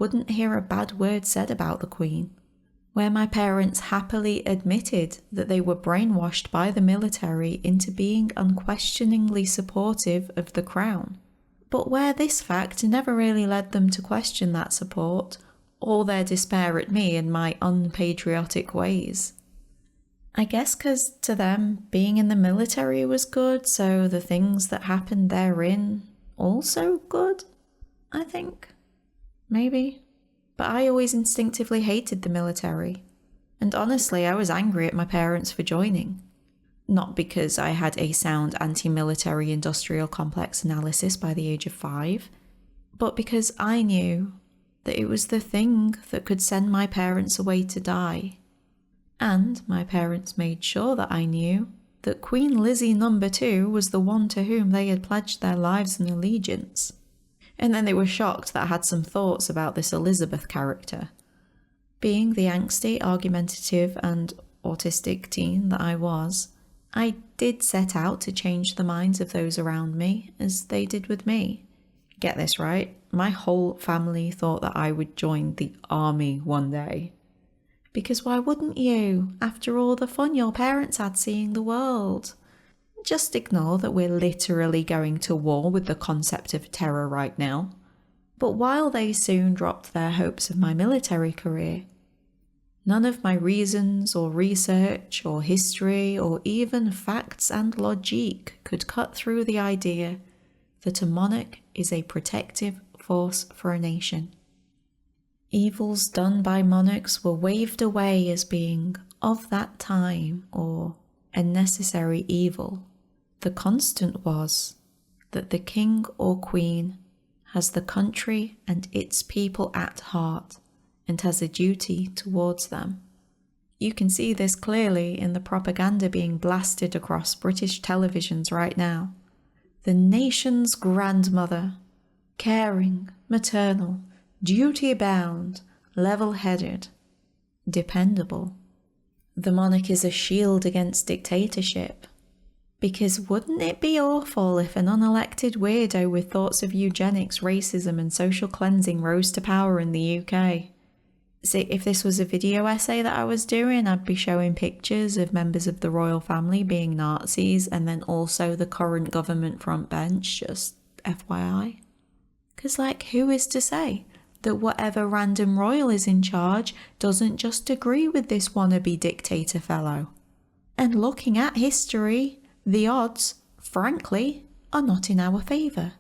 wouldn't hear a bad word said about the Queen, where my parents happily admitted that they were brainwashed by the military into being unquestioningly supportive of the Crown, but where this fact never really led them to question that support or their despair at me and my unpatriotic ways. I guess because to them, being in the military was good, so the things that happened therein also good, I think. Maybe. But I always instinctively hated the military. And honestly, I was angry at my parents for joining. Not because I had a sound anti-military industrial complex analysis by the age of 5, but because I knew that it was the thing that could send my parents away to die. And my parents made sure that I knew that Queen Lizzie No. 2 was the one to whom they had pledged their lives and allegiance. And then they were shocked that I had some thoughts about this Elizabeth character. Being the angsty, argumentative and autistic teen that I was, I did set out to change the minds of those around me, as they did with me. Get this right, my whole family thought that I would join the army one day. Because why wouldn't you, after all the fun your parents had seeing the world? Just ignore that we're literally going to war with the concept of terror right now. But while they soon dropped their hopes of my military career, none of my reasons or research or history or even facts and logic could cut through the idea that a monarch is a protective force for a nation. Evils done by monarchs were waved away as being of that time or a necessary evil. The constant was that the king or queen has the country and its people at heart and has a duty towards them. You can see this clearly in the propaganda being blasted across British televisions right now. The nation's grandmother, caring, maternal, duty-bound, level-headed, dependable. The monarch is a shield against dictatorship. Because wouldn't it be awful if an unelected weirdo with thoughts of eugenics, racism and social cleansing rose to power in the UK? See, if this was a video essay that I was doing, I'd be showing pictures of members of the royal family being Nazis and then also the current government front bench, just FYI. Because, like, who is to say that whatever random royal is in charge doesn't just agree with this wannabe dictator fellow? And looking at history, the odds, frankly, are not in our favour.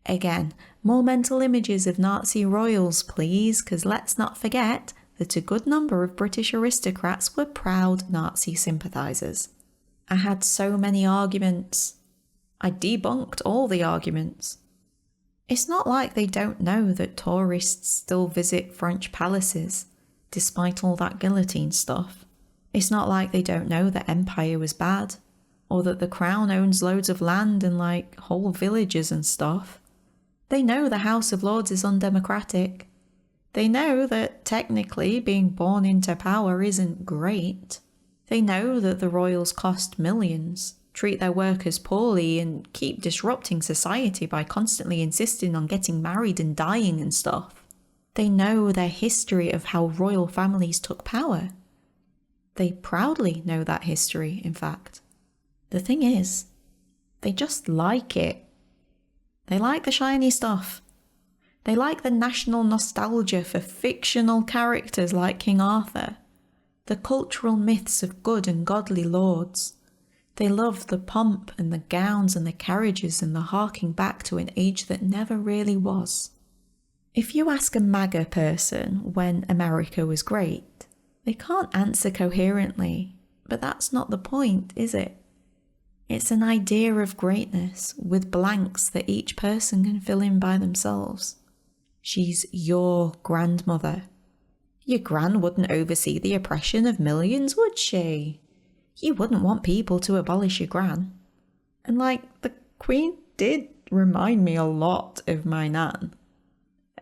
Again, more mental images of Nazi royals, please, because let's not forget that a good number of British aristocrats were proud Nazi sympathisers. I had so many arguments. I debunked all the arguments. It's not like they don't know that tourists still visit French palaces, despite all that guillotine stuff. It's not like they don't know that empire was bad, or that the crown owns loads of land and like whole villages and stuff. They know the House of Lords is undemocratic. They know that technically being born into power isn't great. They know that the royals cost millions, treat their workers poorly and keep disrupting society by constantly insisting on getting married and dying and stuff. They know their history of how royal families took power. They proudly know that history, in fact. The thing is, they just like it. They like the shiny stuff. They like the national nostalgia for fictional characters like King Arthur, the cultural myths of good and godly lords. They love the pomp and the gowns and the carriages and the harking back to an age that never really was. If you ask a MAGA person when America was great, they can't answer coherently, but that's not the point, is it? It's an idea of greatness with blanks that each person can fill in by themselves. She's your grandmother. Your gran wouldn't oversee the oppression of millions, would she? You wouldn't want people to abolish your gran. And the Queen did remind me a lot of my nan.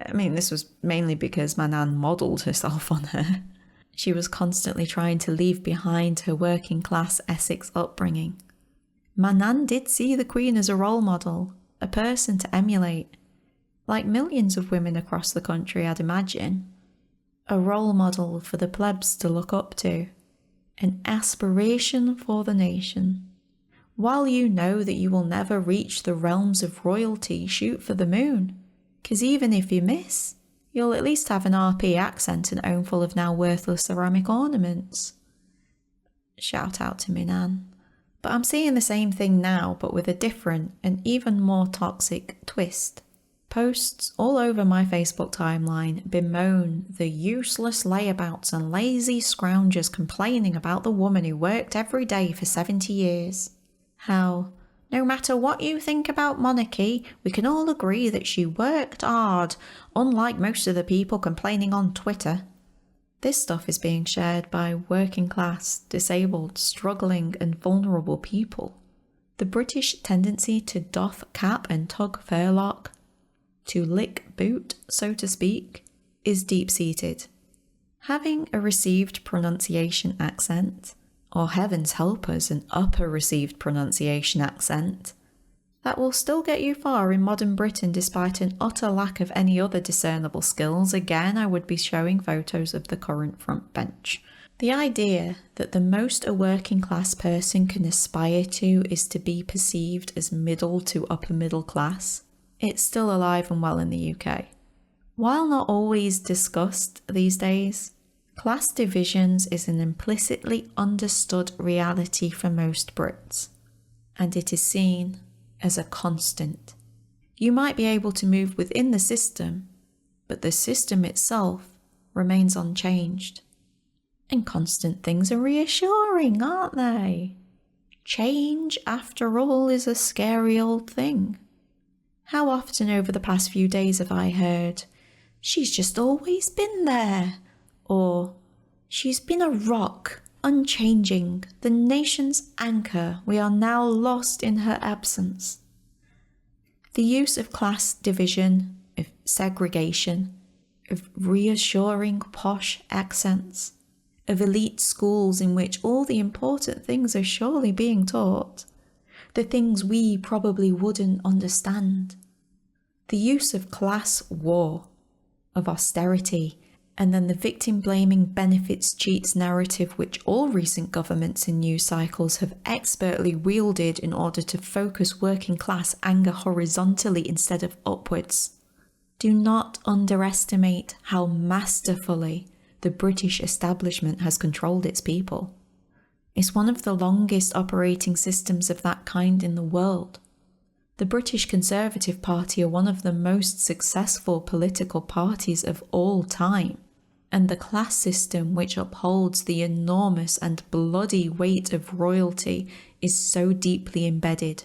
I mean, this was mainly because my nan modelled herself on her. She was constantly trying to leave behind her working class Essex upbringing. My nan did see the Queen as a role model, a person to emulate, like millions of women across the country, I'd imagine. A role model for the plebs to look up to, an aspiration for the nation. While you know that you will never reach the realms of royalty, shoot for the moon, 'cause even if you miss, you'll at least have an RP accent and own full of now worthless ceramic ornaments. Shout out to me nan. But I'm seeing the same thing now, but with a different and even more toxic twist. Posts all over my Facebook timeline bemoan the useless layabouts and lazy scroungers complaining about the woman who worked every day for 70 years. How, no matter what you think about monarchy, we can all agree that she worked hard, unlike most of the people complaining on Twitter. This stuff is being shared by working class, disabled, struggling and vulnerable people. The British tendency to doff cap and tug furlock, to lick boot, so to speak, is deep-seated. Having a received pronunciation accent, or heavens help us, an upper received pronunciation accent, that will still get you far in modern Britain despite an utter lack of any other discernible skills. Again, I would be showing photos of the current front bench. The idea that the most a working class person can aspire to is to be perceived as middle to upper middle class, it's still alive and well in the UK. While not always discussed these days, class divisions is an implicitly understood reality for most Brits, and it is seen as a constant. You might be able to move within the system, but the system itself remains unchanged. And constant things are reassuring, aren't they? Change, after all, is a scary old thing. How often over the past few days have I heard, "She's just always been there," or "She's been a rock, unchanging, the nation's anchor, we are now lost in her absence." The use of class division, of segregation, of reassuring posh accents, of elite schools in which all the important things are surely being taught, the things we probably wouldn't understand. The use of class war, of austerity, and then the victim-blaming benefits cheats narrative which all recent governments and news cycles have expertly wielded in order to focus working class anger horizontally instead of upwards. Do not underestimate how masterfully the British establishment has controlled its people. It's one of the longest operating systems of that kind in the world. The British Conservative Party are one of the most successful political parties of all time, and the class system which upholds the enormous and bloody weight of royalty is so deeply embedded,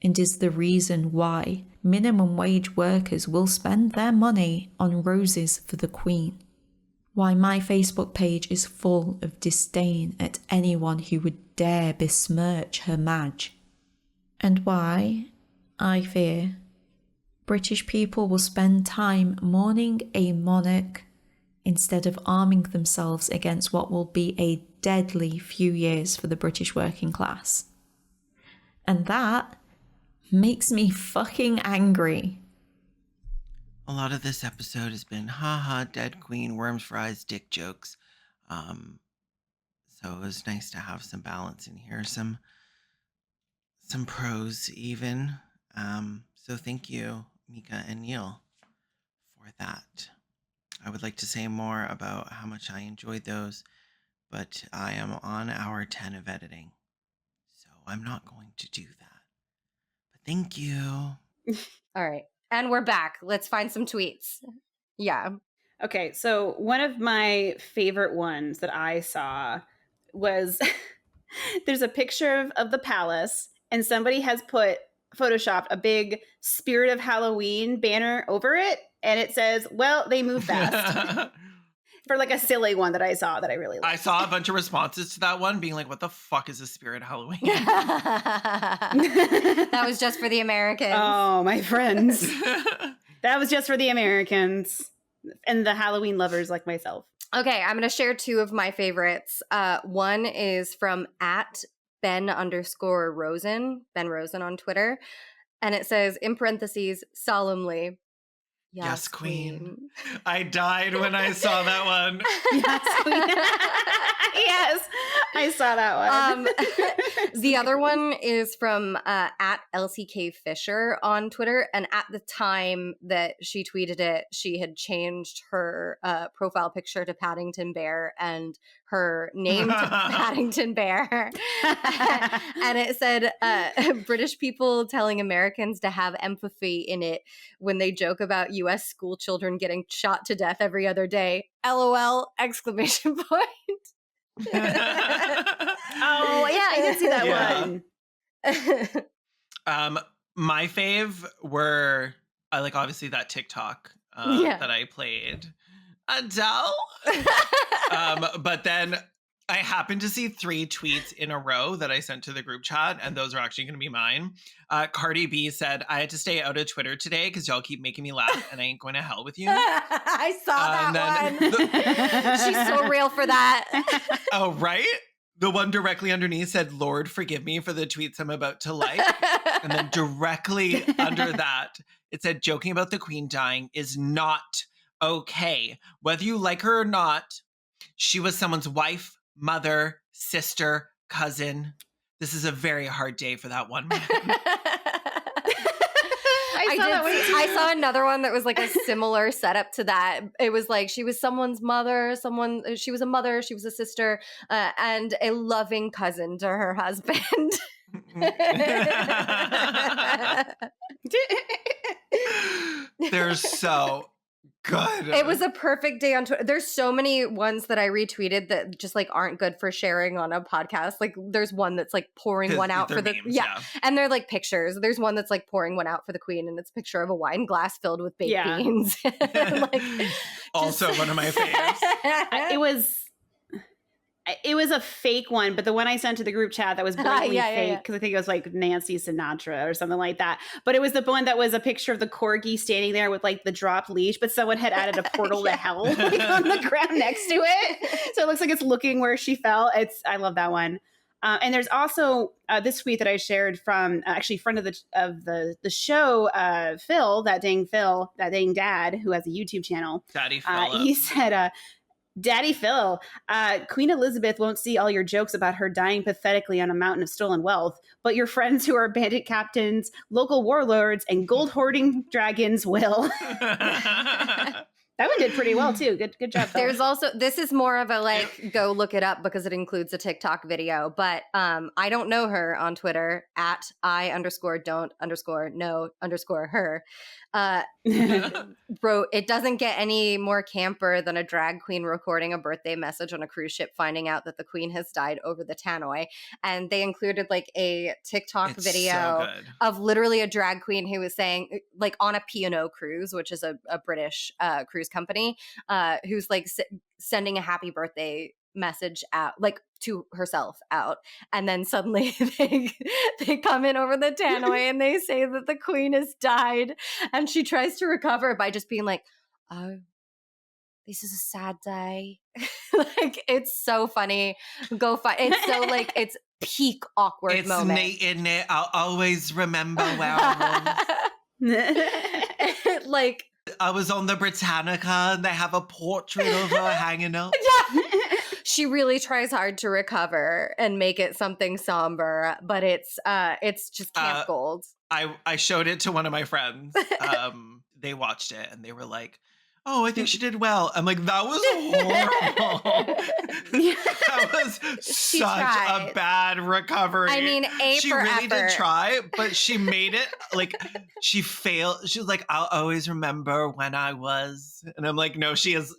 and is the reason why minimum wage workers will spend their money on roses for the Queen. Why my Facebook page is full of disdain at anyone who would dare besmirch her Madge. And why, I fear, British people will spend time mourning a monarch instead of arming themselves against what will be a deadly few years for the British working class. And that makes me fucking angry. A lot of this episode has been haha, dead queen, worms, fries, dick jokes. So it was nice to have some balance in here, some prose even. So thank you, Mika and Neil, for that. I would like to say more about how much I enjoyed those, but I am on hour 10 of editing, so I'm not going to do that. But thank you. All right. And we're back. Let's find some tweets. Yeah. Okay, so one of my favorite ones that I saw was there's a picture of the palace, and somebody has photoshopped a big Spirit of Halloween banner over it, and it says, "Well, they move fast." For like a silly one that I saw that I really liked. I saw a bunch of responses to that one being like, what the fuck is a Spirit Halloween? That was just for the Americans. Oh, my friends. That was just for the Americans and the Halloween lovers like myself. Okay, I'm going to share two of my favorites. One is from @Ben_Rosen, Ben Rosen on Twitter. And it says, in parentheses, solemnly, yes, Queen. I died when I saw that one. Yes, Queen. Yes, I saw that one. The other one is from @LCK_Fisher on Twitter. And at the time that she tweeted it, she had changed her profile picture to Paddington Bear and her name to Paddington Bear. And it said, British people telling Americans to have empathy in it when they joke about U.S. school children getting shot to death every other day. LOL! ! Oh, yeah, I did see that one. My fave were like obviously that TikTok that I played, Adele. But then I happened to see 3 tweets in a row that I sent to the group chat, and those are actually going to be mine. Cardi B said, I had to stay out of Twitter today because y'all keep making me laugh and I ain't going to hell with you. I saw that one. She's so real for that. Oh, right? The one directly underneath said, Lord, forgive me for the tweets I'm about to like. And then directly under that, it said, joking about the Queen dying is not okay. Whether you like her or not, she was someone's wife, mother, sister, cousin. This is a very hard day for that one man. I saw another one that was like a similar setup to that. It was like she was someone's mother, she was a mother, she was a sister, and a loving cousin to her husband. They're so good. It was a perfect day on Twitter. There's so many ones that I retweeted that just like aren't good for sharing on a podcast. Like there's one that's like pouring one out for the memes, yeah. And they're like pictures. There's one that's like pouring one out for the Queen, and it's a picture of a wine glass filled with baked beans. Like, also one of my favorites. It was a fake one, but the one I sent to the group chat that was blatantly fake, because I think it was like Nancy Sinatra or something like that. But it was the one that was a picture of the corgi standing there with like the dropped leash, but someone had added a portal to hell like, on the ground next to it. So it looks like it's looking where she fell. I love that one. And there's also this tweet that I shared from actually friend of the show, Phil, that dang dad who has a YouTube channel. Daddy Phil. He said, Daddy Phil, Queen Elizabeth won't see all your jokes about her dying pathetically on a mountain of stolen wealth, but your friends who are bandit captains, local warlords, and gold hoarding dragons will. That one did pretty well too. Good job. Phil. There's also, this is more of a like, go look it up because it includes a TikTok video, but I don't know her on Twitter @I_don't_know_her. Wrote, it doesn't get any more camper than a drag queen recording a birthday message on a cruise ship finding out that the Queen has died over the tannoy. And they included like a TikTok video of literally a drag queen who was saying, like on a P&O cruise, which is a British cruise company, who's like sending a happy birthday message out, like to herself out, and then suddenly they come in over the tannoy and they say that the Queen has died, and she tries to recover by just being like, oh, this is a sad day. Like, it's so funny. Go find it's so like it's peak awkward it's moment. Nate in it. I'll always remember where I was. Like, I was on the Britannica and they have a portrait of her hanging up. Yeah. She really tries hard to recover and make it something somber, but it's just camp gold. I showed it to one of my friends. They watched it and they were like, oh, I think she did well. I'm like, that was horrible. That was such tried. a bad recovery. I mean, she really did try, but she made it like she failed. She was like, I'll always remember when I was, and I'm like, no, she is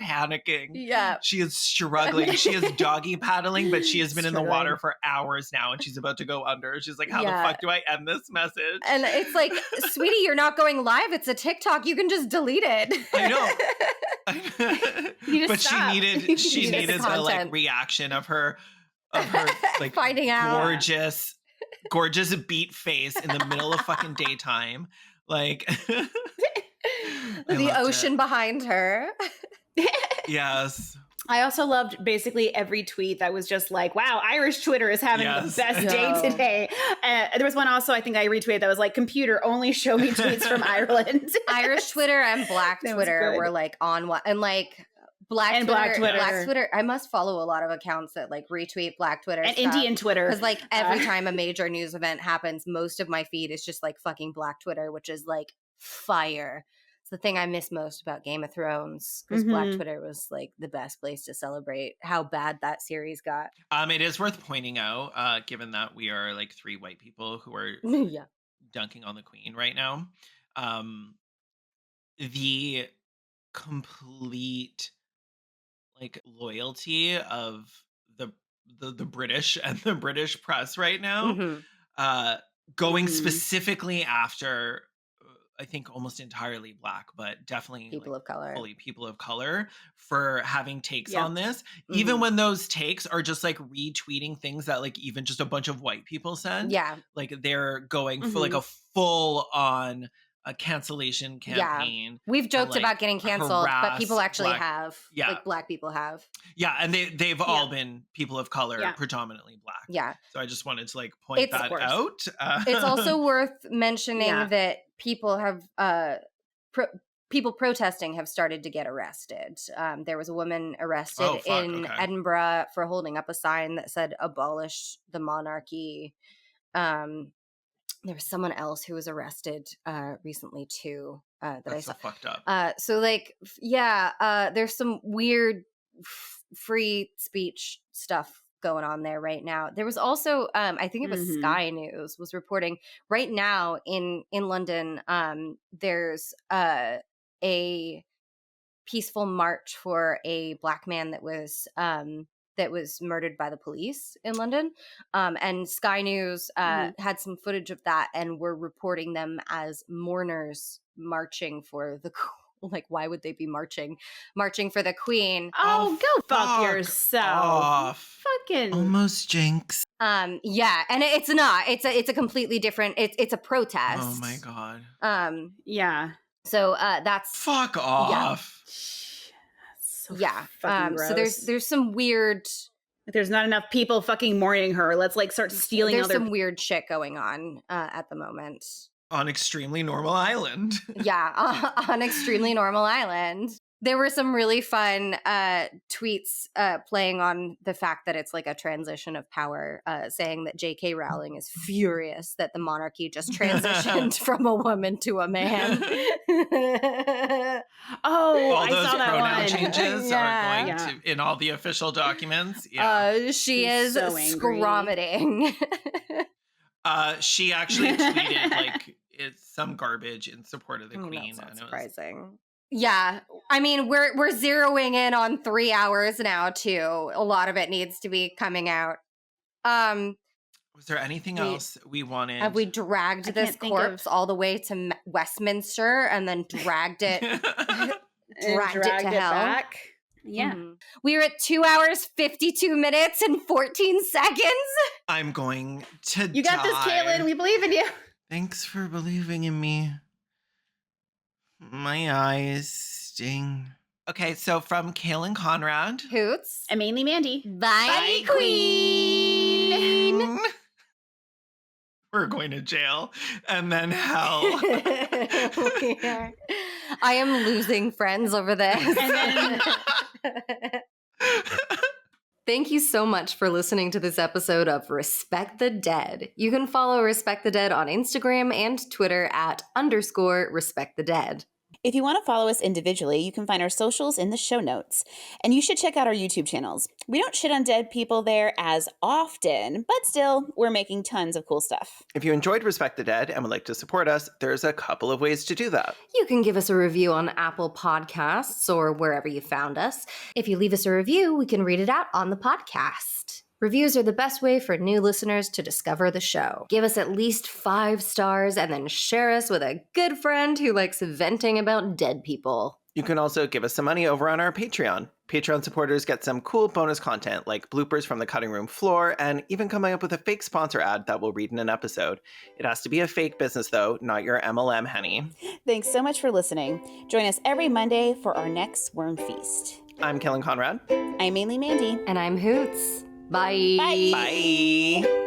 panicking. Yeah. She is struggling. She is doggy paddling, but she has been in the water for hours now and she's about to go under. She's like, how the fuck do I end this message? And it's like, sweetie, you're not going live. It's a TikTok. You can just delete it. I know. But stop. she needed a like reaction of her like finding out gorgeous beat face in the middle of fucking daytime. Like the ocean behind her. Yes. I also loved basically every tweet that was just like, wow, Irish Twitter is having the best day today. There was one also I think I retweeted that was like, computer, only show me tweets from Ireland. Irish Twitter and Black Twitter were like on one. And like Black Twitter. I must follow a lot of accounts that like retweet Black Twitter and stuff. Indian Twitter. Because like every time a major news event happens, most of my feed is just like fucking Black Twitter, which is like fire. It's the thing I miss most about Game of Thrones, because Black Twitter was like the best place to celebrate how bad that series got. It is worth pointing out, given that we are like three white people who are dunking on the Queen right now, the complete like loyalty of the British and the British press right now, going specifically after I think almost entirely Black, but definitely people of color, fully people of color, for having takes on this, even when those takes are just like retweeting things that like even just a bunch of white people said. Yeah, like they're going for like a full on a cancellation campaign. Yeah. We've joked about getting canceled, but people actually have. Yeah. Like Black people have. Yeah, and they've all been people of color, predominantly Black. Yeah. So I just wanted to like point that out. It's also worth mentioning that people have people protesting have started to get arrested. There was a woman arrested in Edinburgh for holding up a sign that said "Abolish the monarchy." There was someone else who was arrested recently too. That I saw. So fucked up. So like, there's some weird free speech stuff going on there right now. There was also, I think it was Sky News was reporting right now in London. There's a peaceful march for a Black man that was murdered by the police in London. And Sky News had some footage of that and were reporting them as mourners marching for the like, why would they be marching for the Queen? Oh, go fuck yourself. Off. Fucking almost jinx. Yeah, and it's not. It's a completely different. It's a protest. Oh my god. Yeah. So that's fuck off. Yeah. So there's some weird. There's not enough people fucking mourning her. Let's like start stealing. There's some weird shit going on at the moment. On Extremely Normal Island. Yeah, on Extremely Normal Island. There were some really fun tweets playing on the fact that it's like a transition of power, saying that J.K. Rowling is furious that the monarchy just transitioned from a woman to a man. All I those saw that pronoun one. changes are going to in all the official documents. Yeah. She is so scromiting. She actually tweeted like it's some garbage in support of the Queen. That's not surprising. Yeah, I mean we're zeroing in on 3 hours now too. A lot of it needs to be coming out. Was there anything else we wanted? Have we dragged this corpse all the way to Westminster and then dragged it, dragged it to hell? Back? Yeah. We are at 2 hours, 52 minutes, and 14 seconds. I'm going to You got this, Caitlin. We believe in you. Thanks for believing in me. My eyes sting. Okay, so from Kaylin Conrad. Hoots. And mainly Mandy. Bye, Queen. We're going to jail and then hell. I am losing friends over this. Thank you so much for listening to this episode of Respect the Dead. You can follow Respect the Dead on Instagram and Twitter at _Respect the Dead. If you want to follow us individually, you can find our socials in the show notes. And you should check out our YouTube channels. We don't shit on dead people there as often, but still, we're making tons of cool stuff. If you enjoyed Respect the Dead and would like to support us, there's a couple of ways to do that. You can give us a review on Apple Podcasts or wherever you found us. If you leave us a review, we can read it out on the podcast. Reviews are the best way for new listeners to discover the show. Give us at least 5 stars and then share us with a good friend who likes venting about dead people. You can also give us some money over on our Patreon. Patreon supporters get some cool bonus content like bloopers from the cutting room floor and even coming up with a fake sponsor ad that we'll read in an episode. It has to be a fake business though, not your MLM, Henny. Thanks so much for listening. Join us every Monday for our next Worm Feast. I'm Kellen Conrad. I'm mainly Mandy. And I'm Hoots. Bye. Bye. Bye.